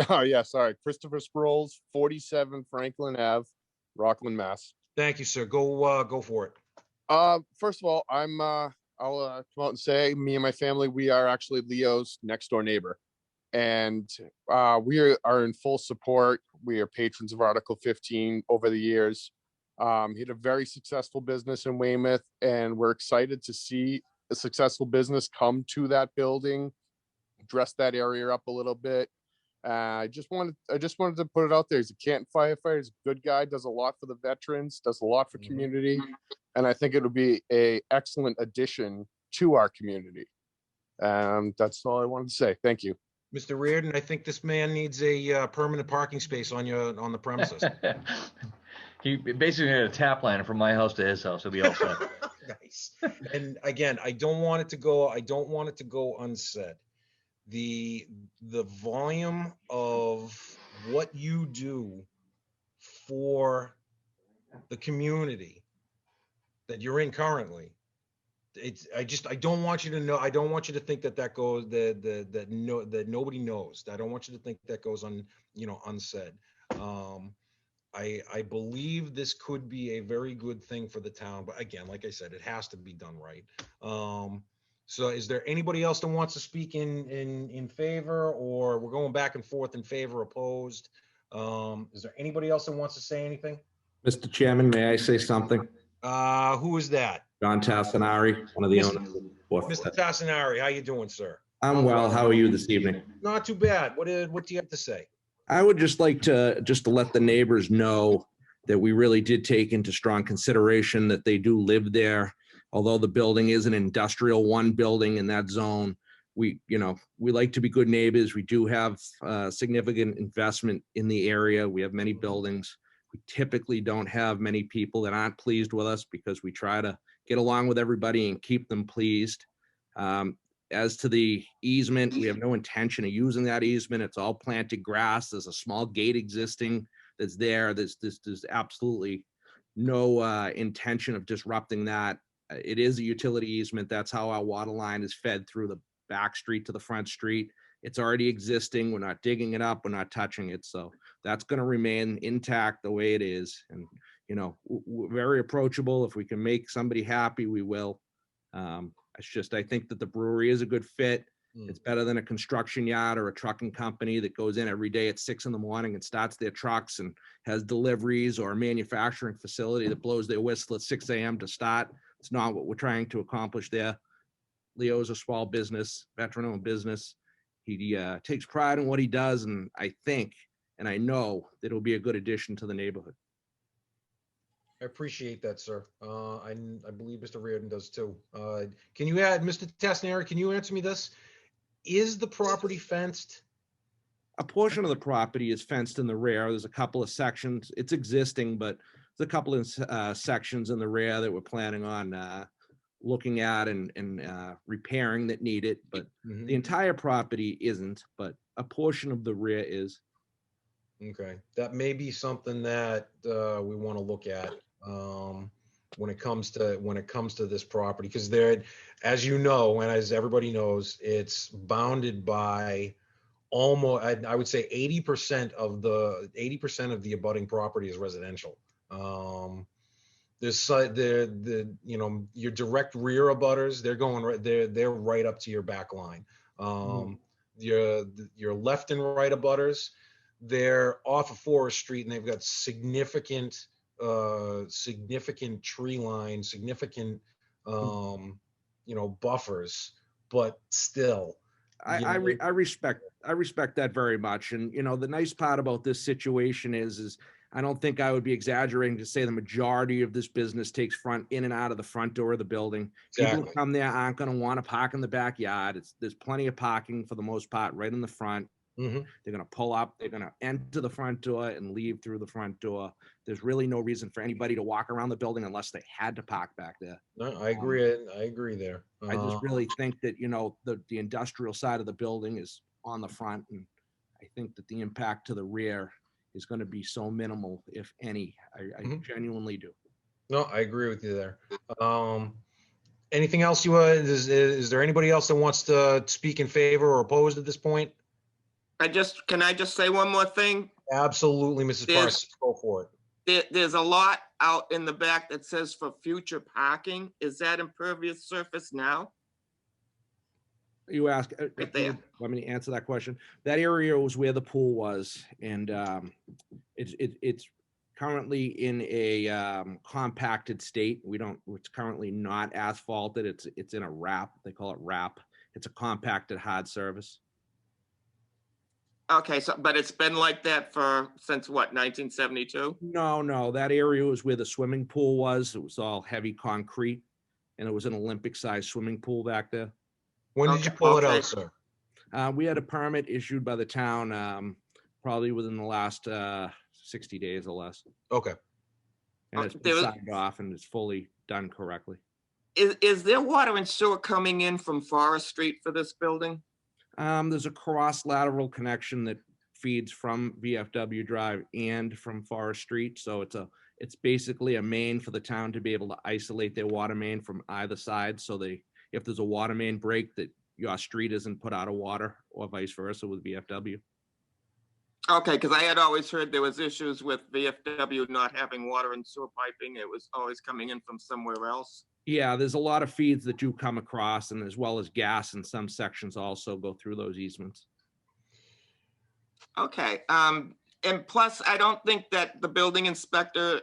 Oh, yeah. Sorry. Christopher Sproles, 47 Franklin Ave, Rockland, Mass. Thank you, sir. Go for it. First of all, I'll come out and say, me and my family, we are actually Leo's next door neighbor, and we are in full support. We are patrons of Article 15 over the years. He had a very successful business in Weymouth, and we're excited to see a successful business come to that building, dress that area up a little bit. I just wanted to put it out there. He's a Canton firefighter. He's a good guy. Does a lot for the veterans. Does a lot for community, and I think it would be a excellent addition to our community. That's all I wanted to say. Thank you, Mr. Reardon. I think this man needs a permanent parking space on the premises. He basically had a tap line from my house to his house. He'll be all set. Nice. And again, I don't want it to go unsaid. the volume of what you do for the community that you're in currently, I don't want you to know, I don't want you to think that goes, that nobody knows. I don't want you to think that goes unsaid. I believe this could be a very good thing for the town, but again, like I said, it has to be done right. So is there anybody else that wants to speak in favor, or we're going back and forth in favor, opposed? Is there anybody else that wants to say anything? Mr. Chairman, may I say something? Who is that? John Tassinari, one of the Mr. owners. of Mr. Tassinari, how you doing, sir? I'm well. How are you this evening? Not too bad. What do you have to say? I would just like to let the neighbors know that we really did take into strong consideration that they do live there. Although the building is an industrial one building in that zone, we like to be good neighbors. We do have significant investment in the area. We have many buildings. We typically don't have many people that aren't pleased with us because we try to get along with everybody and keep them pleased. As to the easement, we have no intention of using that easement. It's all planted grass. There's a small gate existing that's there. There's absolutely no intention of disrupting that. It is a utility easement. That's how our water line is fed through the back street to the front street. It's already existing. We're not digging it up. We're not touching it. So that's going to remain intact the way it is. And, we're very approachable. If we can make somebody happy, we will. I think that the brewery is a good fit. It's better than a construction yard or a trucking company that goes in every day at 6 in the morning and starts their trucks and has deliveries, or a manufacturing facility that blows their whistle at 6 a.m. to start. It's not what we're trying to accomplish there. Leo's a small business, veteran-owned business. He takes pride in what he does, and I think, and I know that it'll be a good addition to the neighborhood. I appreciate that, sir. I believe Mr. Reardon does too. Can you add, Mr. Tassinari, can you answer me this? Is the property fenced? A portion of the property is fenced in the rear. There's a couple of sections. It's existing, but there's a couple of sections in the rear that we're planning on looking at and repairing that need it. But the entire property isn't, but a portion of the rear is. Okay, that may be something that we want to look at when it comes to this property, because there, as you know, and as everybody knows, it's bounded by almost, I would say 80% of the abutting property is residential. There's your direct rear abutters, they're going right, they're right up to your back line. Your left and right abutters, they're off of Forest Street, and they've got significant tree line, significant buffers, but still. I respect that very much. And the nice part about this situation is I don't think I would be exaggerating to say the majority of this business takes in and out of the front door of the building. Exactly. People who come there aren't going to want to park in the backyard. There's plenty of parking for the most part right in the front. They're going to pull up, they're going to enter the front door and leave through the front door. There's really no reason for anybody to walk around the building unless they had to park back there. No, I agree. I agree there. I just really think that, the industrial side of the building is on the front, and I think that the impact to the rear is going to be so minimal, if any. I genuinely do. No, I agree with you there. Anything else is there anybody else that wants to speak in favor or opposed at this point? Can I just say one more thing? Absolutely, Mrs. Parsons, go for it. There's a lot out in the back that says for future parking. Is that impervious surface now? You ask, let me answer that question. That area was where the pool was, and it's currently in a compacted state. It's currently not asphalted. It's in a wrap. They call it wrap. It's a compacted hard surface. Okay, but it's been like that since what, 1972? No, that area was where the swimming pool was. It was all heavy concrete, and it was an Olympic-sized swimming pool back there. When did you pull it out, sir? We had a permit issued by the town probably within the last 60 days or less. Okay. And it's been signed off, and it's fully done correctly. Is there water and sewer coming in from Forest Street for this building? There's a cross lateral connection that feeds from VFW Drive and from Forest Street. So it's basically a main for the town to be able to isolate their water main from either side. So if there's a water main break, that your street isn't put out of water, or vice versa with VFW. Okay, because I had always heard there was issues with VFW not having water and sewer piping. It was always coming in from somewhere else. Yeah, there's a lot of feeds that do come across, and as well as gas in some sections also go through those easements. Okay, and plus, I don't think that the building inspector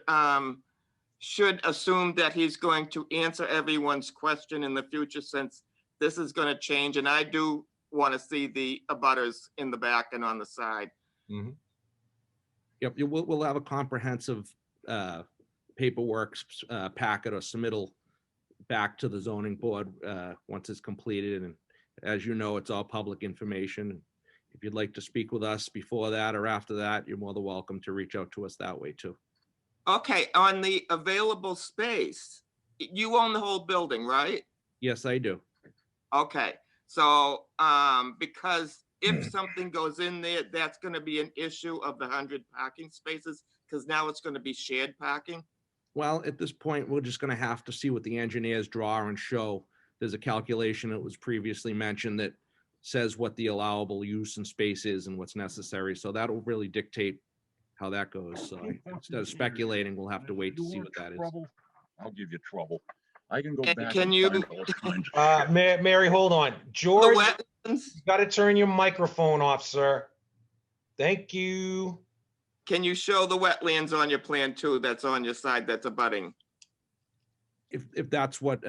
should assume that he's going to answer everyone's question in the future, since this is going to change, and I do want to see the abutters in the back and on the side. Mm-hmm. Yep, we'll have a comprehensive paperwork packet or submittal back to the zoning board once it's completed. And as you know, it's all public information. If you'd like to speak with us before that or after that, you're more than welcome to reach out to us that way too. Okay, on the available space, you own the whole building, right? Yes, I do. Okay, so because if something goes in there, that's going to be an issue of the 100 parking spaces, because now it's going to be shared parking. Well, at this point, we're just going to have to see what the engineers draw and show. There's a calculation that was previously mentioned that says what the allowable use and space is and what's necessary. So that will really dictate how that goes. So instead of speculating, we'll have to wait to see what that is. I'll give you trouble. I can go And back. can and you- find all kinds of shit. Mary, hold on. George, you got to turn your microphone off, sir. Thank you. Can you show the wetlands on your plan too, that's on your side, that's abutting? If that's what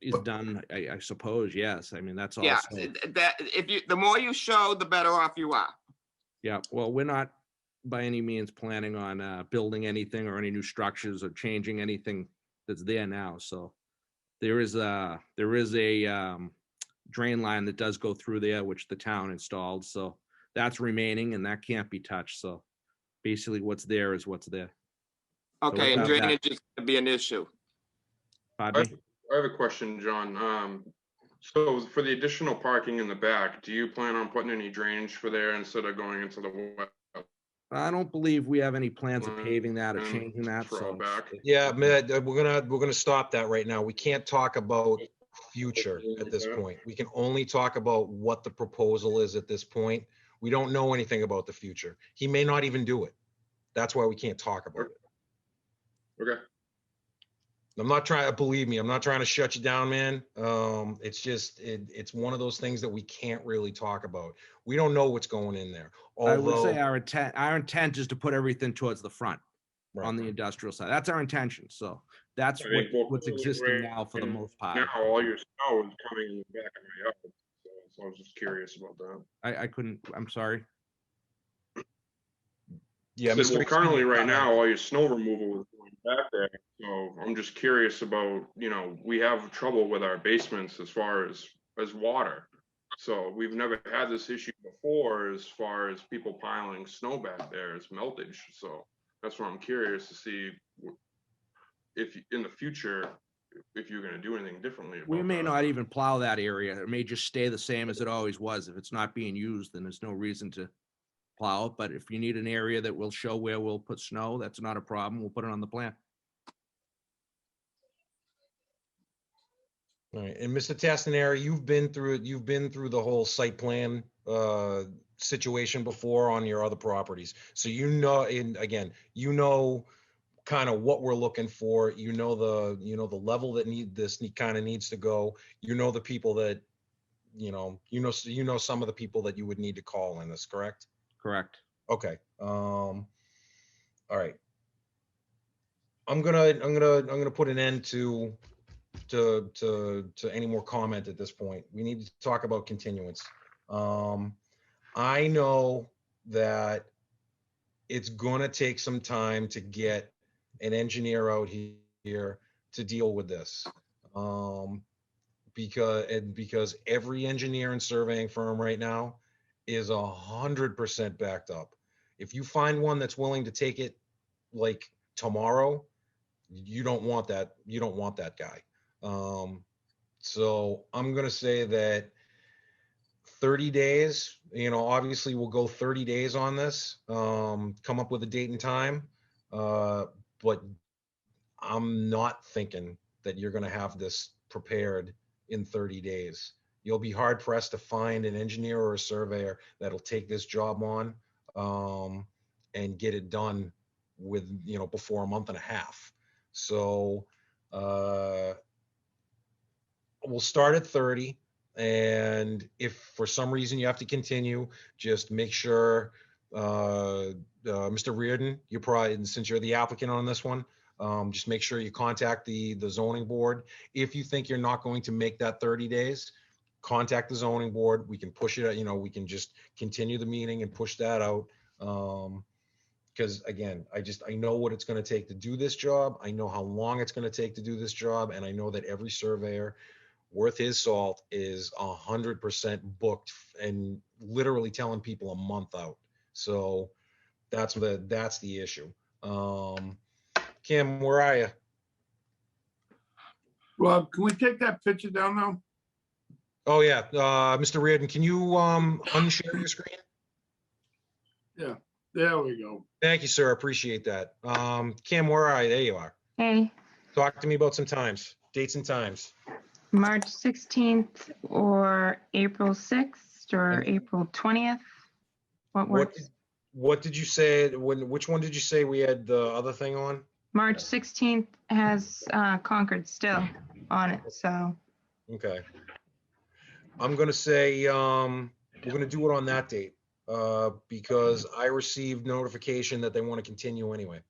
is done, I suppose, yes. I mean, that's Yeah, also, that, the more you show, the better off you are. yeah, well, we're not by any means planning on building anything or any new structures or changing anything that's there now. So there is a drain line that does go through there, which the town installed. So that's remaining and that can't be touched. So basically what's there is what's there. Okay, and drainage is going to be an issue. Pardon me? I have a question, John. So for the additional parking in the back, do you plan on putting any drainage for there instead of going into the wet? I don't believe we have any plans of paving that or changing that. Throw So it back. Yeah, we're gonna stop that right now. We can't talk about future at this point. We can only talk about what the proposal is at this point. We don't know anything about the future. He may not even do it. That's why we can't talk about it. Okay. I'm not trying to, believe me, I'm not trying to shut you down, man. It's just, it's one of those things that we can't really talk about. We don't know what's going in there. I would Although, say our intent is to put everything towards the front on the industrial side. That's our intention. So that's I mean, what's existing now for the most part. Now all your snow is coming in the back of my yard. So I was just curious about that. I couldn't, I'm sorry. Yeah, Well, currently right now, all your snow removal is going back there. So I'm just curious about, we have trouble with our basements as far as water. So we've never had this issue before as far as people piling snow back there as meltage. So that's why I'm curious to see if in the future, if you're going to do anything differently. We may not even plow that area. It may just stay the same as it always was. If it's not being used, then there's no reason to plow it. But if you need an area that will show where we'll put snow, that's not a problem. We'll put it on the plan. all right, and Mr. Tastaneri, you've been through the whole site plan situation before on your other properties. So and again, kind of what we're looking for. The level that this kind of needs to go. The people that some of the people that you would need to call in this, correct? Correct. Okay. All right. I'm gonna put an end to any more comment at this point. We need to talk about continuance. I know that it's gonna take some time to get an engineer out here to deal with this. Because every engineer and surveying firm right now is 100% backed up. If you find one that's willing to take it like tomorrow, you don't want that guy. So I'm going to say that 30 days, obviously we'll go 30 days on this, come up with a date and time. But I'm not thinking that you're gonna have this prepared in 30 days. You'll be hard pressed to find an engineer or a surveyor that'll take this job on, and get it done with, before a month and a half. So, we'll start at 30. And if for some reason you have to continue, just make sure, Mr. Reardon, you probably, since you're the applicant on this one, just make sure you contact the zoning board. If you think you're not going to make that 30 days, contact the zoning board. We can push it, we can just continue the meeting and push that out. Because again, I know what it's going to take to do this job. I know how long it's going to take to do this job. And I know that every surveyor worth his salt is 100% booked and literally telling people a month out. So that's the issue. Kim, where are you? Rob, can we take that picture down now? Oh yeah, Mr. Reardon, can you unshare your screen? Yeah, there we go. Thank you, sir. Appreciate that. Kim, where are you? There you are. Hey, Talk to me about some times, dates and times. March 16th or April 6th or April 20th? What works? What did you say? Which one did you say we had the other thing on? March 16th has Concord still on it, so. Okay. I'm gonna say we're gonna do it on that date because I received notification that they want to continue anyway.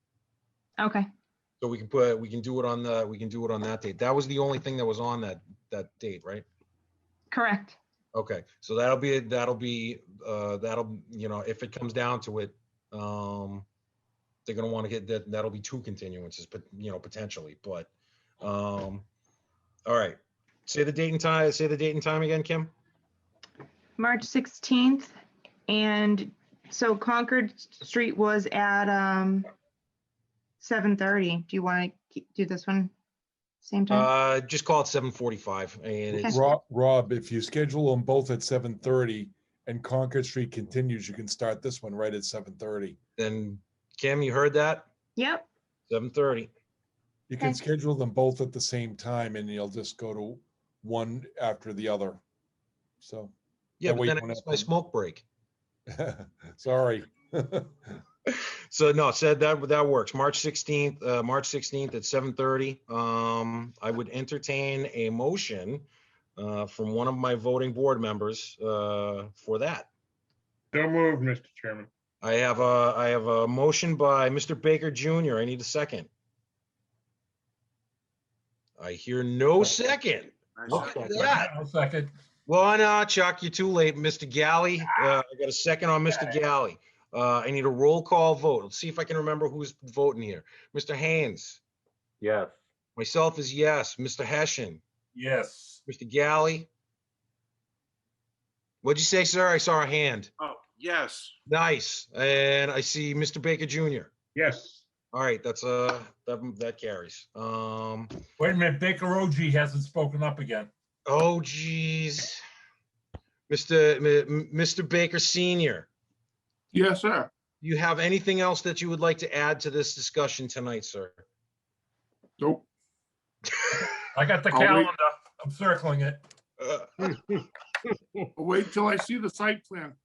Okay. So we can do it on that date. That was the only thing that was on that date, right? Correct. Okay, so that'll be if it comes down to it, they're gonna want to get that. That'll be 2 continuances, but potentially. But all right. Say the date and time. Say the date and time again, Kim. March 16th, and so Concord Street was at 7:30. Do you want to do this one same time? Just call it 7:45. And it's Rob, if you schedule them both at 7:30 and Concord Street continues, you can start this one right at 7:30. Then Kim, you heard that? Yep. 7:30. You can schedule them both at the same time and you'll just go to one after the other. So yeah, but then it's my smoke break. Sorry. So no, said that works. March 16th at 7:30. I would entertain a motion from one of my voting board members for that. So moved, Mr. Chairman. I have a motion by Mr. Baker Jr. I need a second. I hear no second. Look at that. I'll second. Well, no, Chuck, you're too late. Mr. Galley, I got a second on Mr. Galley. I need a roll call vote. Let's see if I can remember who's voting here. Mr. Haynes. Yes. Myself is yes. Mr. Hessian. Yes. Mr. Galley. What'd you say, sir? I saw a hand. Oh, yes. Nice. And I see Mr. Baker Jr. Yes. All right, that's that carries. Wait a minute, Baker OG hasn't spoken up again. Oh geez. Mr. Baker Sr. Yes, sir. You have anything else that you would like to add to this discussion tonight, sir? Nope. I got the I'll wait. calendar. I'm circling it. Wait till I see the site plan.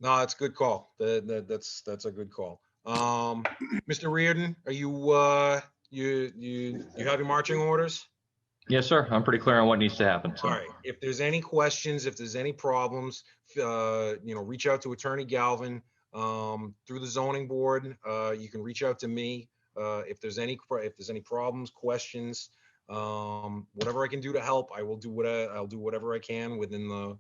No, that's a good call. That's a good call. Mr. Reardon, are you you have your marching orders? Yes, sir. I'm pretty clear on what needs to happen. So. All right. If there's any questions, if there's any problems, reach out to Attorney Galvin through the zoning board. You can reach out to me if there's any problems, questions, whatever I can do to help. I will do I'll do whatever I can within the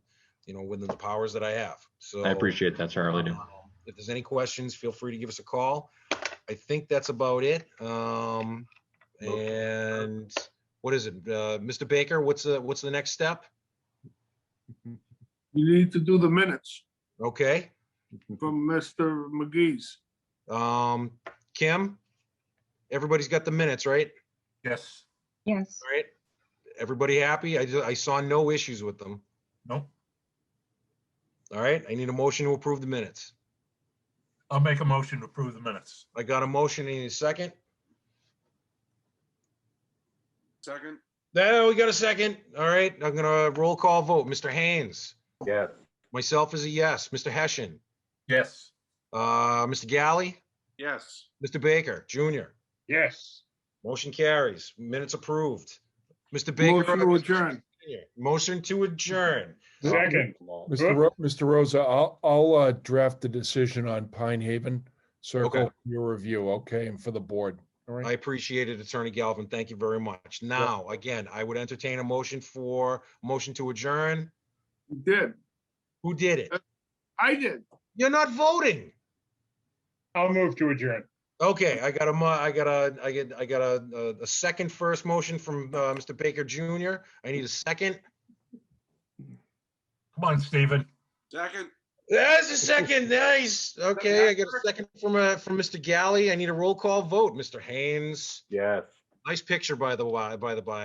within the powers that I have. So I appreciate that, sir. I really do. If there's any questions, feel free to give us a call. I think that's about it. And what is it, Mr. Baker? What's the next step? You need to do the minutes Okay. from Mr. McGee's. Kim, everybody's got the minutes, right? Yes. Yes. All right. Everybody happy? I saw no issues with them. Nope. All right, I need a motion to approve the minutes. I'll make a motion to approve the minutes. I got a motion, I need a second. Second, No, we got a second. All right, I'm gonna roll call vote. Mr. Haynes, Yes. myself is a yes. Mr. Hessian, Yes. Mr. Galley, yes. Mr. Baker Jr. Yes. Motion carries. Minutes approved. Mr. Baker. Motion to adjourn. Motion to adjourn. Second. Mr. Rosa, I'll draft the decision on Pine Haven Circle Okay. for your review, okay, and for the board. All I right. appreciate it, Attorney Galvin. Thank you very much. Now, again, I would entertain a motion to adjourn. You did. Who did it? I did. You're not voting. I'll move to adjourn. Okay, I got a second first motion from Mr. Baker Jr. I need a second. Come on, Stephen. Second, There's a second. Nice. Okay, I got a second from Mr. Galley. I need a roll call vote. Mr. Haynes. Yes. Nice picture, by the way. I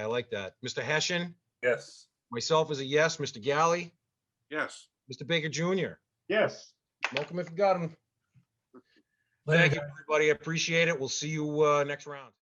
like that. Mr. Hessian. Yes. Myself is a yes. Mr. Galley. yes. Mr. Baker Jr. Yes. Welcome if you got him. Later, Thank you, guys. everybody. I appreciate it. We'll see you next round.